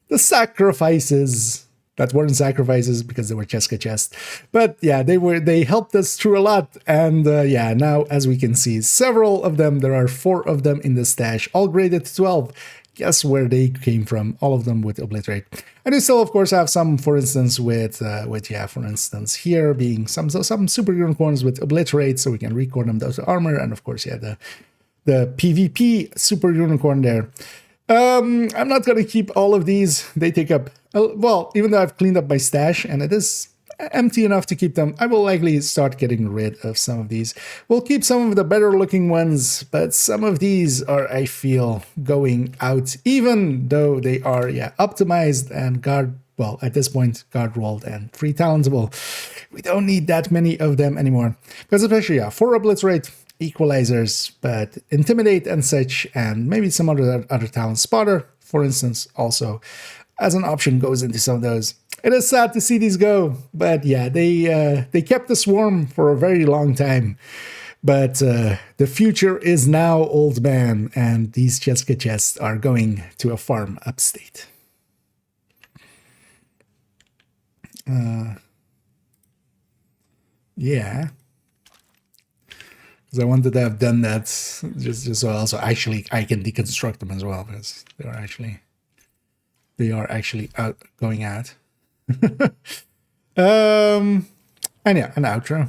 the sacrifices that weren't sacrifices because they were Cheska chests. But yeah, they helped us through a lot. And yeah, now as we can see, several of them, there are 4 of them in the stash, all graded to 12. Guess where they came from? All of them with Obliterate. And you still, of course, have some, for instance, with for instance, here being some super unicorns with Obliterate, so we can record them those armor, and of course, yeah, the PvP super unicorn there. I'm not gonna keep all of these. They take up, well, even though I've cleaned up my stash, and it is empty enough to keep them. I will likely start getting rid of some of these. We'll keep some of the better looking ones, but some of these are, I feel, going out, even though they are, optimized and well, at this point, guard rolled and free talentable. We don't need that many of them anymore. Because especially, 4 obliterate, equalizers, but intimidate and such, and maybe some other talents. Spotter, for instance, also as an option goes into some of those. It is sad to see these go, but yeah, they kept the swarm for a very long time. But the future is now, old man, and these Jessica chests are going to a farm upstate. Yeah. Because I wanted to have done that just so also actually I can deconstruct them as well, because they are actually out going out. And yeah, an outro.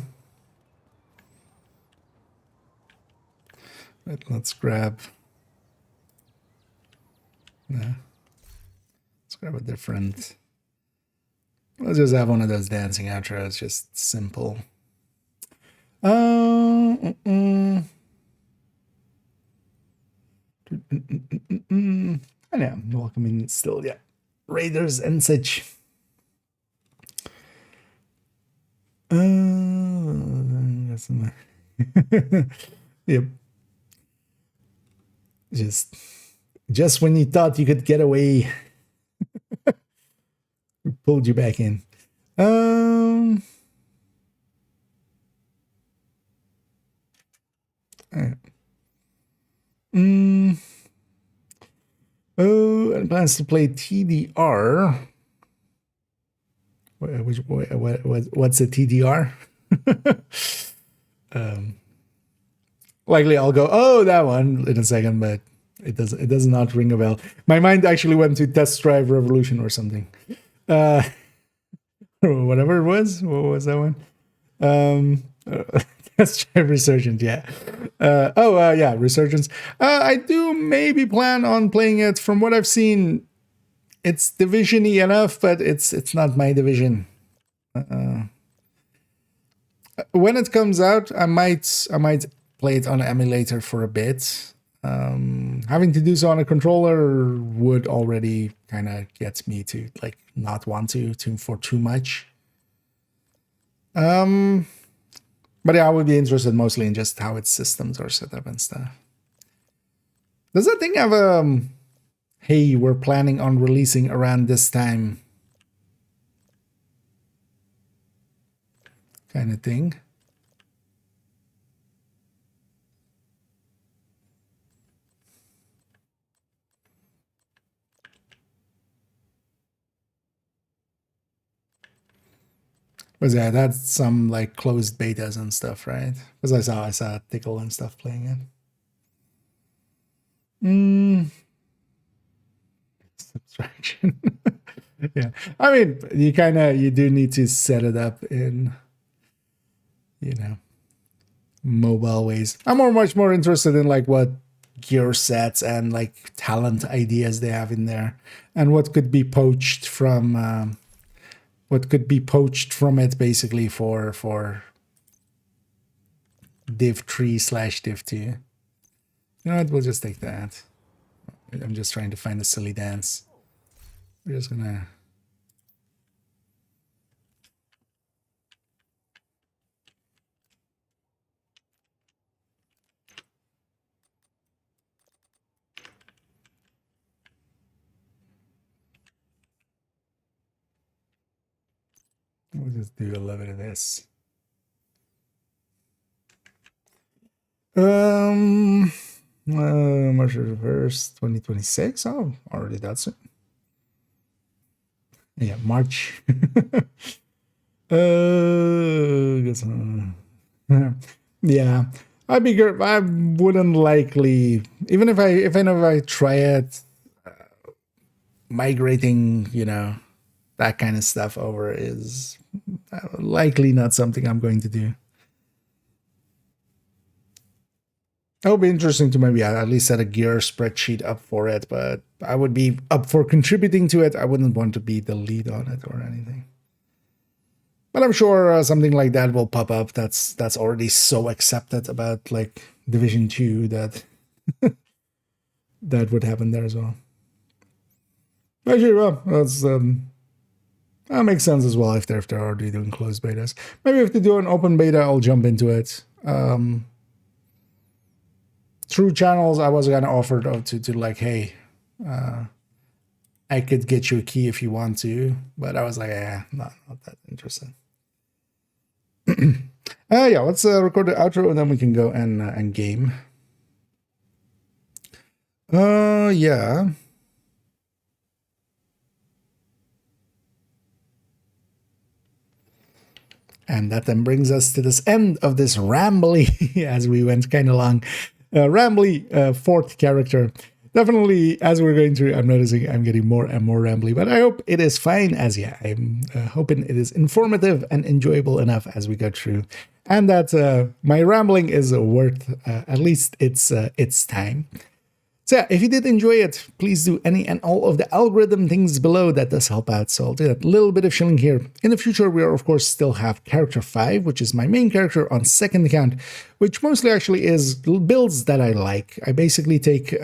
Let's grab. Let's grab a different. Let's just have one of those dancing outros, just simple. And yeah, welcoming still, raiders and such. Yep. Just when you thought you could get away, we pulled you back in. Oh, and plans to play TDR. What's a TDR? Likely I'll go, oh, that one in a second, but it does not ring a bell. My mind actually went to Test Drive Revolution or something. Whatever it was. What was that one? Test Drive Resurgence, yeah. Resurgence. I do maybe plan on playing it. From what I've seen, it's division-y enough, but it's not my division. When it comes out, I might play it on an emulator for a bit. Having to do so on a controller would already kind of get me to like not want to for too much. But yeah, I would be interested mostly in just how its systems are set up and stuff. Does that thing have hey, we're planning on releasing around this time kind of thing? Was that's some like closed betas and stuff, right? Because I saw Tickle and stuff playing it. Subtraction. Yeah, I mean, you do need to set it up in, mobile ways. I'm much more interested in like what gear sets and like talent ideas they have in there, and what could be poached from. What could be poached from it basically for div 3/div 2. You know what? We'll just take that. I'm just trying to find a silly dance. We're just gonna. We'll just do a little bit of this. March 1st, 2026. Oh, already that's it. Yeah, March. Yeah, I wouldn't likely, even if I try it, migrating, that kind of stuff over is likely not something I'm going to do. It would be interesting to maybe at least set a gear spreadsheet up for it, but I would be up for contributing to it. I wouldn't want to be the lead on it or anything. But I'm sure something like that will pop up. That's already so accepted about like Division 2 that that would happen there as well. Actually, well, that makes sense as well if they're already doing closed betas. Maybe if they do an open beta, I'll jump into it. Through channels, I was gonna offer to like, hey, I could get you a key if you want to, but I was like, not that interested. Yeah, let's record the outro and then we can go and game. Yeah. And that then brings us to this end of this rambly, as we went kind of long, rambly fourth character. Definitely, as we're going through, I'm noticing I'm getting more and more rambly, but I hope it is fine as, yeah, I'm hoping it is informative and enjoyable enough as we go through, and that my rambling is worth at least its time. So yeah, if you did enjoy it, please do any and all of the algorithm things below. That does help out. So I'll do that little bit of shilling here. In the future, we are, of course, still have character 5, which is my main character on second account, which mostly actually is builds that I like. I basically take,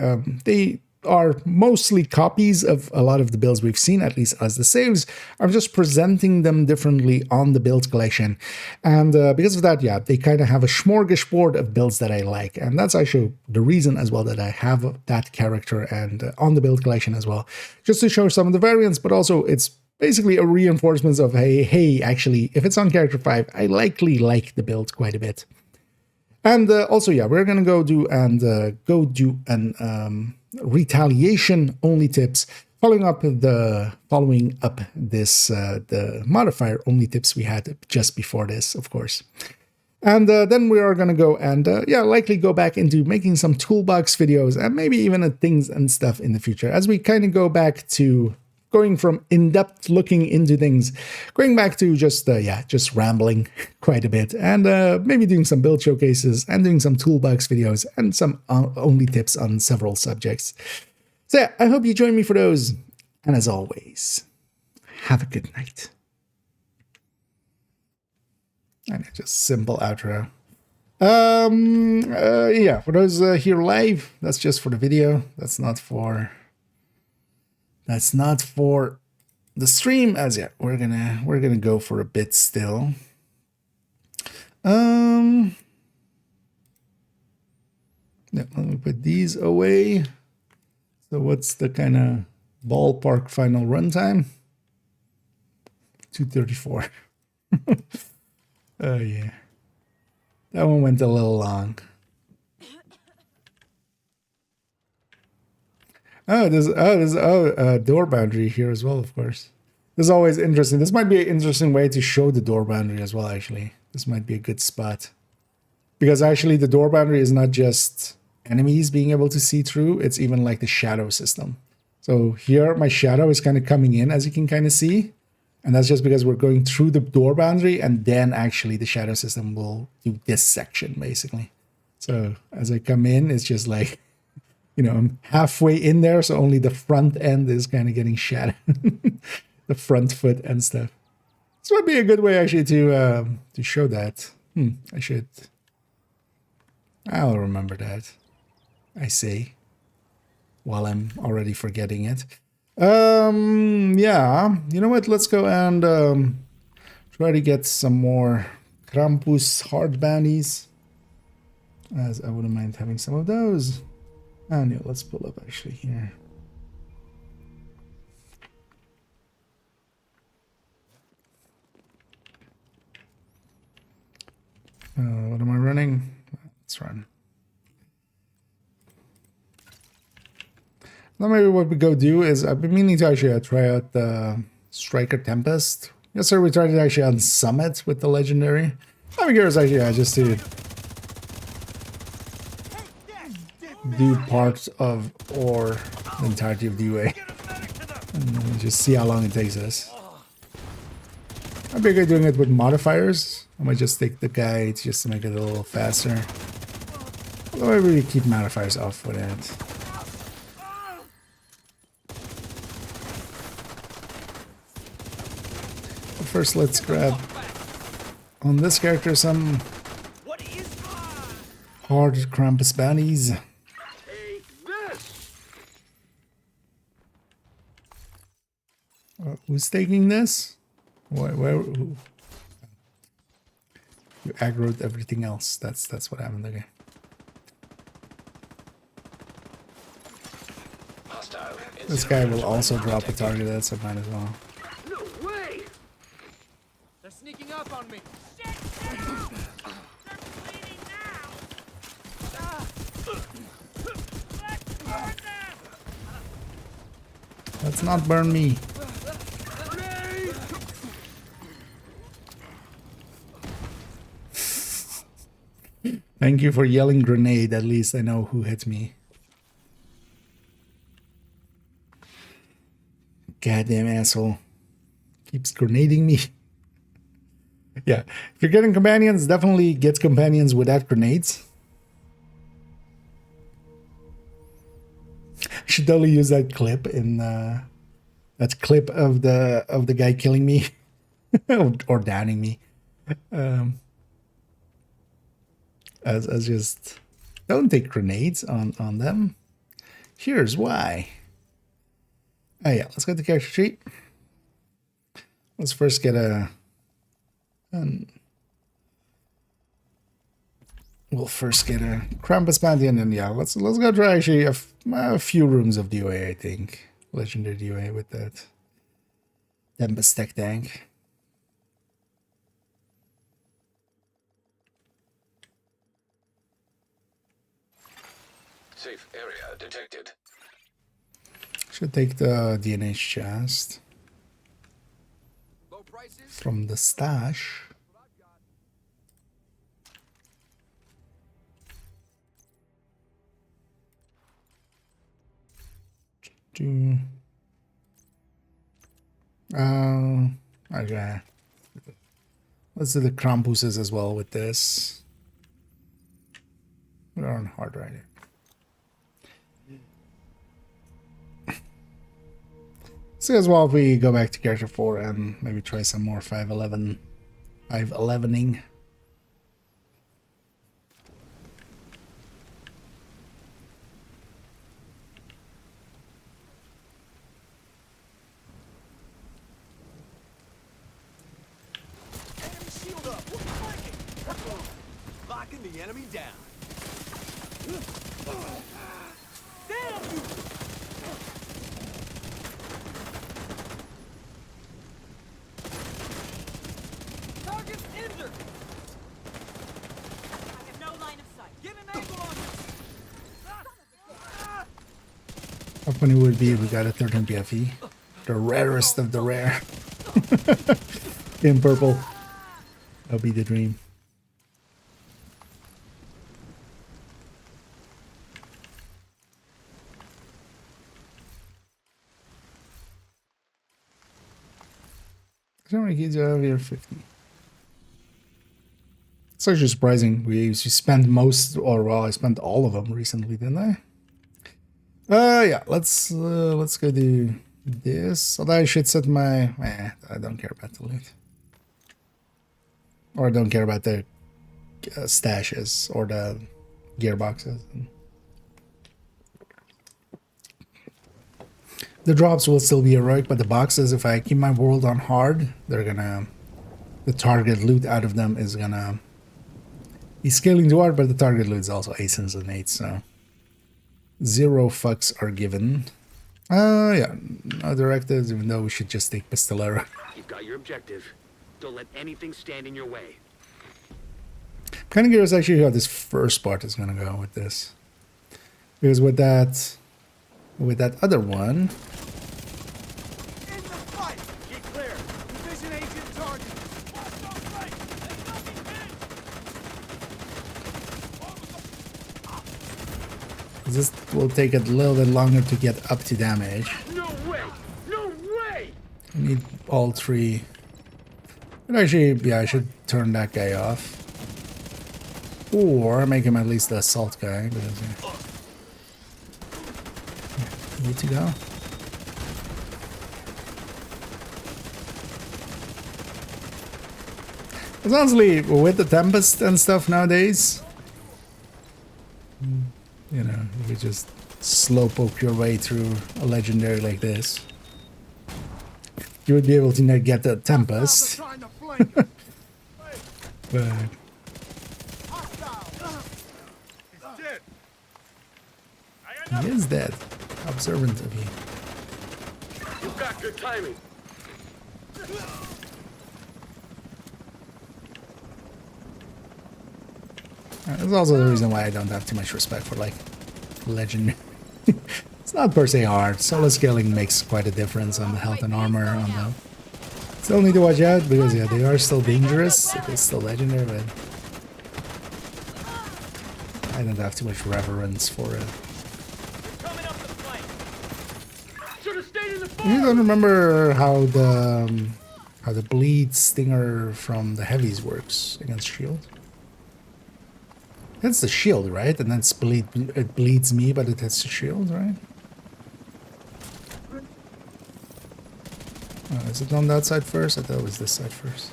they are mostly copies of a lot of the builds we've seen, at least as the saves. I'm just presenting them differently on the build collection. And because of that, yeah, they kind of have a smorgasbord of builds that I like. And that's actually the reason as well that I have that character and on the build collection as well, just to show some of the variants, but also it's basically a reinforcement of, hey, actually, if it's on character 5, I likely like the build quite a bit. And also, yeah, we're going to go do an retaliation only tips, following up this the modifier only tips we had just before this, of course. And then we are going to go and yeah, likely go back into making some toolbox videos and maybe even things and stuff in the future as we kind of go back to going from in-depth looking into things, going back to just rambling quite a bit, and maybe doing some build showcases and doing some toolbox videos and some only tips on several subjects. So yeah, I hope you join me for those, and as always, have a good night. And just simple outro. Yeah, for those here live, that's just for the video. That's not for the stream. As yeah, we're gonna go for a bit still. Yeah, let me put these away. So what's the kind of ballpark final runtime? 234. Oh yeah, that one went a little long. There's door boundary here as well, of course. This is always interesting. This might be an interesting way to show the door boundary as well, actually. This might be a good spot. Because actually the door boundary is not just enemies being able to see through, it's even like the shadow system. So here my shadow is kind of coming in, as you can kind of see. And that's just because we're going through the door boundary, and then actually the shadow system will do this section, basically. So as I come in, it's just like, you know, I'm halfway in there, so only the front end is kind of getting shadowed. The front foot and stuff. This might be a good way actually to show that. I'll remember that. I say, while I'm already forgetting it. Yeah, you know what? Let's go and try to get some more Krampus hard bounties, as I wouldn't mind having some of those. And yeah, let's pull up actually here. What am I running? Let's run. Now maybe what we go do is, I've been meaning to actually try out the Striker Tempest. Yes sir, we tried it actually on Summit with the Legendary. I'm curious actually, just to do parts of or the entirety of the UA and just see how long it takes us. I figure doing it with modifiers. I might just take the guides just to make it a little faster. Although I really keep modifiers off with it. But first let's grab on this character some What is hard Krampus bounties. Take this? Who's taking this? Where who? You aggroed everything else. That's what happened. Okay. Hostile. This guy will also drop a target. That's a might as well. No way! They're sneaking up on me. Shit! They're bleeding now. Let's burn them! Let's not burn me. Grenade! Thank you for yelling grenade. At least I know who hit me. Goddamn asshole. Keeps grenading me. Yeah. If you're getting companions, definitely get companions without grenades. I should totally use that clip in that clip of the guy killing me or downing me. As just don't take grenades on them. Here's why. Oh yeah, let's go to character sheet. Let's first get we'll first get a Krampus bounty, and then yeah, let's go try actually a few rooms of DOA. I think legendary DOA with that Tempest tech tank. Safe area detected. Should take the DNA chest Low prices? from the stash. Okay. Let's do the Krampuses as well with this. We're on hard right here. See as well if we go back to character 4 and maybe try some more 511ing. Enemy shield up! We're flanking! Locking the enemy down. Damn you! Target's injured! I have no line of sight. Get an angle on this! How funny would it be if we got a 13 BFE? The rarest of the rare. In purple. That'll be the dream. How many kids are here? 50. It's actually surprising. We spent most, or well, I spent all of them recently, didn't I? Yeah. Let's go do this. Although I should set my. I don't care about the loot, or I don't care about the stashes or the gearboxes. The drops will still be heroic, but the boxes, if I keep my world on hard, they're gonna... The target loot out of them is gonna be scaling to hard, but the target loot is also ASINs and 8s, so... 0 fucks are given. Yeah, no directives, even though we should just take Pistolero. You've got your objective. Don't let anything stand in your way. Kind of curious actually how this first part is gonna go with this. Because with that other one... In the fight! Get clear! Division agent target! Watch on right! This will take a little bit longer to get up to damage. No way! No way! I need all 3. But actually, yeah, I should turn that guy off. Or make him at least the assault guy. Because, need to go. honestly, with the Tempest and stuff nowadays, you know, you could just slowpoke your way through a legendary like this. You would be able to get the Tempest. But he is dead. Observant of you. You've got good timing. That's also the reason why I don't have too much respect for like legend. It's not per se hard. Solo scaling makes quite a difference on the health and armor on them. Still need to watch out because yeah, they are still dangerous. It is still legendary, but I don't have too much reverence for it. You don't remember how the bleed stinger from the heavies works against shield? That's the shield, right? And then it bleeds me, but it hits the shield, right? Oh, is it on that side first? I thought it was this side first.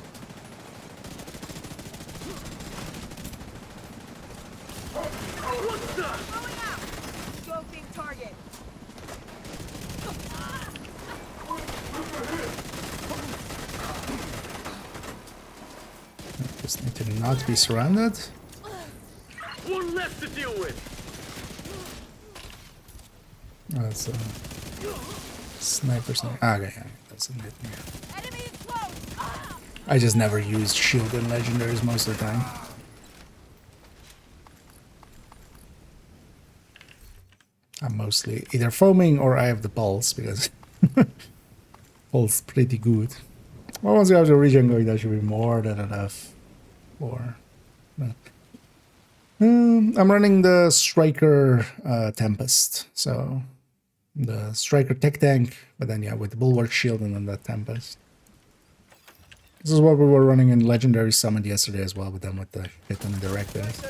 Just need to not be surrounded. One less to deal with. Oh, that's a sniper. Ah, okay, yeah, that's a hit me. I just never used shield in legendaries most of the time. I'm mostly either foaming or I have the pulse because pulse pretty good. Well, once you have the regen going, that should be more than enough. Or I'm running the Striker Tempest, so the Striker Tech Tank, but then yeah, with the Bulwark Shield and then that Tempest. This is what we were running in Legendary Summit yesterday as well, but then with the hit and the directives.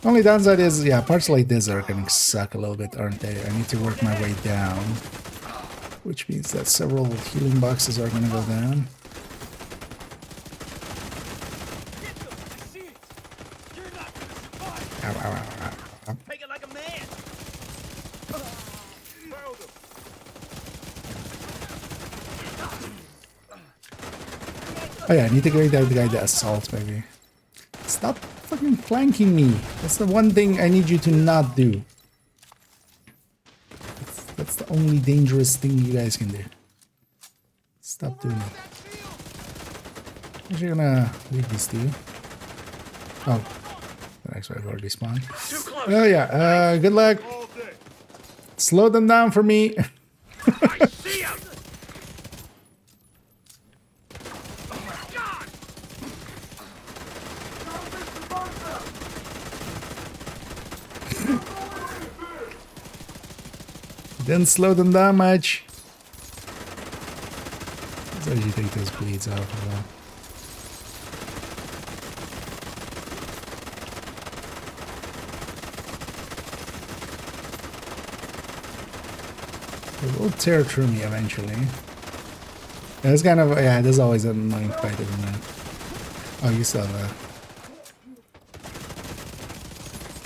Only downside is, yeah, parts like this are gonna suck a little bit, aren't they? I need to work my way down, which means that several healing boxes are gonna go down. Ow, ow, ow, ow, ow. Take it like a man. Oh yeah, I need to get that guy the assault, baby. Stop fucking flanking me. That's the one thing I need you to not do. That's the only dangerous thing you guys can do. Stop doing it. I'm actually gonna leave these two. Oh. Actually, I've already spawned. Oh yeah, good luck. Slow them down for me. I see him. Didn't slow them down much. So you take those bleeds out as well. It will tear through me eventually. Yeah, it's kind of, yeah, there's always an annoying fight, isn't it? Oh, you saw that.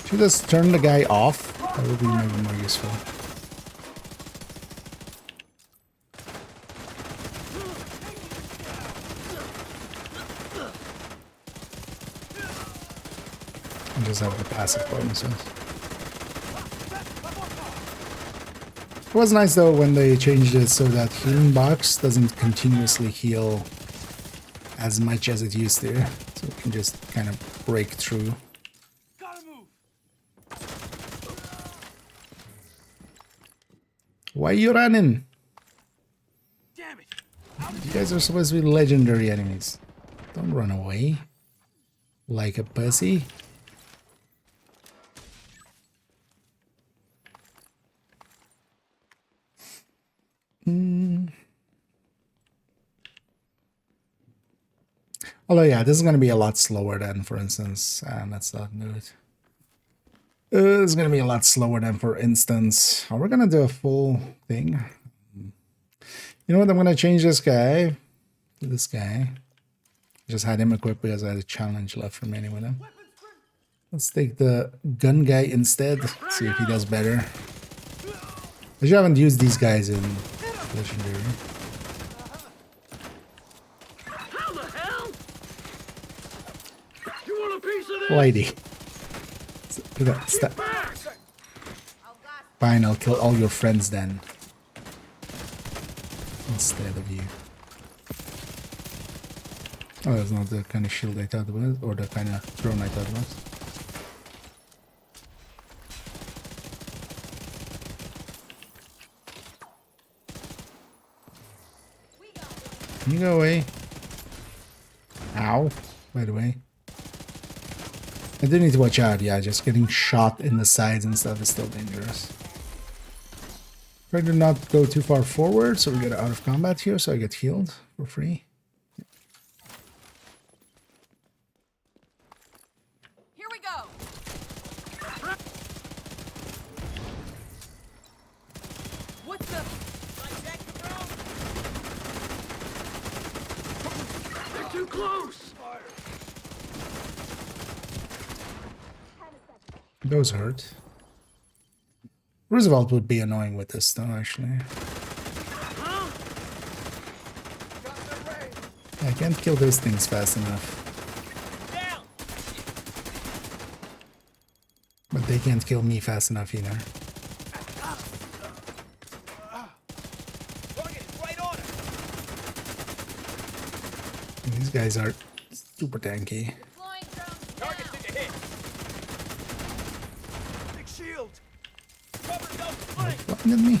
Should just turn the guy off. That would be maybe more useful. And just have the passive bonuses. It was nice though when they changed it so that healing box doesn't continuously heal as much as it used to. So it can just kind of break through. Why are you running? Damn it. You guys are supposed to be legendary enemies. Don't run away. Like a pussy. Although, yeah, this is going to be a lot slower than, for instance, let's not do it. This is going to be a lot slower than, for instance, we're going to do a full thing. You know what? I'm going to change this guy to this guy. Just had him equipped because I had a challenge left remaining with him. Let's take the gun guy instead. See if he does better. I just haven't used these guys in Legendary. How the hell? You want a piece of this? Lady. Look at that. Step. Fine, I'll kill all your friends then. Instead of you. Oh, that's not the kind of shield I thought it was, or the kind of drone I thought it was. You go away. Ow. By the way. I do need to watch out, yeah, just getting shot in the sides and stuff is still dangerous. Try to not go too far forward so we get out of combat here so I get healed for free. Here we go. What's the They're too close. Those hurt. Roosevelt would be annoying with this though, actually. I can't kill those things fast enough. But they can't kill me fast enough either. These guys are super tanky. flying drone Target down? took a hit. Big shield. Cover, go, flank. What at me?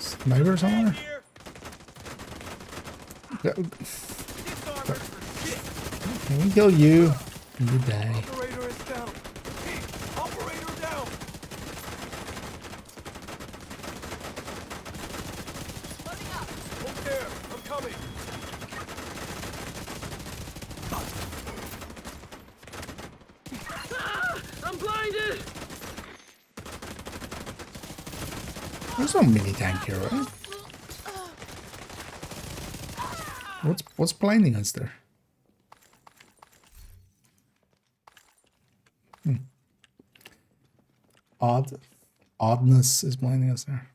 Sniper somewhere? Here. Yeah, Disarmor for shit. can we kill you? You die. Operator is down. Operator down. Loading up. Hold there. I'm coming. Ah, I'm blinded. There's no mini tank here, right? What's blinding us there? Oddness is blinding us there.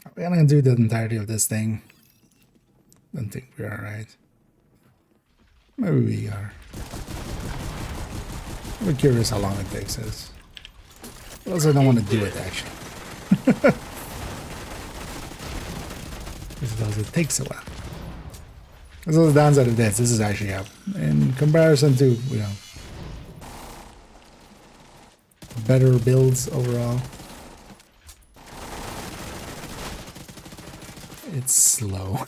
Are we gonna do the entirety of this thing? Don't think we are, right? Maybe we are. I'm curious how long it takes us. But also, I don't want to do it actually. Because it takes a while. That's the downside of this. This is actually up in comparison to, you know, better builds overall. It's slow.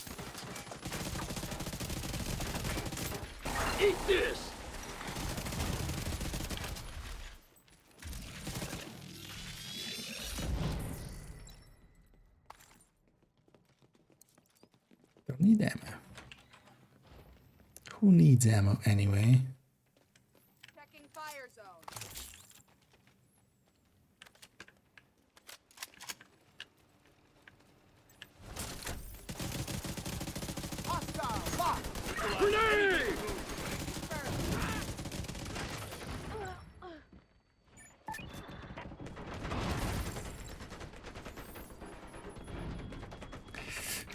Eat this. Don't need ammo. Who needs ammo anyway? Checking fire zone. Hostile. Lock. Grenade.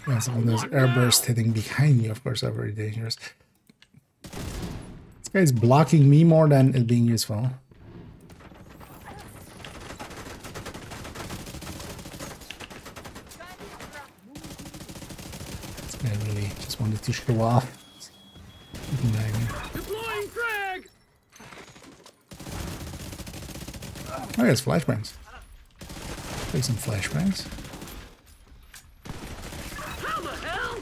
Yeah, some of those airbursts hitting behind me, of course, are very dangerous. This guy's blocking me more than it being useful. This guy really just wanted to show off. Deploying frag. Oh, yes, flashbangs. Take some flashbangs. How the hell?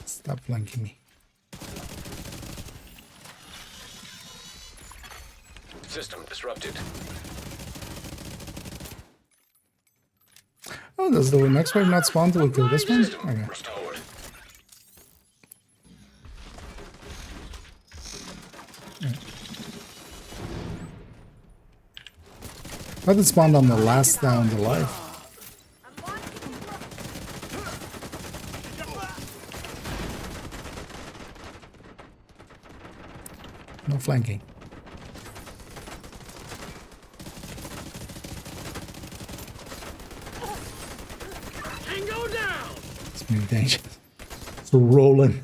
Stop flanking me. System disrupted. Oh, does the next wave not spawn till we kill this one? System Okay. restored. But it spawned on the last down alive. No flanking. Tango down! It's really dangerous. It's rolling.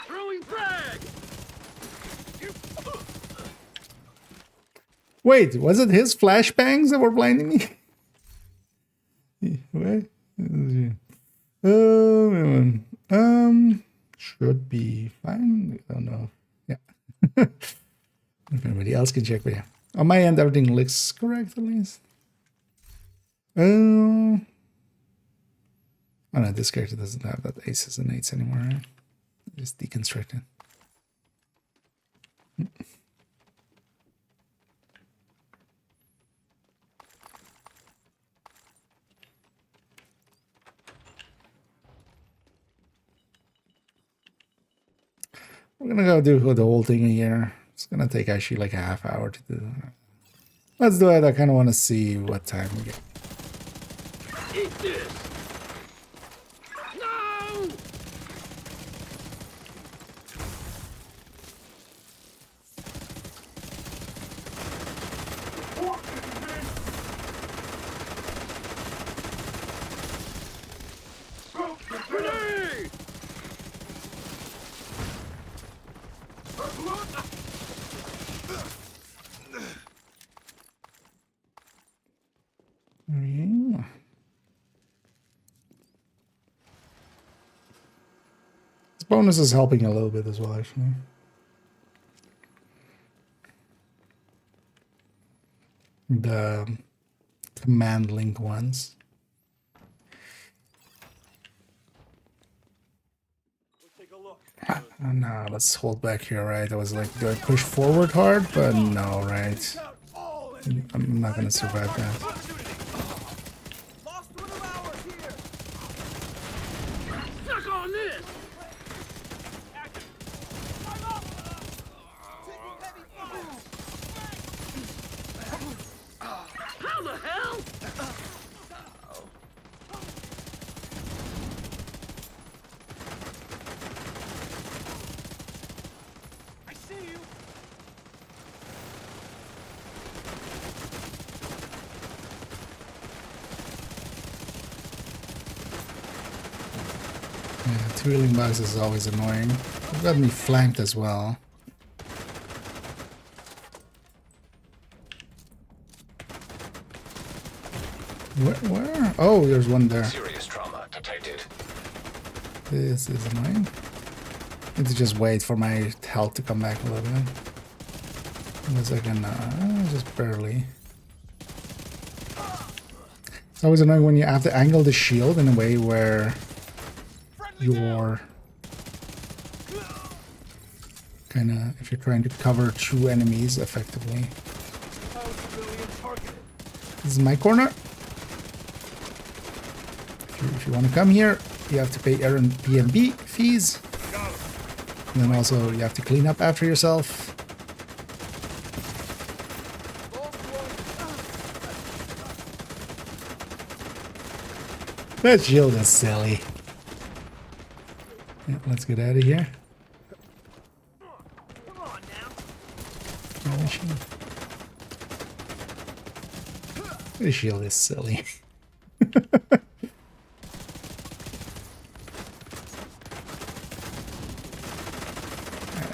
Throwing frag! Wait, was it his flashbangs that were blinding me? Wait. Should be fine. I don't know. Yeah. If anybody else can check, but yeah. On my end, everything looks correct at least. Oh no, this character doesn't have that aces and eights anymore, right? Just deconstructed. We're gonna go do the whole thing here. It's gonna take actually like a half hour to do that. Let's do it. I kind of want to see what time we get. Eat this! No! Grenade! Yeah. This bonus is helping a little bit as well, actually. The command link ones. No, let's hold back here, right? I was like, do I push forward hard? But no, right? I'm not gonna survive that. Lost one of ours here. Suck on this! I'm up. Taking heavy fire. How the hell? I see you. Yeah, twirling bugs is always annoying. They've got me flanked as well. Where? Oh, there's one there. Serious trauma detected. This is annoying. Need to just wait for my health to come back a little bit. Unless I can, just barely. It's always annoying when you have to angle the shield in a way where you're kind of, if you're trying to cover two enemies effectively. This is my corner. If you want to come here, you have to pay Airbnb fees. And then also you have to clean up after yourself. That shield is silly. Yeah, let's get out of here. Come on now. Oh, shield. The shield is silly.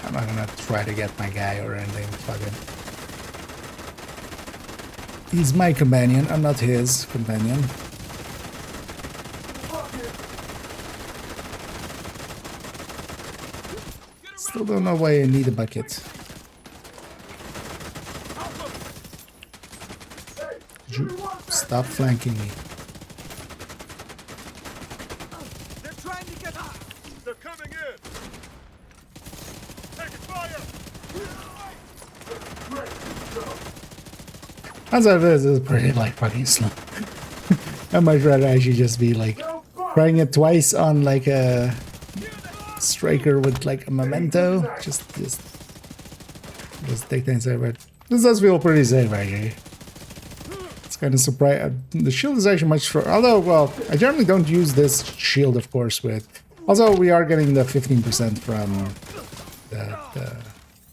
I'm not gonna try to get my guy or anything. Fuck it. He's my companion. I'm not his companion. Still don't know why I need a bucket. Stop flanking me. They're trying to get us. They're coming in! Taking fire! As I this is pretty like fucking slow. I might rather actually just be like trying it twice on like a striker with like a memento. Just Just take things out, but this does feel pretty safe actually. It's kind of surprising. The shield is actually much stronger. Although, well, I generally don't use this shield, of course, with... Also, we are getting the 15% from the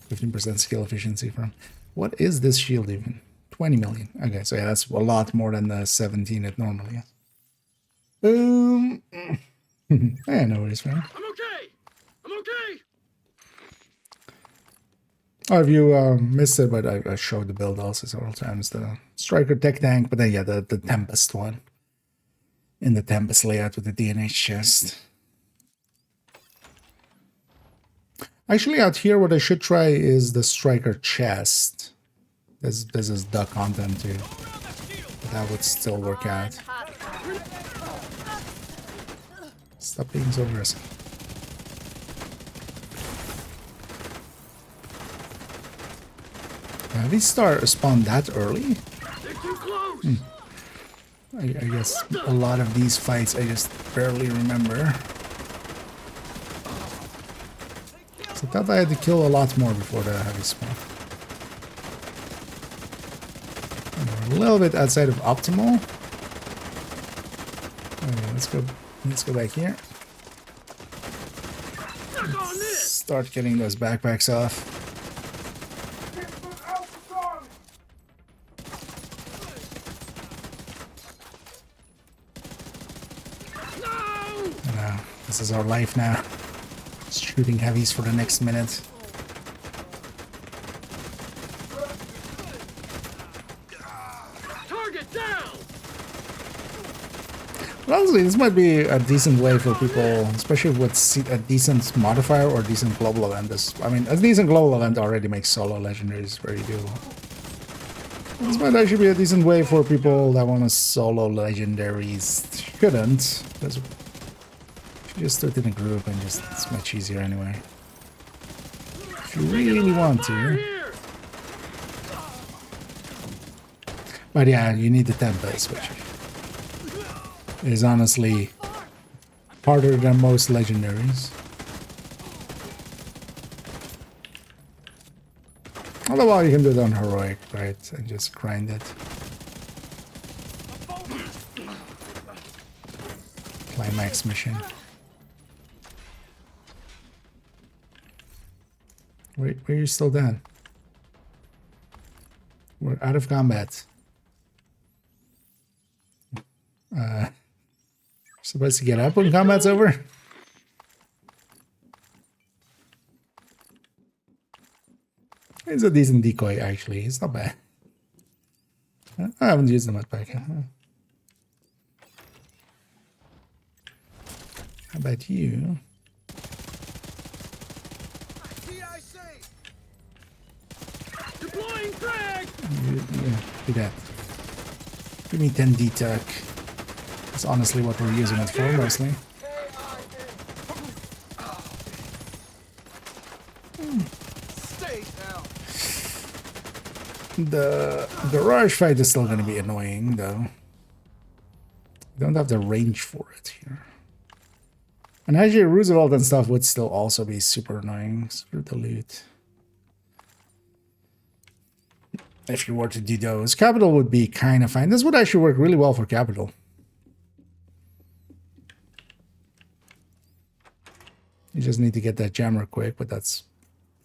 15% skill efficiency from... What is this shield even? 20 million. Okay, so yeah, that's a lot more than the 17 it normally is. Yeah, no worries, man. I'm okay. I'm okay. Oh, if you missed it, but I showed the build also several times. The Striker Tech Tank, but then yeah, the Tempest one. In the Tempest layout with the DNH chest. Actually, out here, what I should try is the Striker chest. This is duck content too. But that would still work out. Stop being so aggressive. Have we spawned that early? They're too close. I guess a lot of these fights I just barely remember. So I thought I had to kill a lot more before the heavy spawn. And we're a little bit outside of optimal. Okay, let's go back here. Start getting those backpacks off. This is our life now. Shooting heavies for the next minute. Target down. Well, honestly, this might be a decent way for people, especially with a decent modifier or decent global event. I mean, a decent global event already makes solo legendaries very doable. This might actually be a decent way for people that want to solo legendaries. Shouldn't, because just do it in a group and just it's much easier anyway. If you really want to. But yeah, you need the Tempest, which is honestly harder than most legendaries. Although well, you can do it on heroic, right? And just grind it. Climax mission. Wait, are you still down? We're out of combat. Supposed to get up when combat's over? It's a decent decoy, actually. It's not bad. I haven't used them at back. How about you? Deploying frag. Yeah, do that. Give me 10 D-Tuck. That's honestly what we're using it for, mostly. The garage fight is still going to be annoying, though. We don't have the range for it here. And actually, Roosevelt and stuff would still also be super annoying. Screw the loot. If you were to do those, Capital would be kind of fine. This would actually work really well for Capital. You just need to get that jammer quick, but that's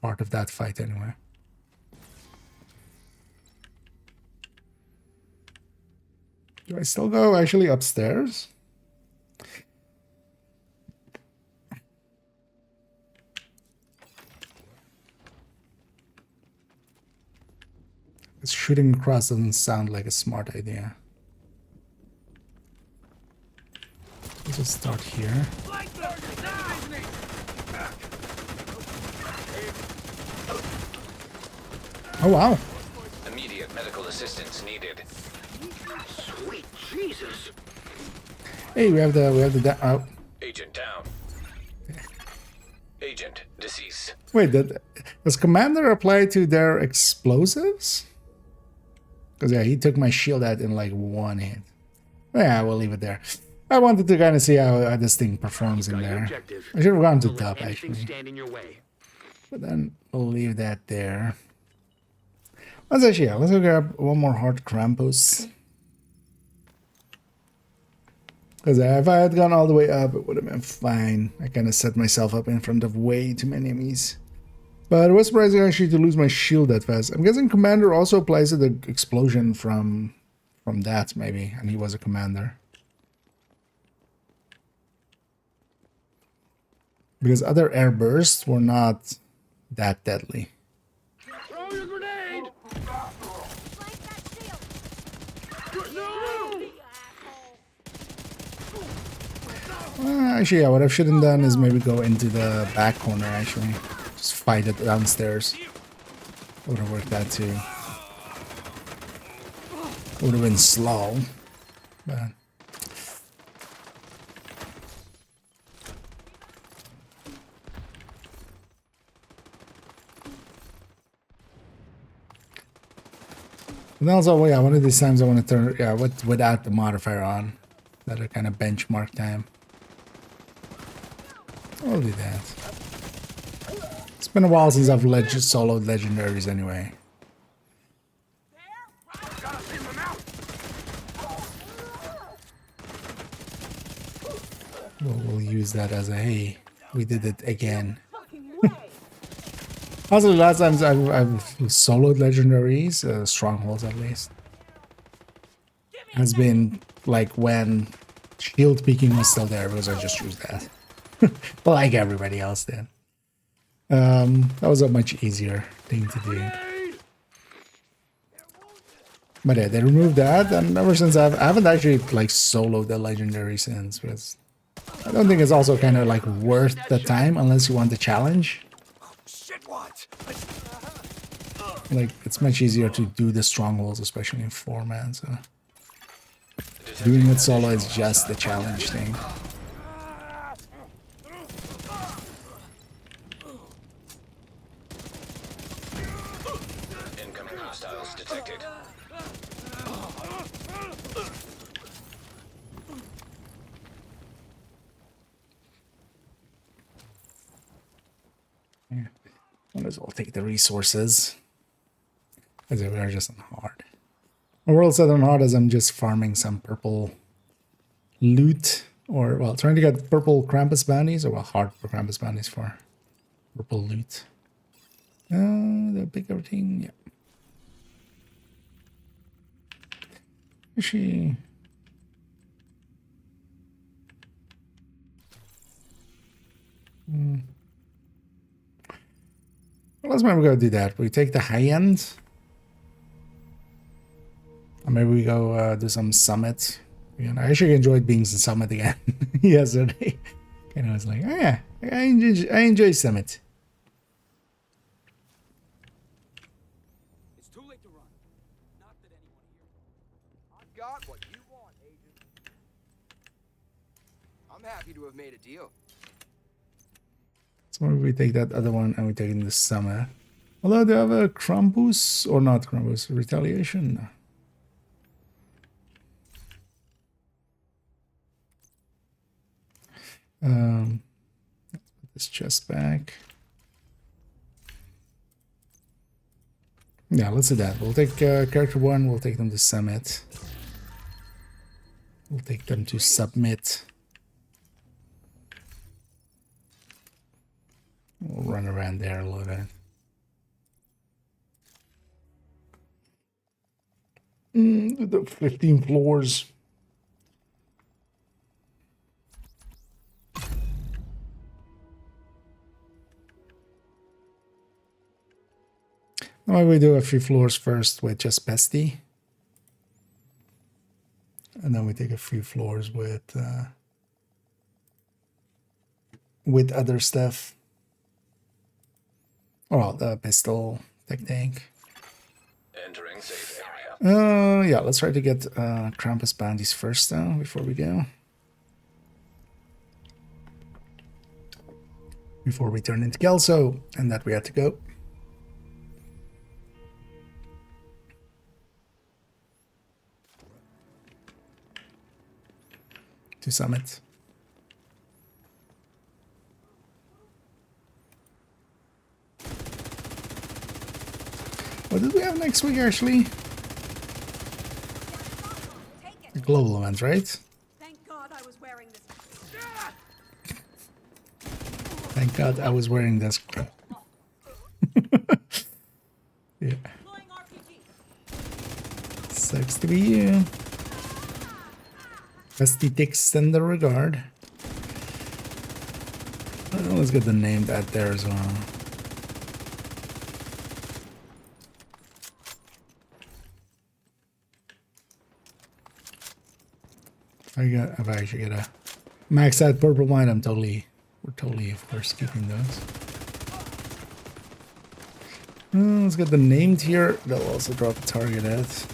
part of that fight anyway. Do I still go actually upstairs? Shooting across doesn't sound like a smart idea. Let's just start here. Oh wow! Immediate medical assistance needed. Sweet Jesus. Hey, we have the oh. Agent down. Agent deceased. Wait, does Commander apply to their explosives? Because yeah, he took my shield out in like one hit. Yeah, we'll leave it there. I wanted to kind of see how this thing performs in there. I should have gone to top actually. Stand in your way. But then we'll leave that there. Let's actually, yeah, let's go grab one more hard Krampus. Because if I had gone all the way up, it would have been fine. I kind of set myself up in front of way too many enemies. But it was surprising actually to lose my shield that fast. I'm guessing Commander also applies to the explosion from that, maybe. And he was a Commander. Because other air bursts were not that deadly. Throw your grenade! Flank that shield. No! Actually, yeah, what I should have done is maybe go into the back corner, actually. Just fight it downstairs. Would have worked that too. Would have been slow. But... And also, yeah, one of these times I want to turn, yeah, without the modifier on. That are kind of benchmark time. I'll do that. It's been a while since I've soloed legendaries anyway. We'll use that as a, hey, we did it again. Also, the last times I've soloed legendaries, strongholds at least, has been like when shield peeking was still there, because I just used that. Like everybody else did. That was a much easier thing to do. But yeah, they removed that, and ever since I haven't actually like soloed the legendary since, because I don't think it's also kind of like worth the time unless you want the challenge. Shit, what? Like, it's much easier to do the strongholds, especially in 4-man, so... Doing it solo is just the challenge thing. Incoming hostiles detected. Yeah. Might as well take the resources. As if we are just on hard. My world set on hard as I'm just farming some purple loot. Or, well, trying to get purple Krampus bounties. Or, well, hard for Krampus bounties for purple loot. The big everything, yeah. Is she... Well, let's maybe go do that. We take the high end. Or maybe we go do some summit. Again, I actually enjoyed being in summit again yesterday. And I was like, oh, yeah, I enjoy summit. It's too late to run. Not that anyone here. I've got what you want, Agent. I'm happy to have made a deal. So maybe we take that other one and we take it in the summer. Although they have a Krampus, or not Krampus, Retaliation. Let's put this chest back. Yeah, let's do that. We'll take character 1, we'll take them to summit. We'll take them to submit. We'll run around there a little bit. The 15 floors. Why we do a few floors first with just Bestie. And then we take a few floors with other stuff. Well, the pistol, tank. Entering safe area. Yeah, let's try to get Krampus bounties first though, before we go. Before we turn into Kelso, and that we had to go. To summit. What did we have next week, actually? Take The it. global events, right? Thank God I was wearing this. Thank God I was wearing this. Yeah. Deploying RPG. Sucks to be you. Rusty Dick send the regard. Oh, let's get the name that there as well. If I actually get a max out purple mine, we're totally of course keeping those. Let's get the named here. They'll also drop the target at.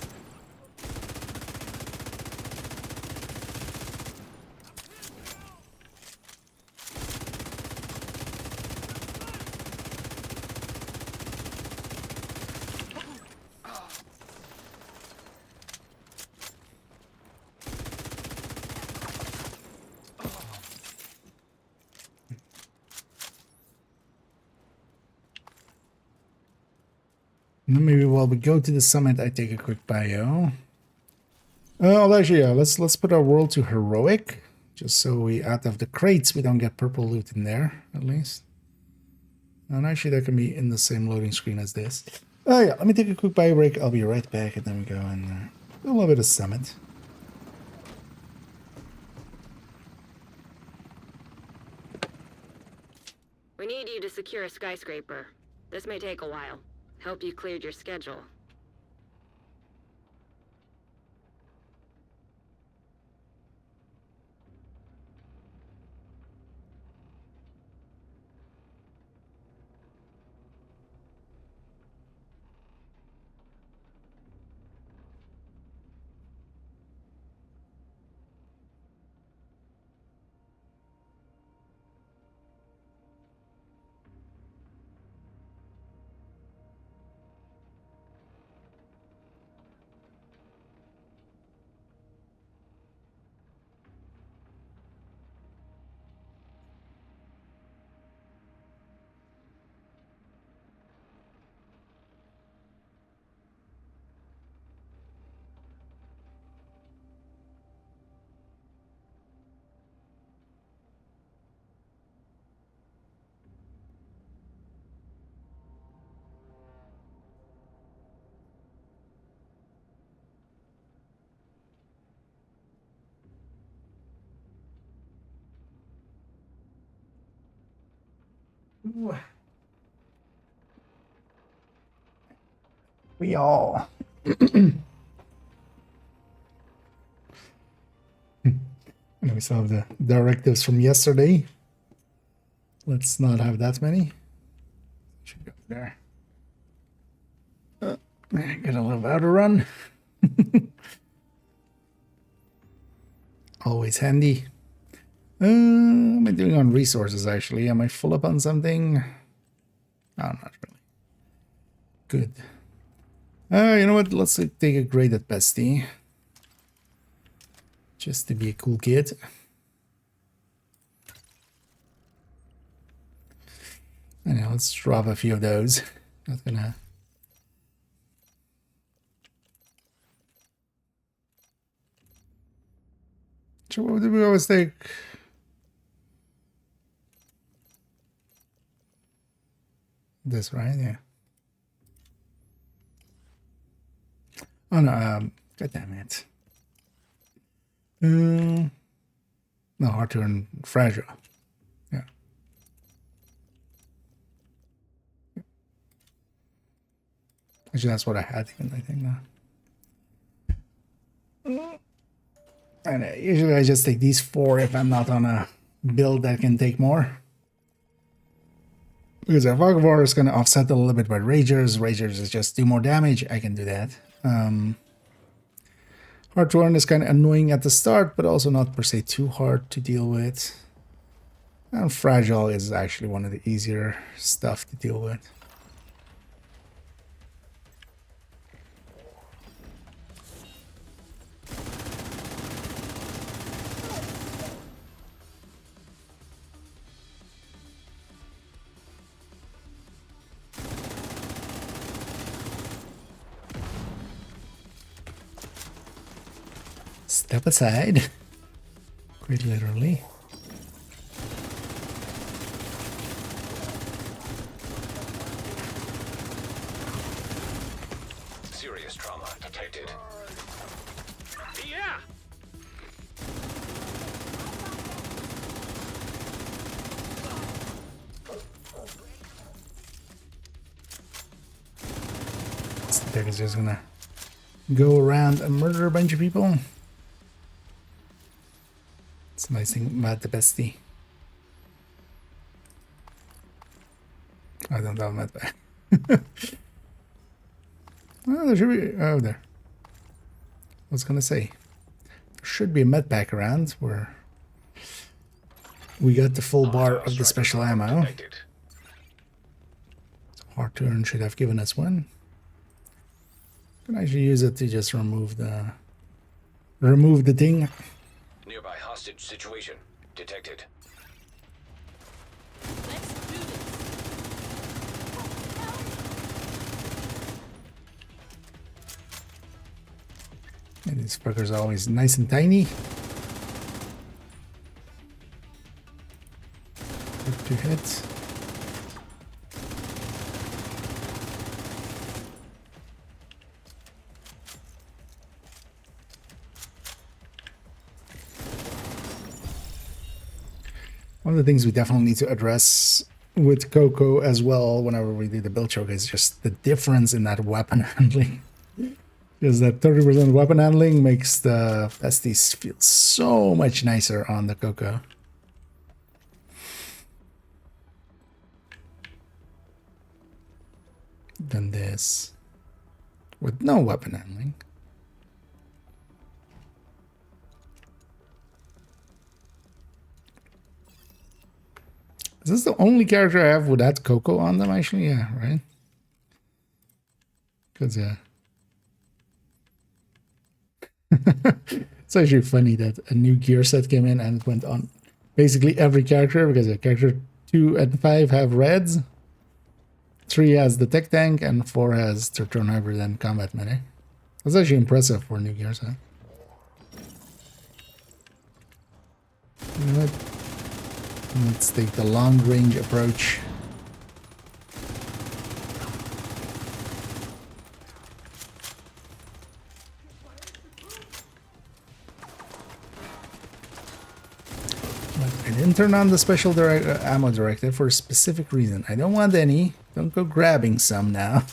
Maybe while we go to the summit, I take a quick bio. Oh, actually, yeah. Let's put our world to heroic, just so we out of the crates we don't get purple loot in there at least. And actually, that can be in the same loading screen as this. Oh yeah, let me take a quick bio break. I'll be right back, and then we go and do a little bit of summit. We need you to secure a skyscraper. This may take a while. Hope you cleared your schedule. We all. And we still have the directives from yesterday. Let's not have that many. Should go there. Get a little outer run. Always handy. What am I doing on resources actually? Am I full up on something? No, not really. Good. You know what? Let's take a grade at bestie. Just to be a cool kid. And now let's drop a few of those. Not gonna. So what did we always take? This, right? Yeah. Oh no, god damn it. No, hard to earn fragile. Yeah. Actually, that's what I had, I think now. And usually I just take these 4 if I'm not on a build that can take more. Because our Fog of War is going to offset a little bit by Ragers. Ragers is just do more damage. I can do that. Hard to earn is kind of annoying at the start, but also not per se too hard to deal with. And Fragile is actually one of the easier stuff to deal with. Step aside. Quite literally. Serious trauma detected. Yeah! This deck is just gonna go around and murder a bunch of people. It's a nice thing about the bestie. I don't have med pack. Oh, there should be. Oh, there. I was gonna say there should be a med pack around where we got the full bar of the special ammo. Detected. Hard to earn should have given us one. Can actually use it to just remove the thing. Nearby hostage situation detected. Let's do this. And these fuckers are always nice and tiny. Good to hit. One of the things we definitely need to address with Coco as well whenever we do the build choke is just the difference in that weapon handling. Because that 30% weapon handling makes the besties feel so much nicer on the Coco. Than this. With no weapon handling. Is this the only character I have with that Coco on them, actually? Yeah, right? Because, yeah. It's actually funny that a new gear set came in and it went on basically every character, because character 2 and 5 have reds, 3 has the tech tank, and 4 has turn hybrid and combat melee. That's actually impressive for a new gear set. You know what? Let's take the long range approach. I didn't turn on the special ammo directive for a specific reason. I don't want any. Don't go grabbing some now.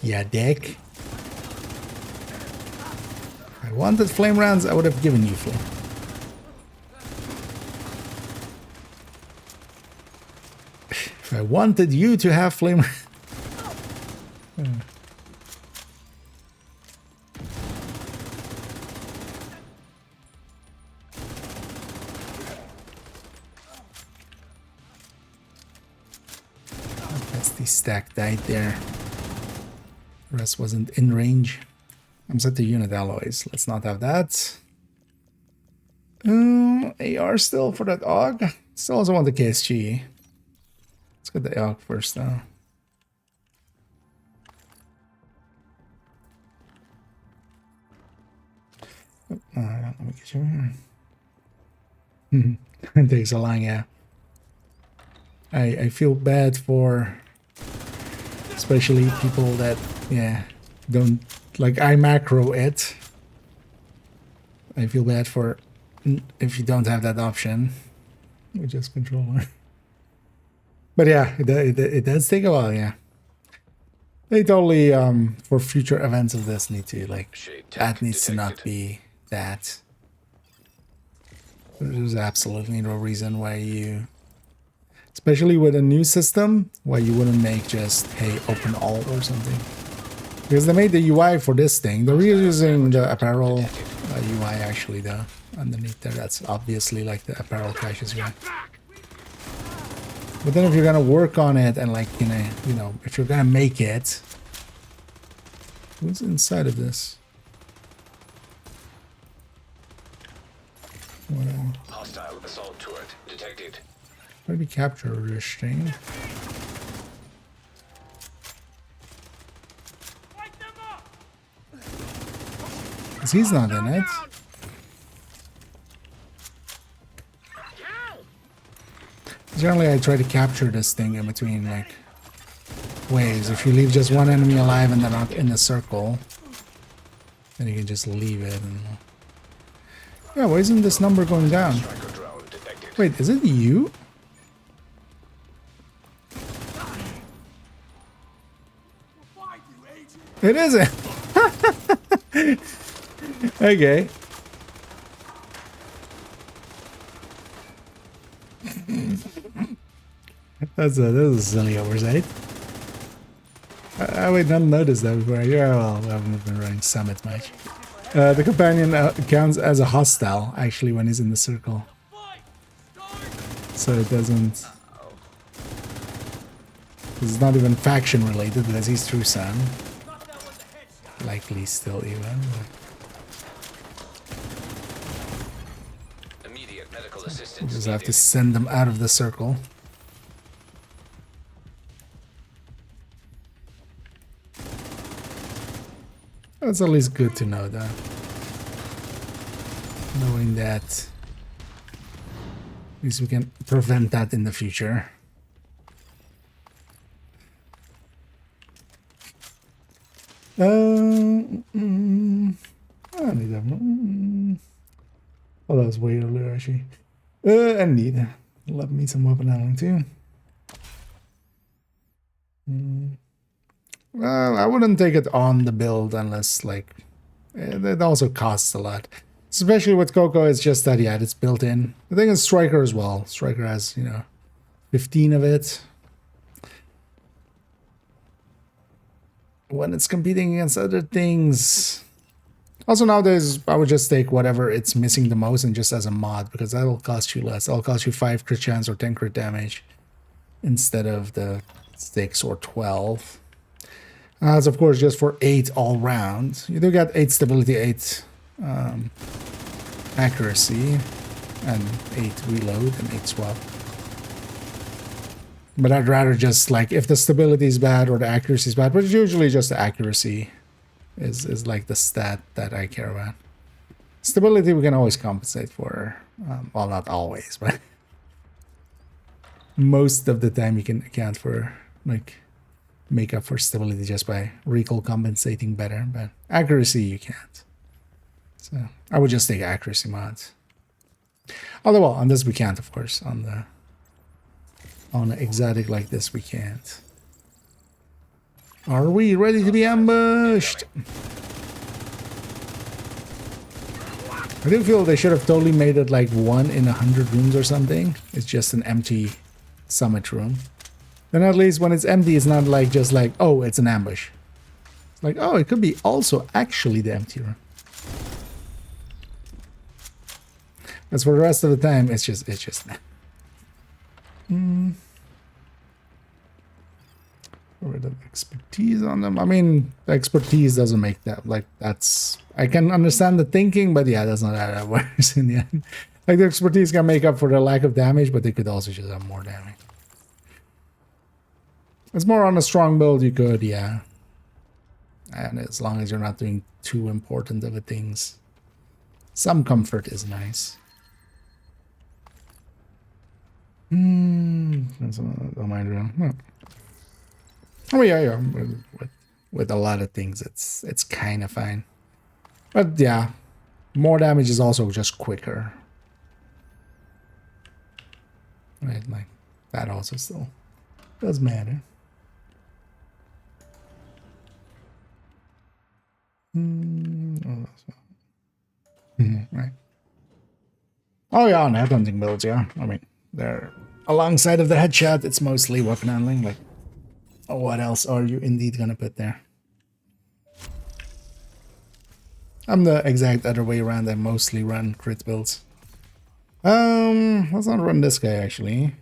Yeah, dick. If I wanted flame rounds, I would have given you flame. If I wanted you to have flame... That's the stack died there. The rest wasn't in range. I'm set to unit alloys. Let's not have that. AR still for that AUG. Still also want the KSG. Let's get the AUG first though. Oh, let me get you here. It takes a long, yeah. I feel bad for especially people that, yeah, don't, like, I macro it. I feel bad for if you don't have that option, which is controller. But yeah, it does take a while, yeah. They totally, for future events of this, need to, like, that needs to not be that. There's absolutely no reason why you, especially with a new system, why you wouldn't make just, hey, open all or something. Because they made the UI for this thing. They're reusing the apparel UI actually, though, underneath there. That's obviously like the apparel caches UI. But then if you're gonna work on it and, like, you know, if you're gonna make it, what's inside of this? Whatever. Hostile assault turret detected. Maybe capture this thing. Because he's not in it. Generally, I try to capture this thing in between, like, waves. If you leave just one enemy alive and they're not in a circle, then you can just leave it. And... yeah, why isn't this number going down? Wait, is it you? It isn't. Okay. That's a silly oversight. I would not notice that before. Yeah, well, I haven't been running Summit much. The companion counts as a hostile, actually, when he's in the circle. So it doesn't... it's not even faction related, because he's through Sun. Likely still even. Immediate medical assistance. You just have to send them out of the circle. That's at least good to know, though. Knowing that, at least we can prevent that in the future. I need that one. Oh, that was way earlier, actually. I need. Love me some weapon handling, too. Well, I wouldn't take it on the build unless, like, it also costs a lot. Especially with Coco, it's just that, yeah, it's built in. I think it's Striker as well. Striker has, 15 of it. When it's competing against other things. Also nowadays, I would just take whatever it's missing the most and just as a mod, because that'll cost you less. It'll cost you 5 crit chance or 10 crit damage instead of the 6 or 12. That's of course just for 8 all round. You do get 8 stability, 8 accuracy, and 8 reload and 8 swap. But I'd rather just, like, if the stability is bad or the accuracy is bad, but it's usually just the accuracy is like the stat that I care about. Stability we can always compensate for. Well, not always, but most of the time you can account for, like, make up for stability just by recall compensating better, but accuracy you can't. So I would just take accuracy mods. Although, well, on this we can't, of course. On an exotic like this we can't. Are we ready to be ambushed? I do feel they should have totally made it like 1 in 100 rooms or something. It's just an empty summit room. Then at least when it's empty, it's not like just like, oh, it's an ambush. It's like, oh, it could be also actually the empty room. As for the rest of the time, it's just Rid of expertise on them. I mean, the expertise doesn't make that, like, that's, I can understand the thinking, but yeah, that's not how that works in the end. Like, the expertise can make up for the lack of damage, but they could also just have more damage. It's more on a strong build, you could, yeah. And as long as you're not doing too important of a things, some comfort is nice. That's a mind room. Oh. Oh yeah. With a lot of things, it's kind of fine. But yeah, more damage is also just quicker. Right, like that also still does matter. Right. Oh yeah, on headhunting builds, yeah. I mean, they're alongside of the headshot, it's mostly weapon handling, like. What else are you indeed gonna put there? I'm the exact other way around. I mostly run crit builds. Let's not run this guy actually.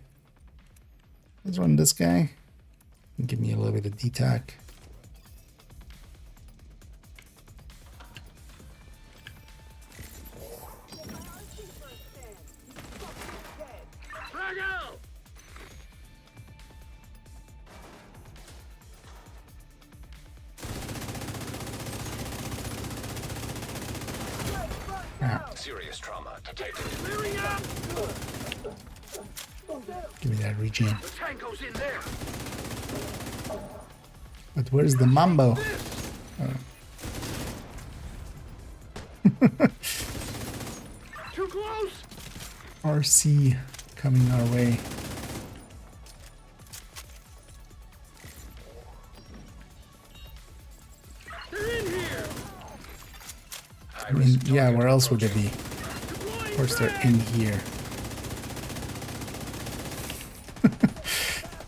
Let's run this guy. Give me a little bit of DTAC. Serious trauma detected. Give me that regen. Tango's in there. But where's the mambo? Too close. RC coming our way. They're in here. I mean, yeah, where else would they be? Of course they're in here.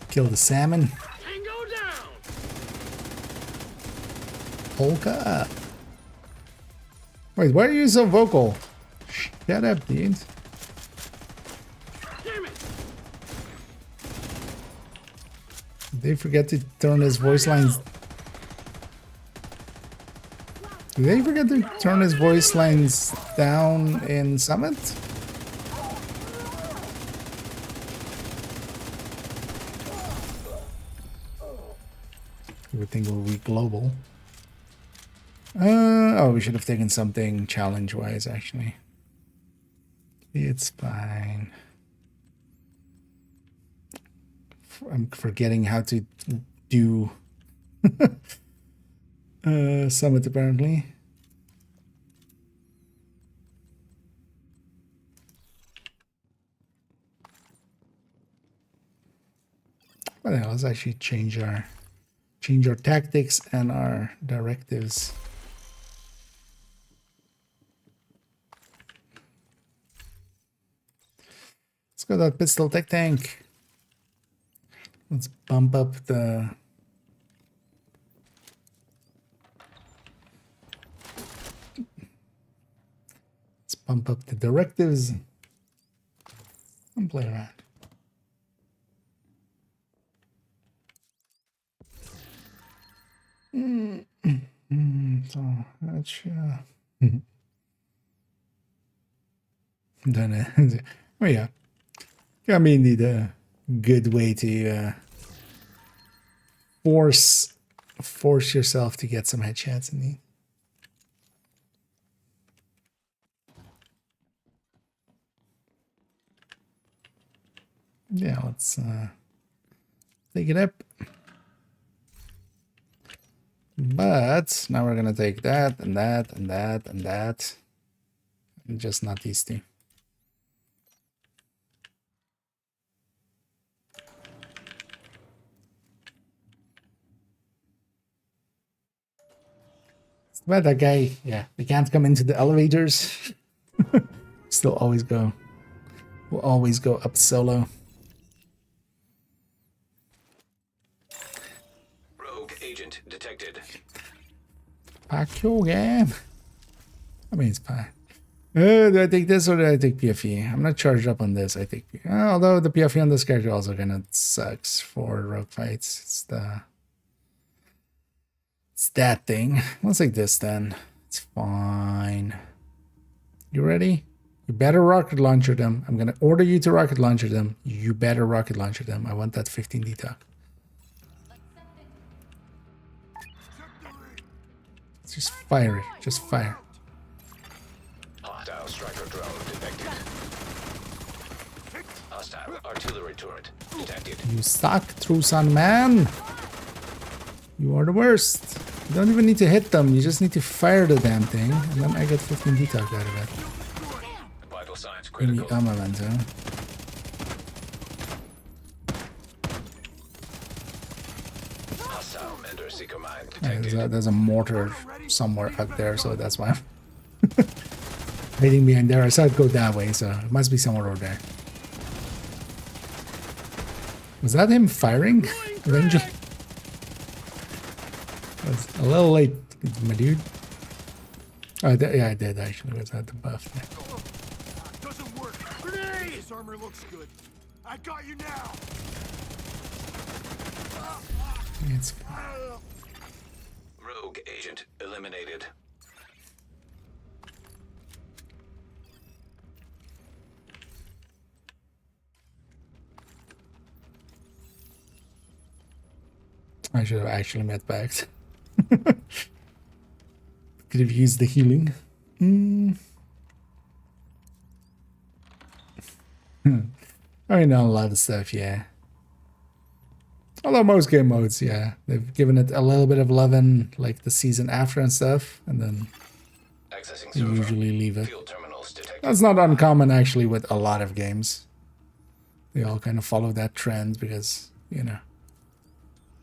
Kill the salmon. Tango down. Polka up. Wait, why are you so vocal? Shut up, dude. Damn it. Did they forget to turn his voice lines? Did they forget to turn his voice lines down in Summit? You would think it would be global. Oh, we should have taken something challenge-wise, actually. It's fine. I'm forgetting how to do Summit, apparently. What the hell? Let's actually change our tactics and our directives. Let's go that pistol tech tank. Let's bump up the directives and play around. So that's then oh yeah, I mean the good way to force yourself to get some headshots in the. Yeah, let's take it up. But now we're gonna take that and that and that and that, and just not these two. But that guy, yeah, they can't come into the elevators. Still always go. We'll always go up solo. Rogue agent detected. Fuck your game. I mean, it's fine. Do I take this or do I take PFE? I'm not charged up on this. I take PFE. Although the PFE on this character also kind of sucks for rogue fights. It's that thing. Let's take this then. It's fine. You ready? You better rocket launcher them. I'm gonna order you to rocket launcher them. You better rocket launcher them. I want that 15 detox. Just fire it. Just fire. Hostile striker drone detected. Hostile artillery turret detected. You suck, Trusan man. You are the worst. You don't even need to hit them. You just need to fire the damn thing, and then I get 15 detox out of it. Vital signs Give me critical. armamento. Hostile Mender Seeker mine detected. There's a mortar somewhere out there, so that's why I'm hiding behind there. I saw it go that way, so it must be somewhere over there. Was that him firing? Eventually? Was a little late, my dude. Oh, yeah, I did actually. Was that the buff? Yeah. Doesn't work. Grenade! This armor looks good. I got you now. It's fine. Rogue agent eliminated. I should have actually met back. Could have used the healing. I mean, not a lot of stuff, yeah. Although most game modes, yeah, they've given it a little bit of love in like the season after and stuff, and then Accessing they server. usually leave it. Fuel terminals detected. That's not uncommon actually with a lot of games. They all kind of follow that trend because, you know,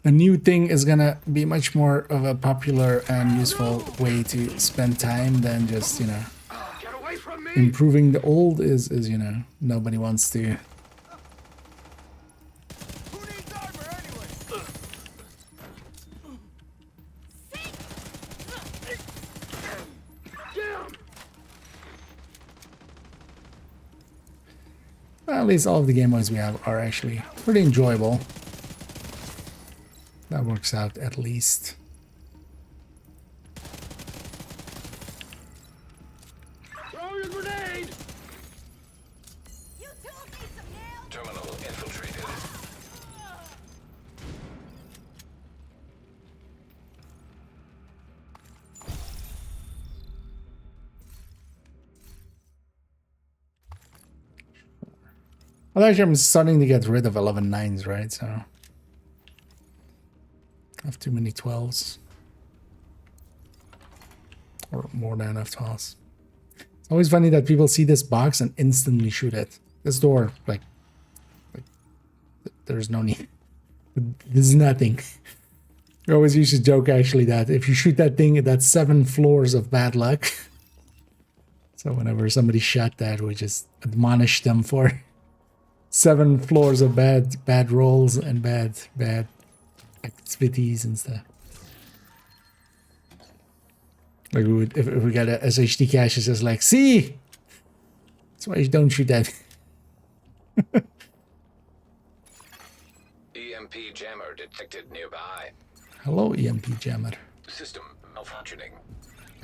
a new thing is gonna be much more of a popular and useful way to spend time than just, you know, Get away from me! improving the old is you know, nobody wants to. Who needs armor anyway? Down! Well, at least all of the game modes we have are actually pretty enjoyable. That works out at least. Throwing a grenade! You two need some help. Terminal infiltrated. Well, actually, I'm starting to get rid of 11 9s, right? So I have too many 12s. Or more than enough 12s. It's always funny that people see this box and instantly shoot it. This door, like there's no need. There's nothing. I always used to joke, actually, that if you shoot that thing, that's 7 floors of bad luck. So whenever somebody shot that, we just admonish them for 7 floors of bad rolls and bad activities and stuff. Like we would, if we got a SHD cache, it's just like, see, that's why you don't shoot that. EMP jammer detected nearby. Hello, EMP jammer. System malfunctioning.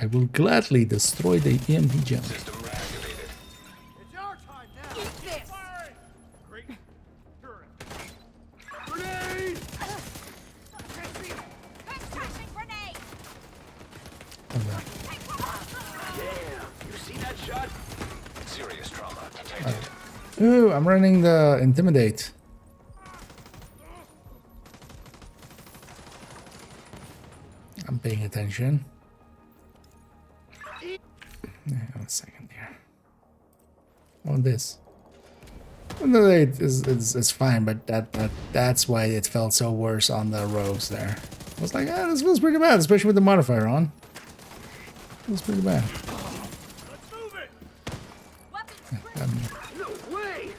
I will gladly destroy the EMP jammer. System reactivated. It's our time now. Eat this. Firing. Great. Turret. Grenade! Concussion grenade. Damn! You see that shot? Serious trauma detected. Ooh, I'm running the Intimidate. I'm paying attention. Yeah, one second here. Oh, this. Intimidate is fine, but that's why it felt so worse on the rogues there. I was like, this feels pretty bad, especially with the modifier on. Feels pretty bad. Let's move it. No way!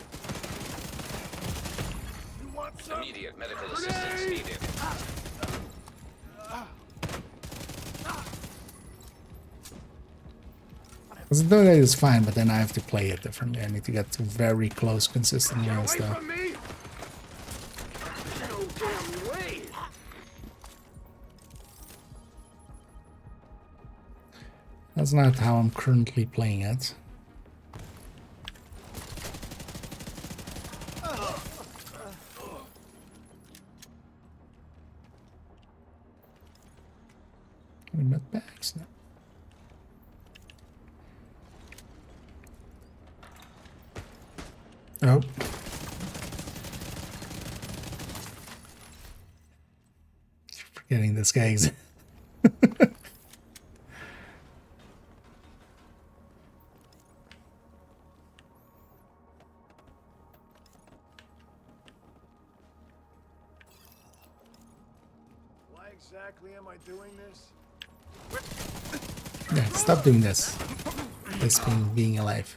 You want some? Immediate medical assistance needed. Intimidate is fine, but then I have to play it differently. I need to get to very close consistently Get and away stuff. from me! No damn way! That's not how I'm currently playing it. We're not bags now. Oh. Forgetting this guy exists. Why exactly am I doing this? Yeah, stop doing this. This being alive.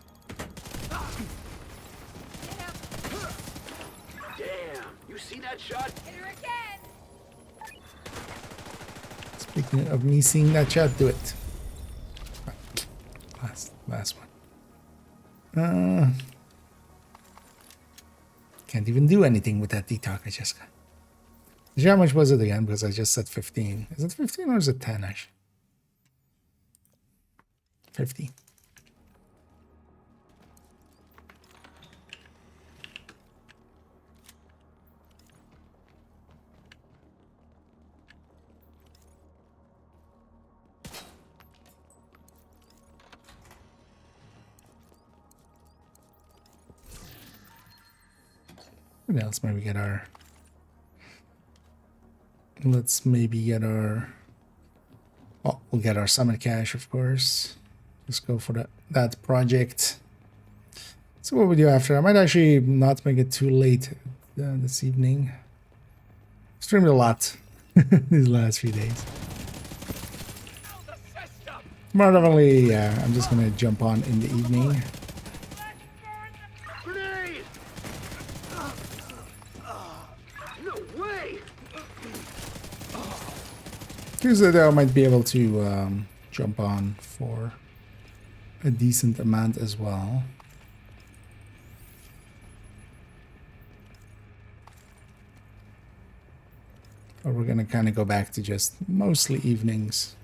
Damn! You see that shot? Hit her again. Speaking of me seeing that shot, do it. Last one. Can't even do anything with that detox I just got. How much was it again? Because I just said 15. Is it 15 or is it 10 actually? 50. What else? Maybe get our... Let's maybe get our... Oh, we'll get our summit cache, of course. Let's go for that project. So what we do after? I might actually not make it too late this evening. Streamed a lot these last few days. More definitely, yeah, I'm just gonna jump on in the evening. Grenade! No way! Tuesday, though, I might be able to jump on for a decent amount as well. Or we're gonna kind of go back to just mostly evenings.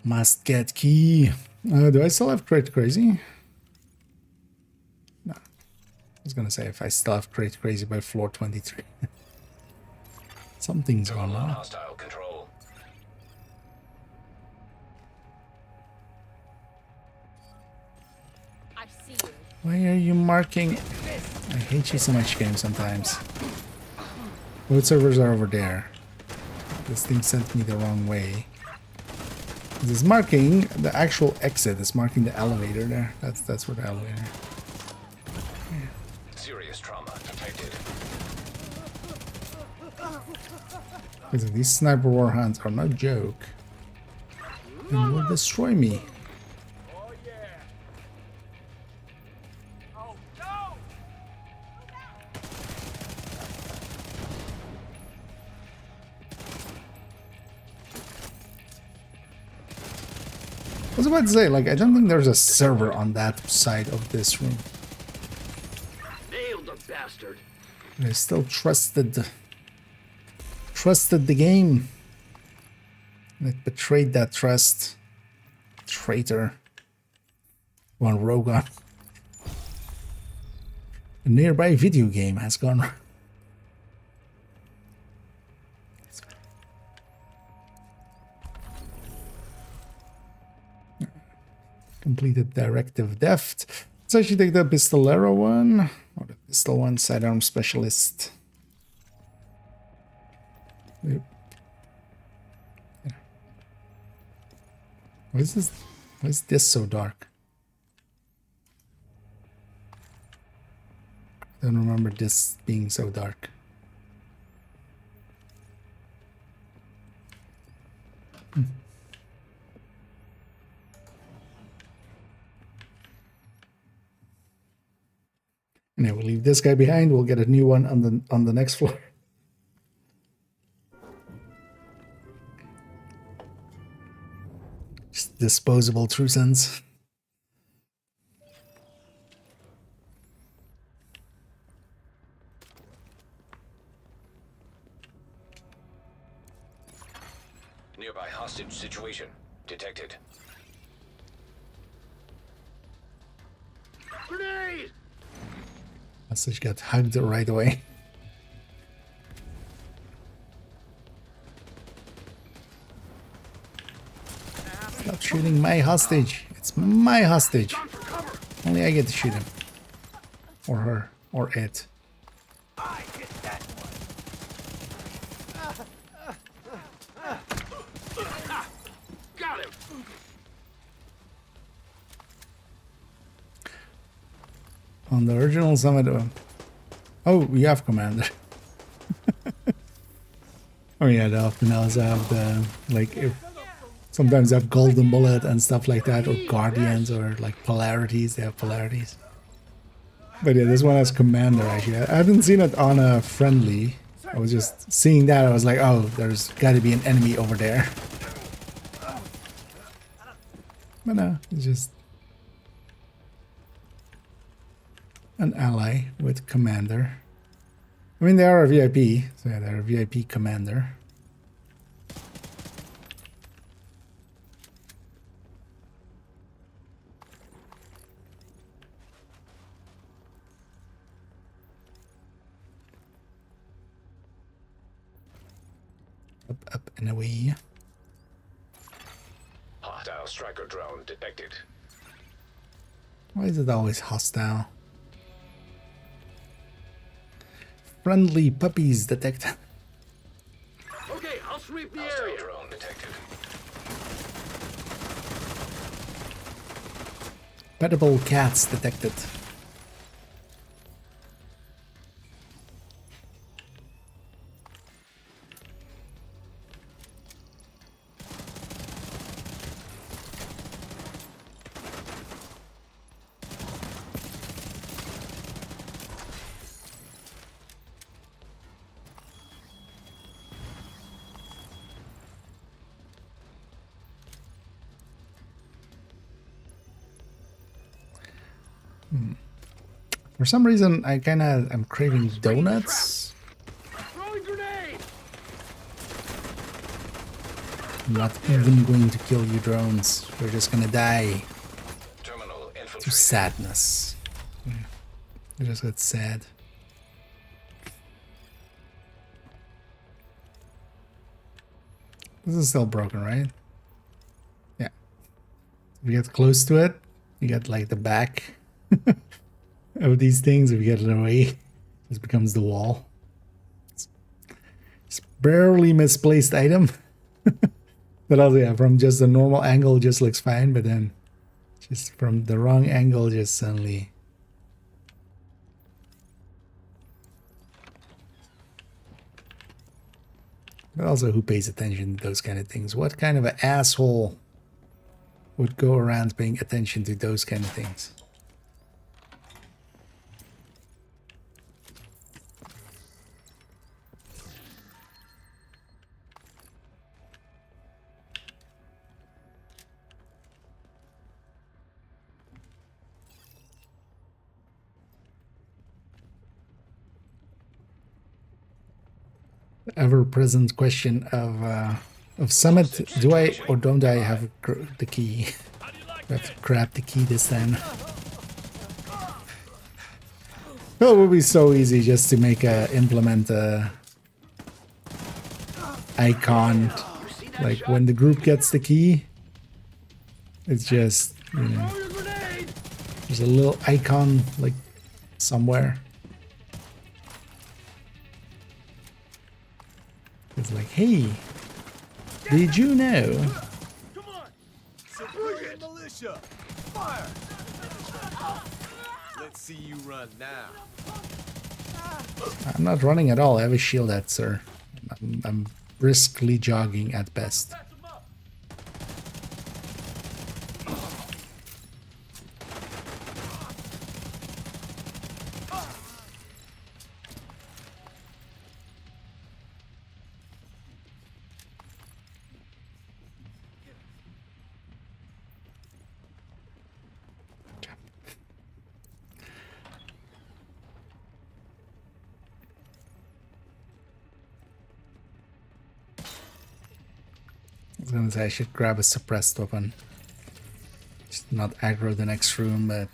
Must get key. Do I still have Crate Crazy? No. I was gonna say if I still have Crate Crazy by floor 23. Something's gone Total wrong. hostile control. I see you. Why are you marking? I hate you so much, game, sometimes. Both servers are over there. This thing sent me the wrong way. It's marking the actual exit. It's marking the elevator there. That's where the elevator. Serious trauma detected. Listen, these sniper war hunts are no joke. And will destroy me. Oh yeah. Oh no! I was about to say, like, I don't think there's a server on that side of this room. Nailed the bastard. I still trusted the game. And it betrayed that trust. Traitor. One rogue on. A nearby video game has gone. Completed directive deft. Let's actually take the pistolero one. Or the pistol one, sidearm specialist. Yep. Why is this so dark? I don't remember this being so dark. And we'll leave this guy behind. We'll get a new one on the next floor. Just disposable true sense. Nearby hostage situation detected. Grenade! Hostage got hugged right away. Stop shooting my hostage. It's my hostage. Gone for cover! Only I get to shoot him. Or her. Or it. I hit that one. Got him! On the original summit. Oh, we have commander. Oh yeah, they often also have the, like, if sometimes they have golden bullet and stuff like that, or guardians, or like polarities. They have polarities. But yeah, this one has commander actually. I haven't seen it on a friendly. I was just seeing that. I was like, oh, there's got to be an enemy over there. But no, it's just an ally with commander. I mean, they are a VIP, so yeah, they're a VIP commander. Up and away. Hostiles striker drone detected. Why is it always hostile? Friendly puppies detected. Okay, I'll sweep the Hostile area. drone detected. Petable cats detected. For some reason, I'm craving donuts. Throwing grenade! I'm not even going to kill you, drones. We're just gonna die Terminal to infiltrated. sadness. I just got sad. This is still broken, right? Yeah. If you get close to it, you get like the back of these things. If you get it away, this becomes the wall. It's barely misplaced item. But also, yeah, from just a normal angle, just looks fine. But then, just from the wrong angle, just suddenly. But also, who pays attention to those kind of things? What kind of an asshole would go around paying attention to those kind of things? Ever-present question of Summit: do I or don't I have the key? I have to grab the key this time. Well, it would be so easy just to implement a icon, like when the group gets the key, it's just, you know, Throw your grenade! there's a little icon like somewhere. It's like, hey, did you know? Come on! Civilian militia! Fire! Let's see you run now. I'm not running at all. I have a shield at, sir. I'm briskly jogging at best. I was gonna say I should grab a suppressed weapon. Just not aggro the next room, but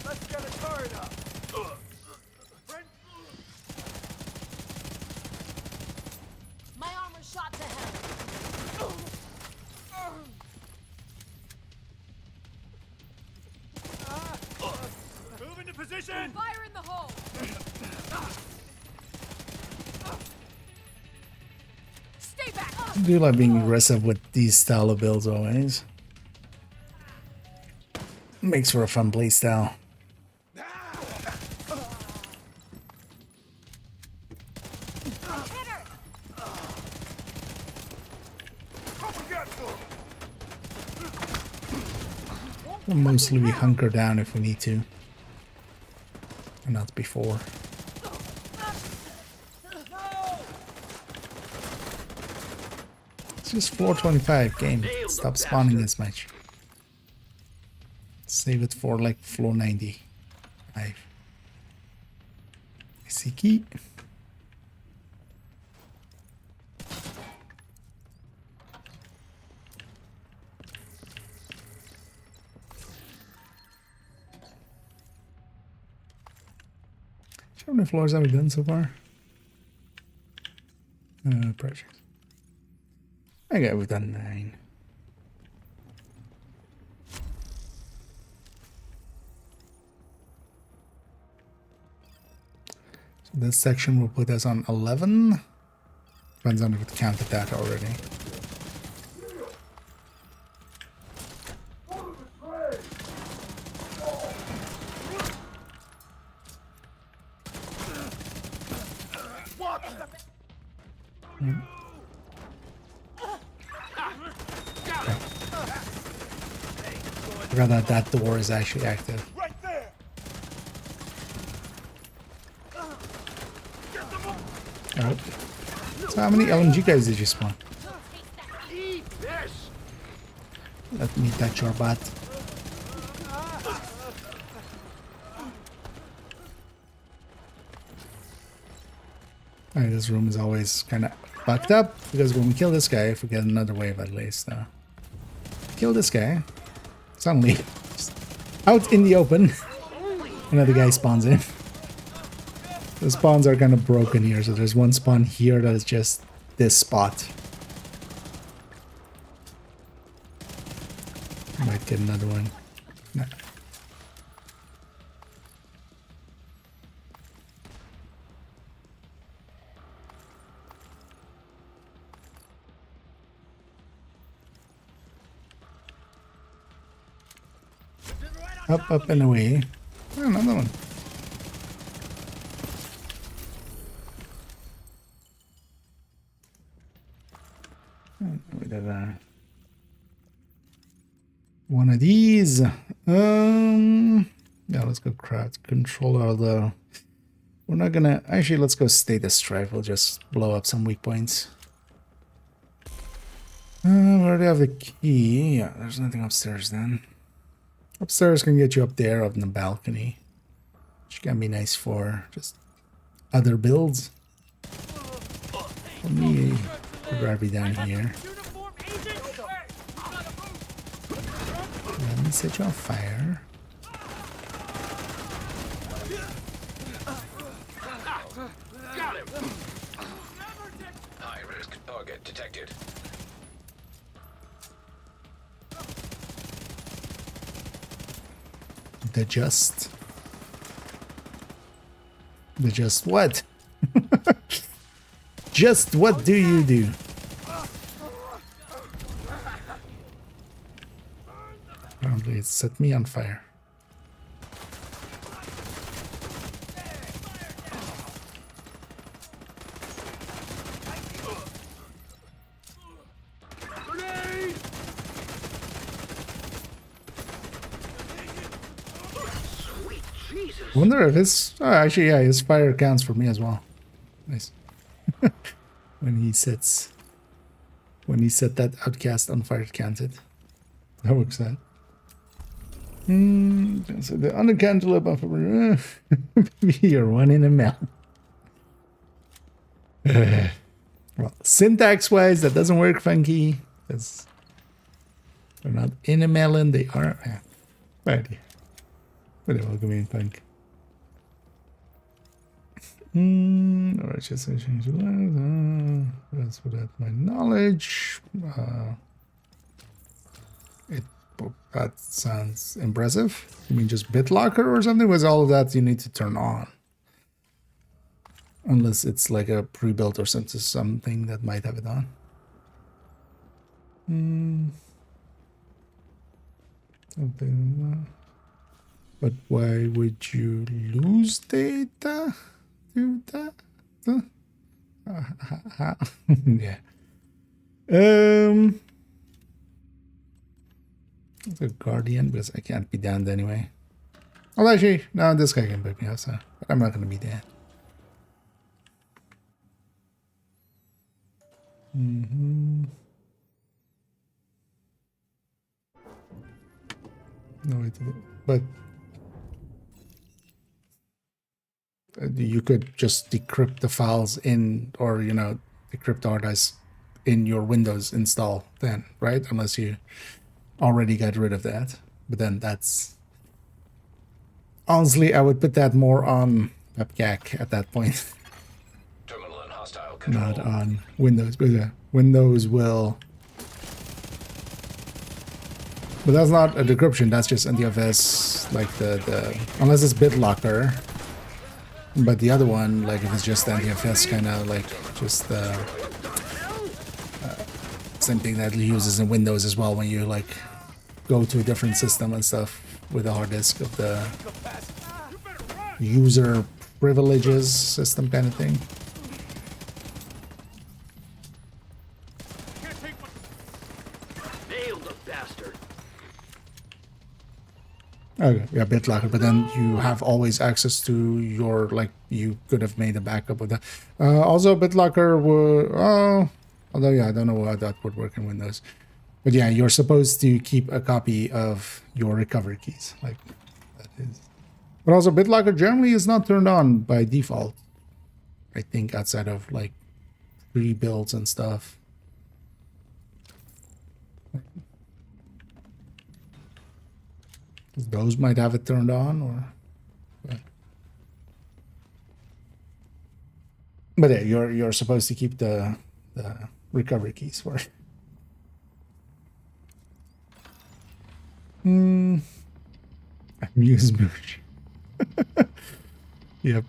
Let's get a turret up. My armor shot to hell. Move into position. Fire in the hole. Stay back. I do like being aggressive with these style of builds always. Makes for a fun playstyle. Hit her. We'll mostly hunker down if we need to. And not before. It's just 425 game. Stop spawning this much. Save it for like floor 90. I see key. How many floors have we done so far? Projects. Okay, we've done 9. So this section will put us on 11. Depends on if it counted that already. Forgot that that door is actually active. Alright. So how many LMG guys did you spawn? Eat this! Let me touch your butt. Alright, this room is always kind of fucked up because when we kill this guy, if we get another wave at least, kill this guy. Suddenly, just out in the open, another guy spawns in. The spawns are kind of broken here, so there's one spawn here that is just this spot. Might get another one. No. Up, up, and away. Oh, another one. We did one of these. Yeah, let's go crowd control. Although we're not gonna actually. Let's go status drive. We'll just blow up some weak points. We already have the key. Yeah, there's nothing upstairs then. Upstairs can get you up there on the balcony, which can be nice for just other builds. For me, I'd rather be down here. Let me set you on fire. Got him! High-risk target detected. The just what? Just what do you do? Apparently it set me on fire. Grenade! Sweet Jesus! I wonder if his actually yeah, his fire counts for me as well. Nice. when he set that outcast on fire, it counted. That works out. So the uncantaloupe of you're one in a million. Well, syntax wise, that doesn't work, Funky. Because they're not in a melon, they are. Right. But they welcome in, Funk. Alright, just change the light. That's without my knowledge. That sounds impressive. You mean just BitLocker or something? Was all of that you need to turn on? Unless it's like a pre-built or something that might have it on. Something. But why would you lose data? Do that? Yeah. It's a guardian because I can't be damned anyway. Well, actually, no, this guy can put me outside, but I'm not gonna be damned. No way to do, but you could just decrypt the files in, or you know, decrypt hard drives in your Windows install then, right? Unless you already got rid of that. But then that's honestly, I would put that more on pepcac at that point. Terminal and hostile control. Not on Windows, but Windows will. But that's not a decryption. That's just NTFS, like the unless it's BitLocker. But the other one, like if it's just NTFS, kind of like just the same thing that uses in Windows as well when you like go to a different system and stuff with the hard disk of the user privileges system kind of thing. Nailed the bastard. Okay, yeah, BitLocker, but then you have always access to your, like, you could have made a backup of that. Also, BitLocker would, although, yeah, I don't know how that would work in Windows. But yeah, you're supposed to keep a copy of your recovery keys, like, that is. But also, BitLocker generally is not turned on by default, I think, outside of, like, pre-builds and stuff. Those might have it turned on, or but yeah, you're supposed to keep the recovery keys for it. Amuse Bouche. Yep.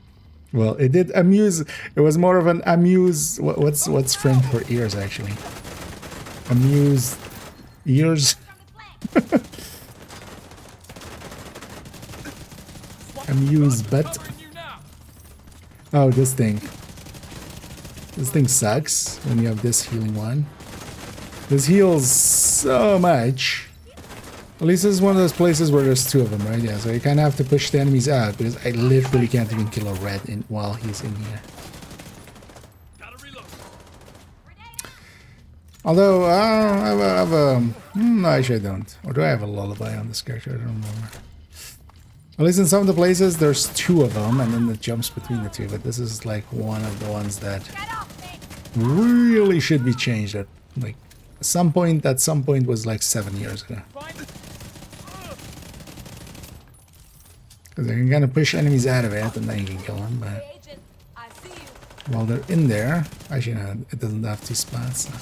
Well, it did amuse. It was more of an amuse. What's French for ears actually? Amuse ears. Amuse butt. Oh, this thing. This thing sucks when you have this healing one. This heals so much. At least this is one of those places where there's two of them, right? Yeah, so you kind of have to push the enemies out because I literally can't even kill a red while he's in here. Although, I have a no, actually I don't. Or do I have a lullaby on this character? I don't remember. At least in some of the places, there's two of them, and then it jumps between the two. But this is like one of the ones that really should be changed. At like some point was like 7 years ago. Because they can kind of push enemies out of it, and then you can kill them. But while they're in there, actually no, it doesn't have two spots. So.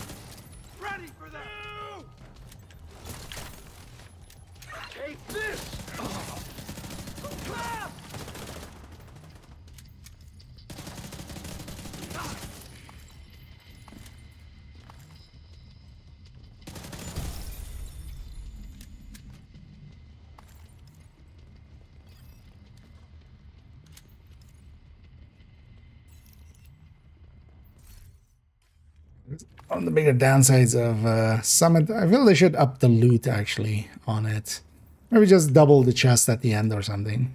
One of the bigger downsides of Summit, I feel they should up the loot actually on it. Maybe just double the chest at the end or something.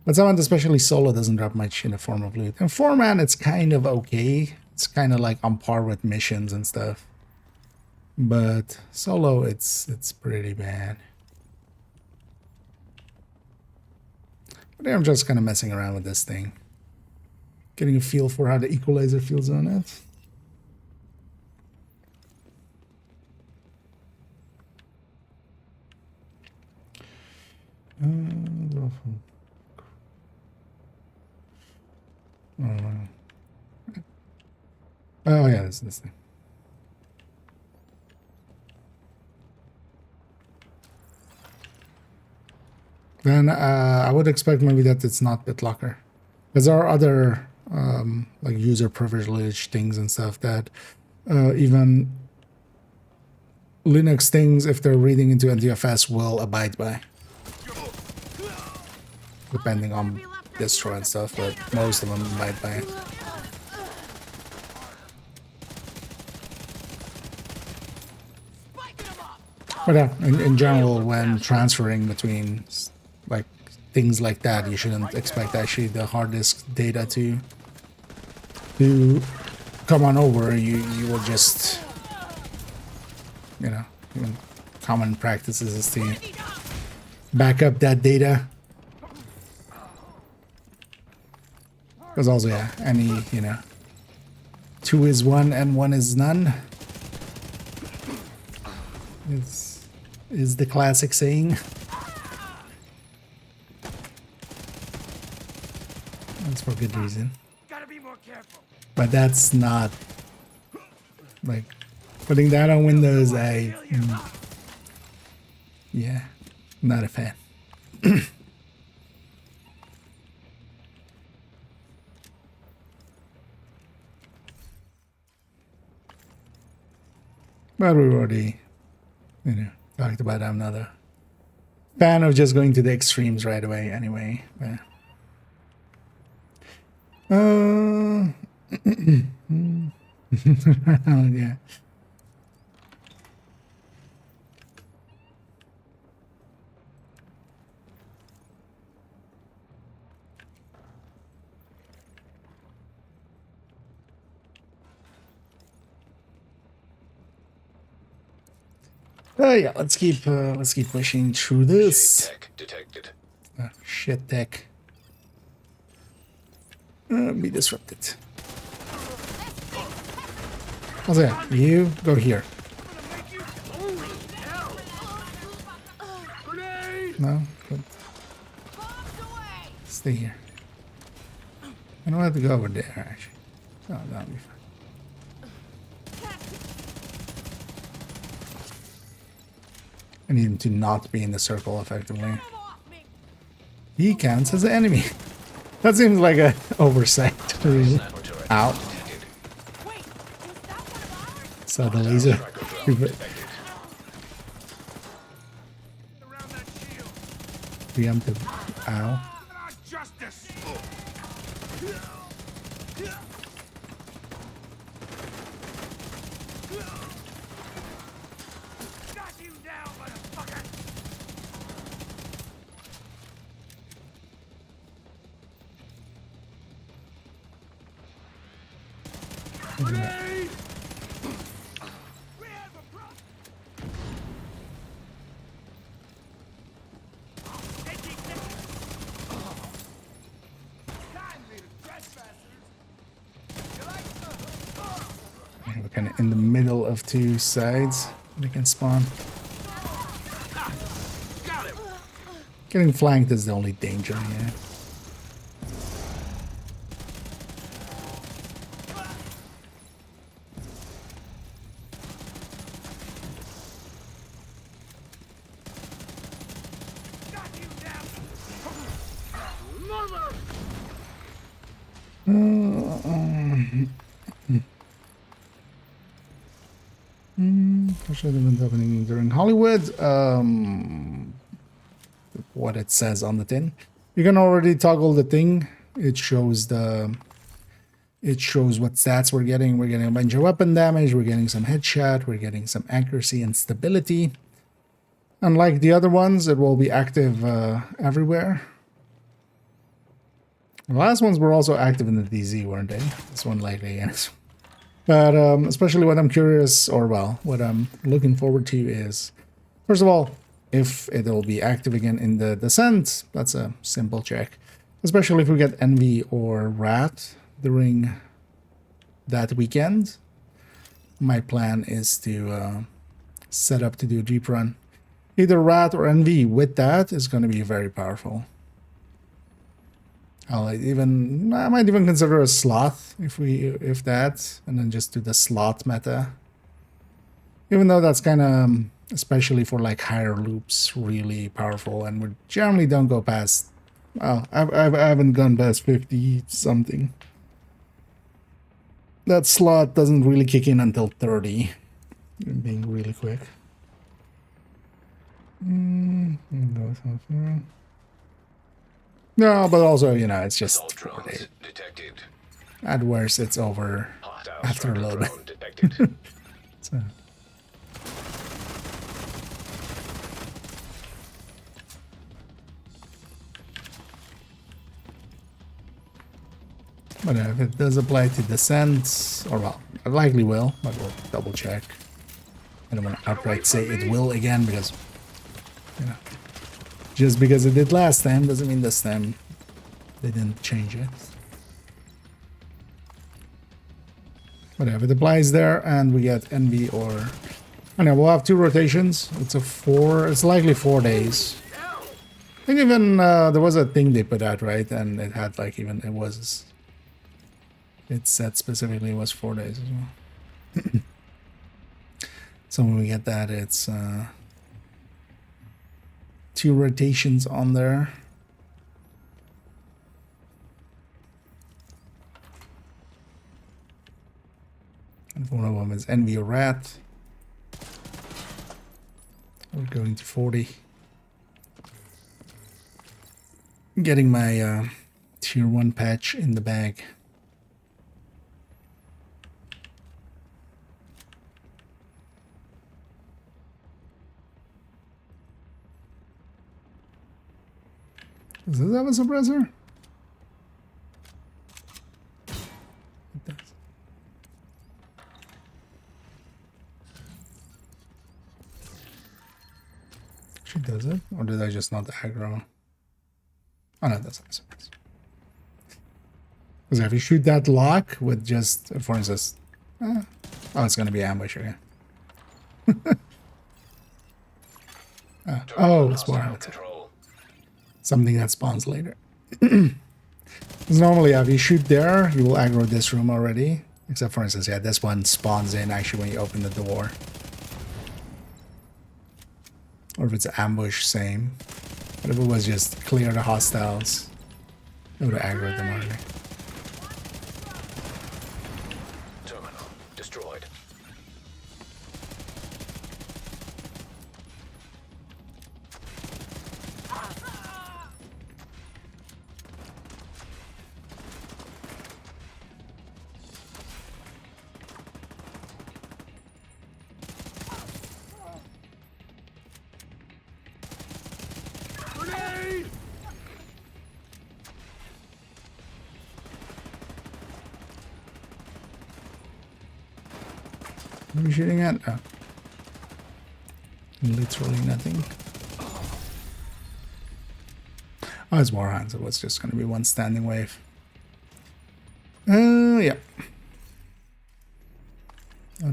But Summit, especially solo, doesn't drop much in the form of loot. And 4-man, it's kind of okay. It's kind of like on par with missions and stuff. But solo, it's pretty bad. But I'm just kind of messing around with this thing. Getting a feel for how the equalizer feels on it. Oh yeah, this thing. Then I would expect maybe that it's not BitLocker, because there are other like user privilege things and stuff that even Linux things, if they're reading into NTFS, will abide by. Depending on distro and stuff, but most of them abide by it. But yeah, in general, when transferring between like things like that, you shouldn't expect actually the hard disk data to come on over. You will just, you know, common practices is to back up that data. Because also, yeah, any, you know, 2 is 1 and 1 is none is the classic saying. That's for good reason. Gotta be more careful. But that's not like putting that on Windows. Yeah, not a fan. But we already, talked about I'm not a fan of just going to the extremes right away anyway. But, yeah. Yeah, let's keep pushing through this. Tech detected. Shit tech. Be disrupted. What's that? You go here. No? Good. Stay here. I don't have to go over there, actually. Oh, that'll be fine. I need him to not be in the circle effectively. He counts as an enemy. That seems like a oversight. Ow. So the laser. Preemptive. Ow. Justice. Got you down, motherfucker. Grenade! We have a problem. We're kind of in the middle of two sides. They can spawn. Getting flanked is the only danger here. Especially the event happening during Hollywood. What it says on the tin. You can already toggle the thing. It shows what stats we're getting. We're getting a bunch of weapon damage. We're getting some headshot. We're getting some accuracy and stability. Unlike the other ones, it will be active everywhere. The last ones were also active in the DZ, weren't they? This one likely, yes. But especially what I'm curious, or well, what I'm looking forward to is, first of all, if it'll be active again in the Descent. That's a simple check. Especially if we get Envy or Rat during that weekend. My plan is to set up to do a Jeep run. Either Rat or Envy with that is going to be very powerful. I might even consider a Sloth if that, and then just do the Sloth meta. Even though that's kind of, especially for like higher loops, really powerful, and we generally don't go past. Well, I haven't gone past 50 something. That slot doesn't really kick in until 30. Being really quick. No, but also, it's just 4 days. Detected. At worst, it's over Hostile after a striker little bit. drone detected. So. But if it does apply to Descent, or well, it likely will, but we'll double check. I don't want to outright say it will again because, just because it did last time doesn't mean this time they didn't change it. But if it applies there and we get Envy or, I know we'll have 2 rotations. It's likely 4 days. I think even there was a thing they put out, right? And it had like even it said specifically it was 4 days as well. So when we get that, it's 2 rotations on there. And one of them is Envy or Rat. We're going to 40. Getting my tier 1 patch in the bag. Does this have a suppressor? It does. She does it? Or did I just not aggro? Oh no, that's not a suppressor. Because if you shoot that lock with just, for instance, oh, it's going to be ambush again. Oh, it's more something that spawns later. Because normally, if you shoot there, you will aggro this room already. Except, for instance, yeah, this one spawns in actually when you open the door. Or if it's ambush, same. But if it was just clear the hostiles, it would have aggroed them already. Terminal destroyed. What are we shooting at? Oh. Literally nothing. Oh, it's Warhound, so it's just going to be one standing wave. Yeah.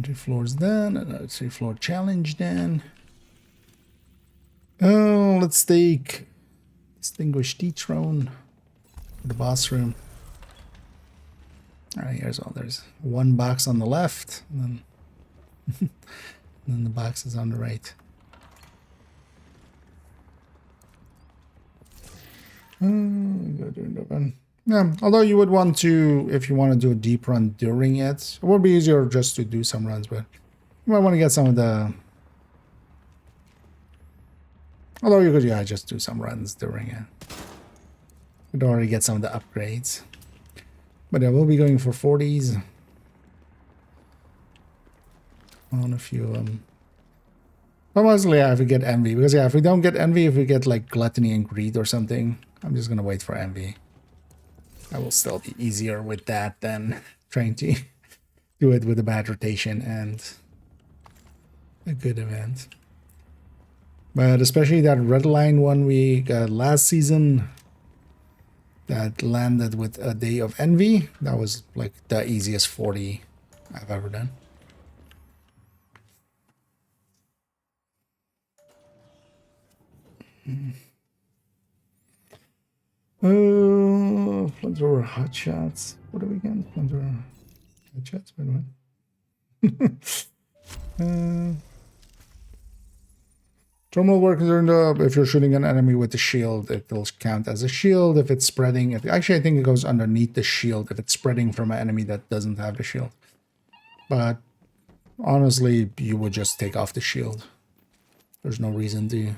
2 floors done, another 3 floor challenge done. Oh, let's take Distinguished Dethrone for the boss room. Alright, here's all. There's 1 box on the left, and then and then the box is on the right. Yeah, although you would want to, if you want to do a deep run during it, it would be easier just to do some runs, but you might want to get some of the... Although you could, yeah, just do some runs during it. You'd already get some of the upgrades. But yeah, we'll be going for 40s. On a few of them. But mostly, yeah, if we get Envy. Because, yeah, if we don't get Envy, if we get, like, Gluttony and Greed or something, I'm just gonna wait for Envy. That will still be easier with that than trying to do it with a bad rotation and a good event. But especially that red line one we got last season that landed with a day of Envy, that was, like, the easiest 40 I've ever done. Flamethrower hotshots. What do we get? Flamethrower hotshots. Wait a minute. Terminal work during the, if you're shooting an enemy with the shield, it will count as a shield. If it's spreading, actually I think it goes underneath the shield if it's spreading from an enemy that doesn't have the shield. But honestly, you would just take off the shield. There's no reason to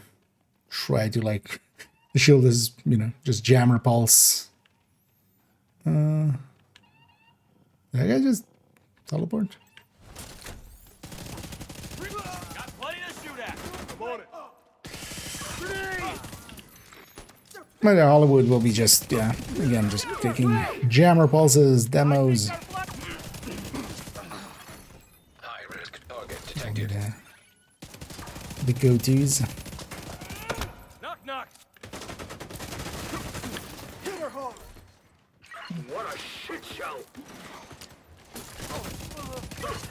try to, like, the shield is, you know, just jammer pulse. Did that guy just teleport? Got plenty to shoot at. I'm on it. But yeah, Hollywood will be just, yeah, again, just taking jammer pulses, demos. High risk target detected. The go-tos. Knock, knock. What a shit show!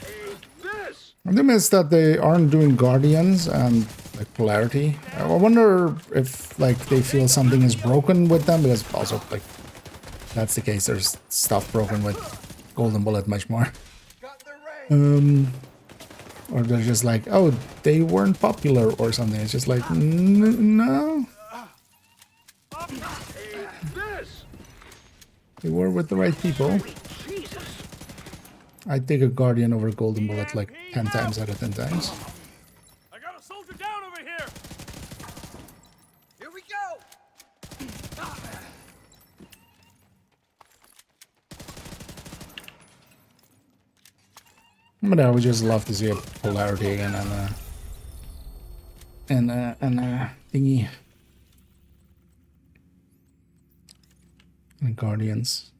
Hey, this! I do miss that they aren't doing Guardians, and like polarity. I wonder if like they feel something is broken with them, because also like that's the case. There's stuff broken with Golden Bullet much more. Or they're just like, oh, they weren't popular or something. It's just like, no. They were with the right people. I'd take a Guardian over Golden Bullet like 10 times out of 10 times. I got a soldier down over here. Here we go. But I would just love to see a polarity again and thingy. And Guardians.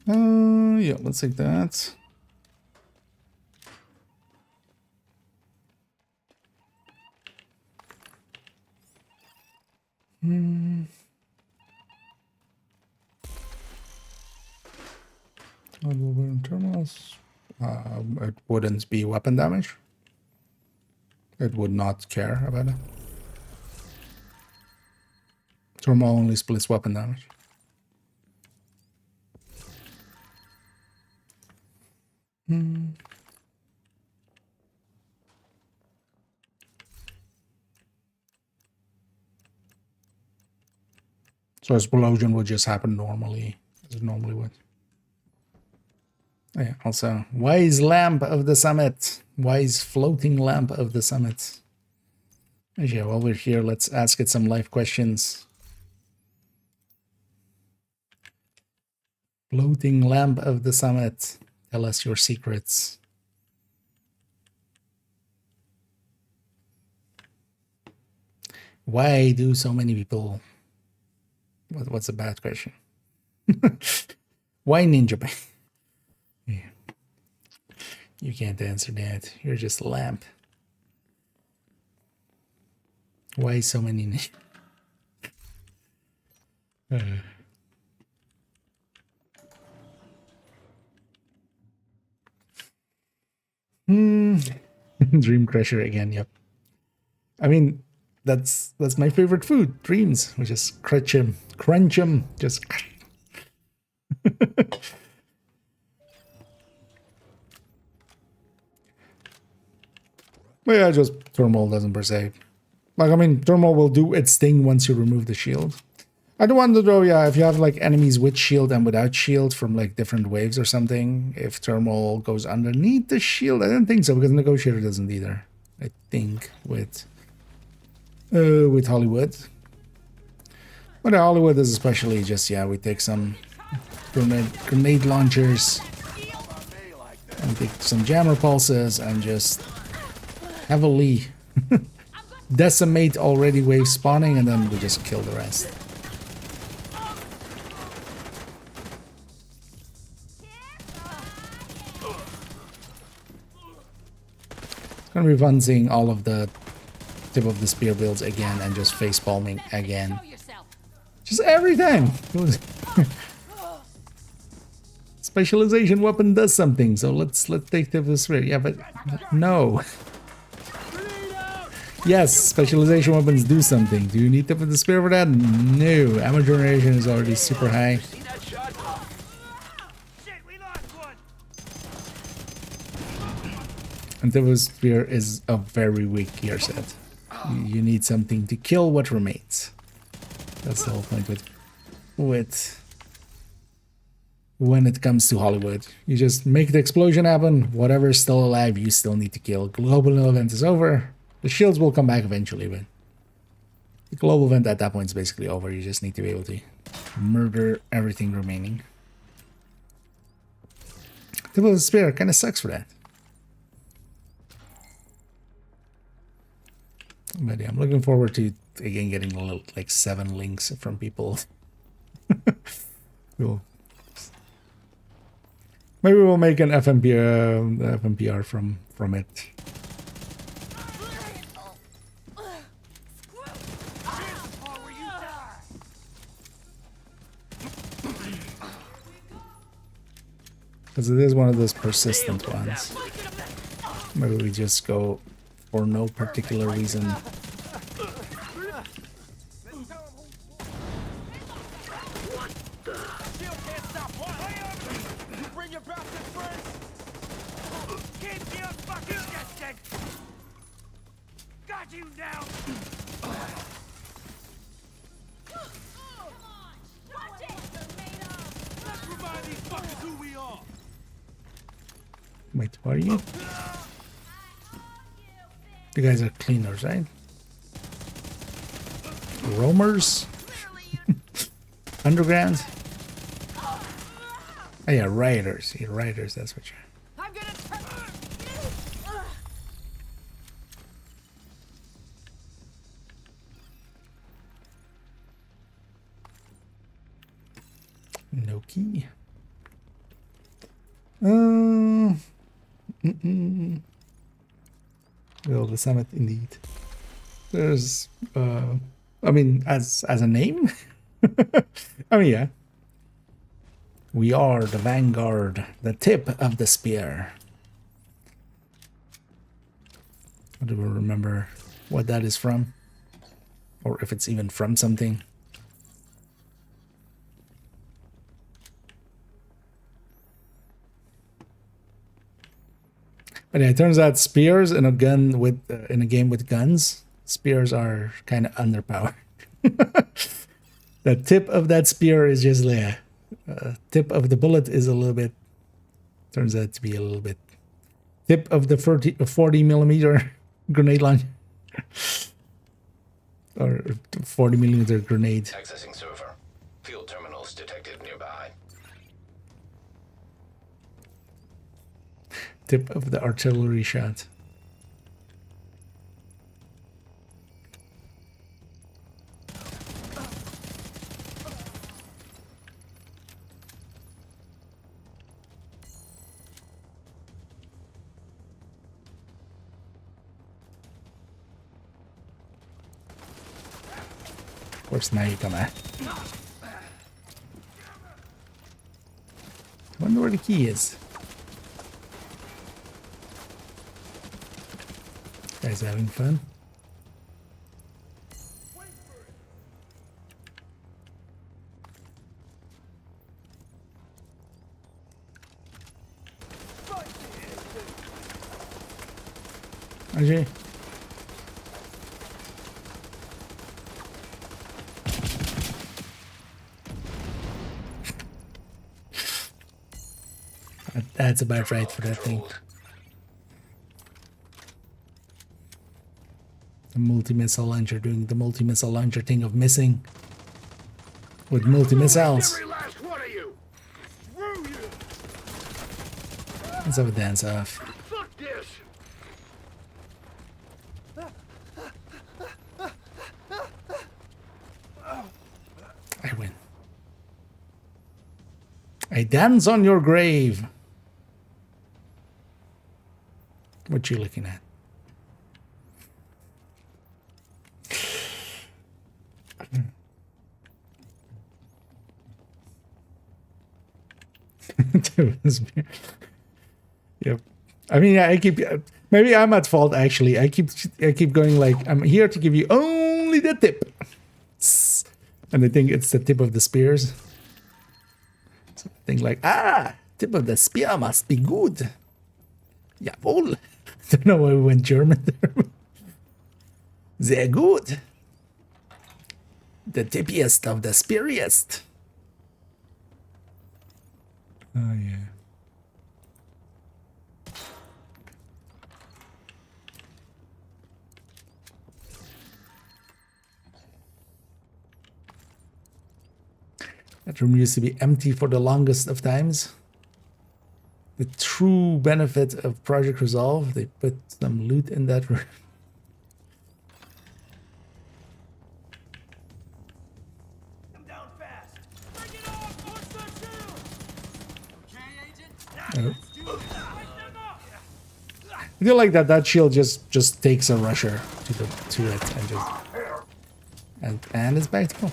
Yeah, let's take that. Terminals. It wouldn't be weapon damage. It would not care about it. Thermal only splits weapon damage. So explosion would just happen normally, as it normally would. Oh, yeah, also, wise lamp of the summit. Wise floating lamp of the summit. Yeah, while we're here, let's ask it some life questions. Floating lamp of the summit. Tell us your secrets. Why do so many people... What's a bad question? Why Ninja Bang? Yeah. You can't answer that. You're just a lamp. Why so many ninja? Dream Crusher again, yep. I mean, that's my favorite food, dreams. We just crunch them, just. But yeah, just thermal doesn't per se. Like, I mean, thermal will do its thing once you remove the shield. I do wonder though, yeah, if you have like enemies with shield and without shield from like different waves or something, if thermal goes underneath the shield. I don't think so, because Negotiator doesn't either. I think with Hollywood. But Hollywood is especially just, yeah, we take some grenade launchers and we take some jammer pulses and just heavily decimate already wave spawning, and then we just kill the rest. It's gonna be fun seeing all of the tip of the spear builds again and just face palming again. Just every time. Specialization weapon does something, so let's take tip of the spear. Yeah, but no. Yes, specialization weapons do something. Do you need tip of the spear for that? No. Ammo generation is already super high. And tip of the spear is a very weak gear set. You need something to kill what remains. That's the whole point with when it comes to Hollywood. You just make the explosion happen. Whatever's still alive, you still need to kill. Global event is over. The shields will come back eventually, but the global event at that point is basically over. You just need to be able to murder everything remaining. Tip of the spear kind of sucks for that. But yeah, I'm looking forward to again getting a little, like 7 links from people. Cool. Maybe we'll make an FMPR from it. Because it is one of those persistent ones. Maybe we just go for no particular reason. Shield can't stop one. Bring your bastard friends. Keep your fucking distance. Got you now. Watch it! Let's remind these fuckers who we are. Wait, what are you? You guys are cleaners, right? Roamers? Underground? Oh yeah, rioters. Yeah, rioters, that's what you're... I'm gonna No key. Well, the summit indeed. There's I mean, as a name? I mean, yeah. We are the vanguard, the tip of the spear. I don't remember what that is from, or if it's even from something. But yeah, it turns out spears in a gun with in a game with guns, spears are kind of underpowered. The tip of that spear is just like tip of the bullet is a little bit, turns out to be a little bit tip of the 40 millimeter grenade launcher or 40 millimeter grenade. Accessing server. Field terminals detected nearby. Tip of the artillery shot. Of course, now you come at. I wonder where the key is. Guys having fun. Ajay. That's about right for that thing. The multi-missile launcher doing the multi-missile launcher thing of missing with multi-missiles. Every last one of you. Screw you. Let's have a dance off. Fuck this. I win. I dance on your grave. What you looking at? Yep. I mean, I keep. Maybe I'm at fault. Actually, I keep going like I'm here to give you only the tip, and I think it's the tip of the spears. Something like tip of the spear must be good. Jawohl. I don't know why we went German there. Sehr good. The tippiest of the speariest. Oh, yeah. That room used to be empty for the longest of times. The true benefit of Project Resolve, they put some loot in that room. Down fast. Bring it on. Push that shield. Okay, agent. I feel like that shield just takes a rusher to it and just and it's back to go.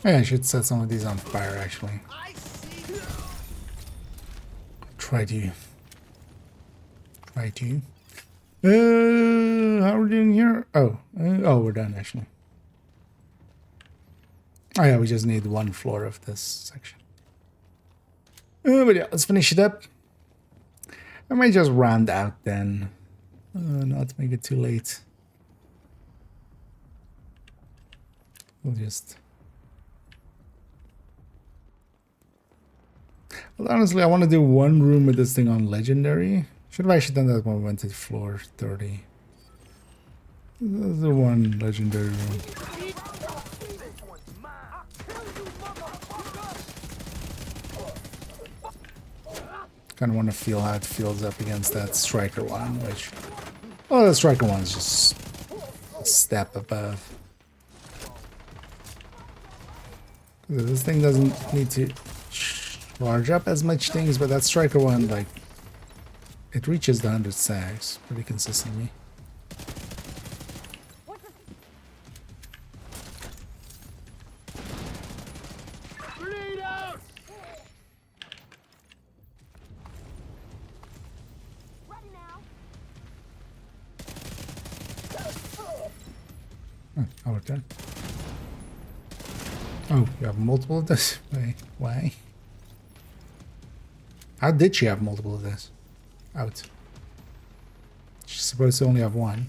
Yeah, I should set some of these on fire, actually. Try to. How are we doing here? Oh, we're done, actually. Oh, yeah, we just need one floor of this section. But yeah, let's finish it up. I might just round out then. Not to make it too late. We'll just... Well, honestly, I want to do one room with this thing on Legendary. Should have actually done that when we went to floor 30. The one Legendary room. Kind of want to feel how it feels up against that Striker one, which... Oh, the Striker one's just a step above. This thing doesn't need to charge up as much things, but that Striker one, like, it reaches the 100 sags pretty consistently. Our turn. Oh, you have multiple of this? Wait, why? How did she have multiple of this? Out. She's supposed to only have one.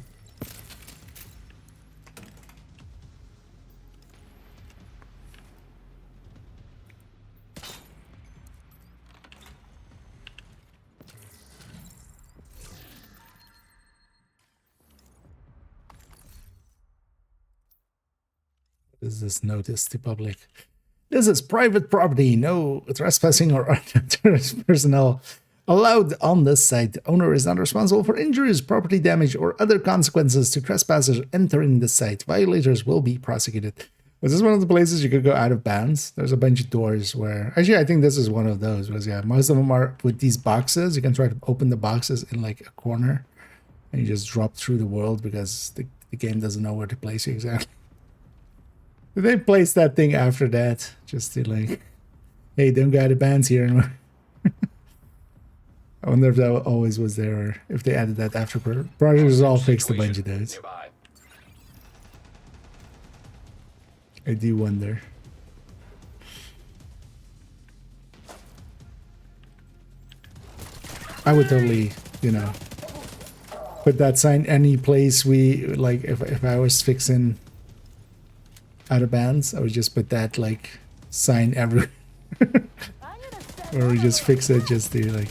What is this notice to public? This is private property. No trespassing or unauthorized personnel allowed on this site. The owner is not responsible for injuries, property damage, or other consequences to trespassers entering the site. Violators will be prosecuted. Was this one of the places you could go out of bounds? There's a bunch of doors where... Actually, I think this is one of those. Was yeah, most of them are with these boxes. You can try to open the boxes in like a corner. And you just drop through the world because the game doesn't know where to place you exactly. Did they place that thing after that? Just to like... Hey, don't go out of bounds here anymore. I wonder if that always was there, or if they added that after Project Resolve fixed a bunch of those. Nearby. I do wonder. I would totally, you know, put that sign any place we, like, if I was fixing out of bounds, I would just put that, like, sign everywhere. Or we just fix it just to, like,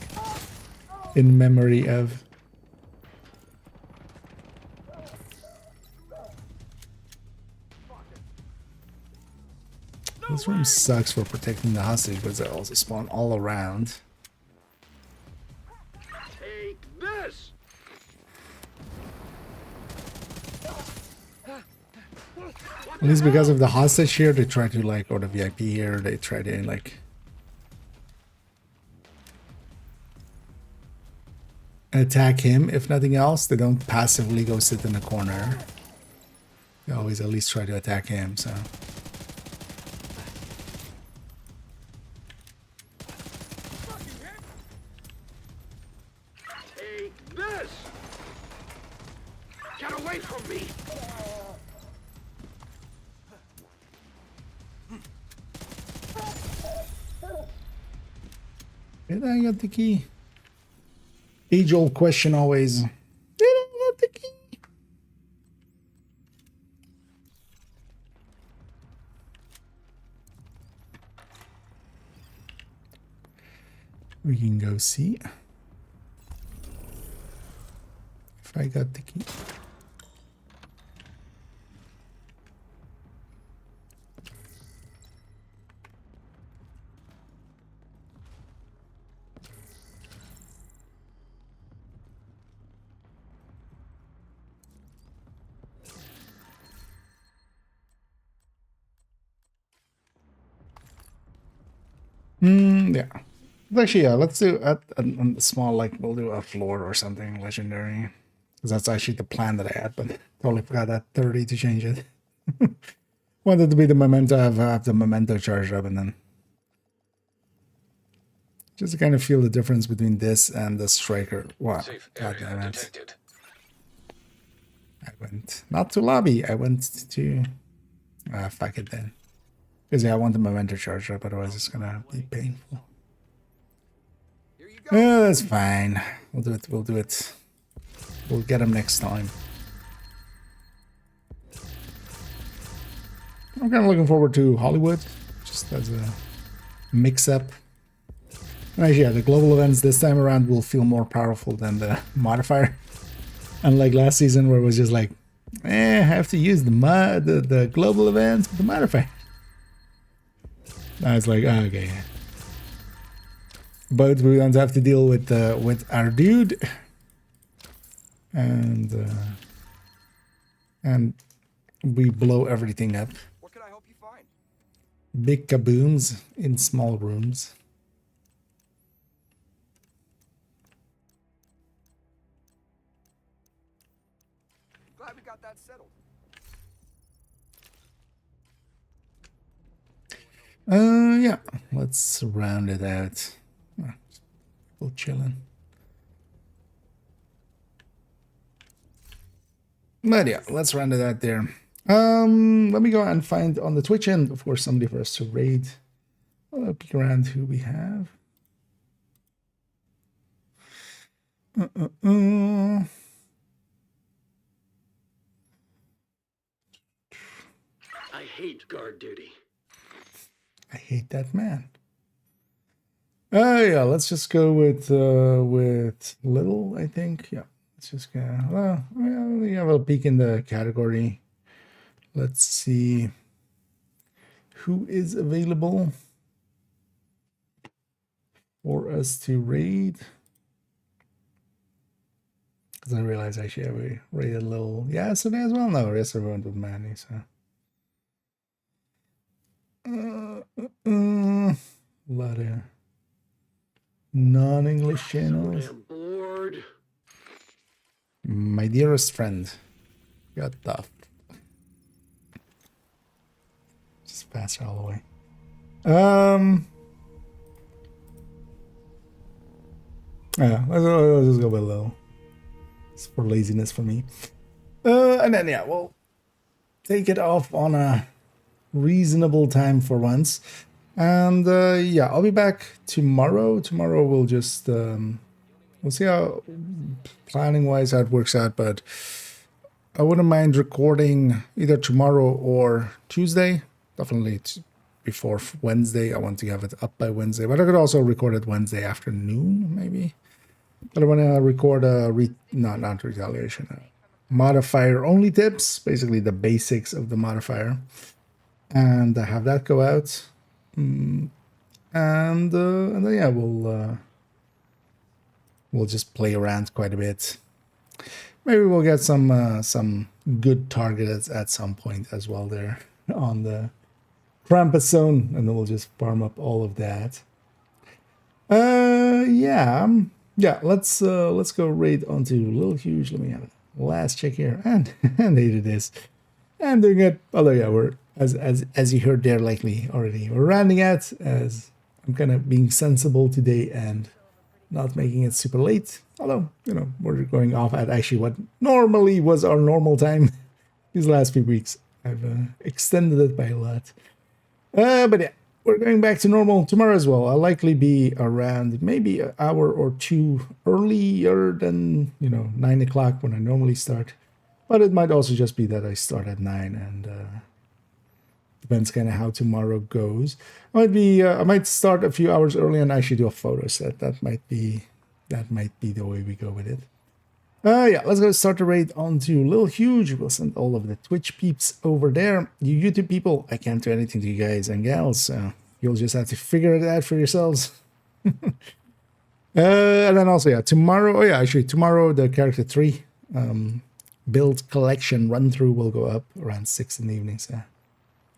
in memory of. This room sucks for protecting the hostage, but they also spawn all around. Take this! At least because of the hostage here, they try to, like, or the VIP here, they try to, like, attack him. If nothing else, they don't passively go sit in the corner. They always at least try to attack him, so... Take this! Get away from me! Did I get the key? Age-old question always. Did I get the key? We can go see if I got the key. Yeah. Actually, yeah, let's do a small, like, we'll do a floor or something legendary. Because that's actually the plan that I had, but totally forgot that 30 to change it. wanted to be the memento, have the memento charged up, and then just to kind of feel the difference between this and the striker. Wow, Safe god area damn it. detected. I went not to lobby, I went to fuck it then. Because yeah, I want the memento charged up, otherwise it's gonna be painful. Here you go. Yeah, that's fine. We'll do it, we'll do it. We'll get him next time. I'm kind of looking forward to Hollywood, just as a mix-up. Actually, yeah, the global events this time around will feel more powerful than the modifier. Unlike last season where it was just like, I have to use the global events with the modifier. Now it's like, oh, okay. But we don't have to deal with our dude. And we blow everything up. What can I help you find? Big kabooms in small rooms. Glad we got that settled. Yeah, let's round it out. People chilling. But yeah, let's round it out there. Let me go and find on the Twitch end, of course, somebody for us to raid. I'll peek around who we have. I hate guard duty. I hate that man. Yeah, let's just go with Little, I think. Yeah, let's just go. Well, we have a peek in the category. Let's see who is available for us to raid. Because I realized actually we raided Little yesterday as well. No, yesterday we went with Manny, so. A lot of non-English channels. I'm bored. My dearest friend. Got the just pass her all the way. Yeah, let's just go with Lil. It's for laziness for me. And then yeah, we'll take it off on a reasonable time for once. And yeah, I'll be back tomorrow. Tomorrow we'll just we'll see how planning wise how it works out, but I wouldn't mind recording either tomorrow or Tuesday. Definitely before Wednesday. I want to have it up by Wednesday, but I could also record it Wednesday afternoon, maybe. But I want to record a not retaliation, modifier only tips, basically the basics of the modifier, and have that go out. And then yeah, we'll just play around quite a bit. Maybe we'll get some good targets at some point as well there on the Krampus zone, and then we'll just farm up all of that. Yeah. Let's go right onto Little Huge. Let me have a last check here, and there it is. And doing it. Although yeah, we're as you heard there likely already, we're rounding out as I'm kind of being sensible today and not making it super late. Although, you know, we're going off at actually what normally was our normal time these last few weeks. I've extended it by a lot. But yeah, we're going back to normal tomorrow as well. I'll likely be around maybe an hour or two earlier than, 9 o'clock when I normally start. But it might also just be that I start at 9 and depends kind of how tomorrow goes. I might start a few hours early and actually do a photo set. That might be the way we go with it. Yeah, let's go start the raid onto Lil Huge. We'll send all of the Twitch peeps over there. You YouTube people, I can't do anything to you guys and gals, so you'll just have to figure it out for yourselves. And then also, yeah, tomorrow, tomorrow the Character 3 build collection run through will go up around 6 in the evening, so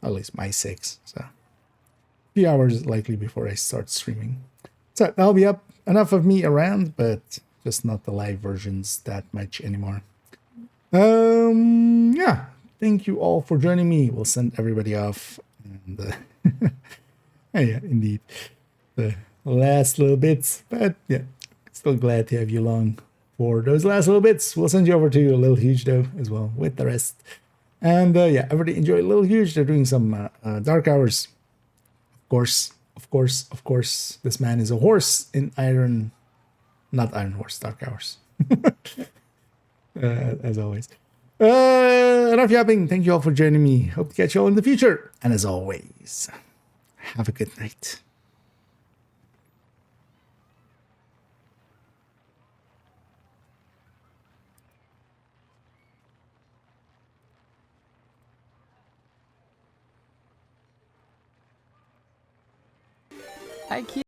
at least my 6, so a few hours likely before I start streaming. So that'll be up. Enough of me around, but just not the live versions that much anymore. Yeah, thank you all for joining me. We'll send everybody off. And yeah, indeed. The last little bits. But yeah, still glad to have you along for those last little bits. We'll send you over to a Little Huge, though, as well, with the rest. And yeah, everybody enjoy Little Huge. They're doing some Dark Hours. Of course, this man is a horse in Iron... Not Iron Horse, Dark Hours. As always. Enough yapping. Thank you all for joining me. Hope to catch you all in the future. And as always, have a good night. I keep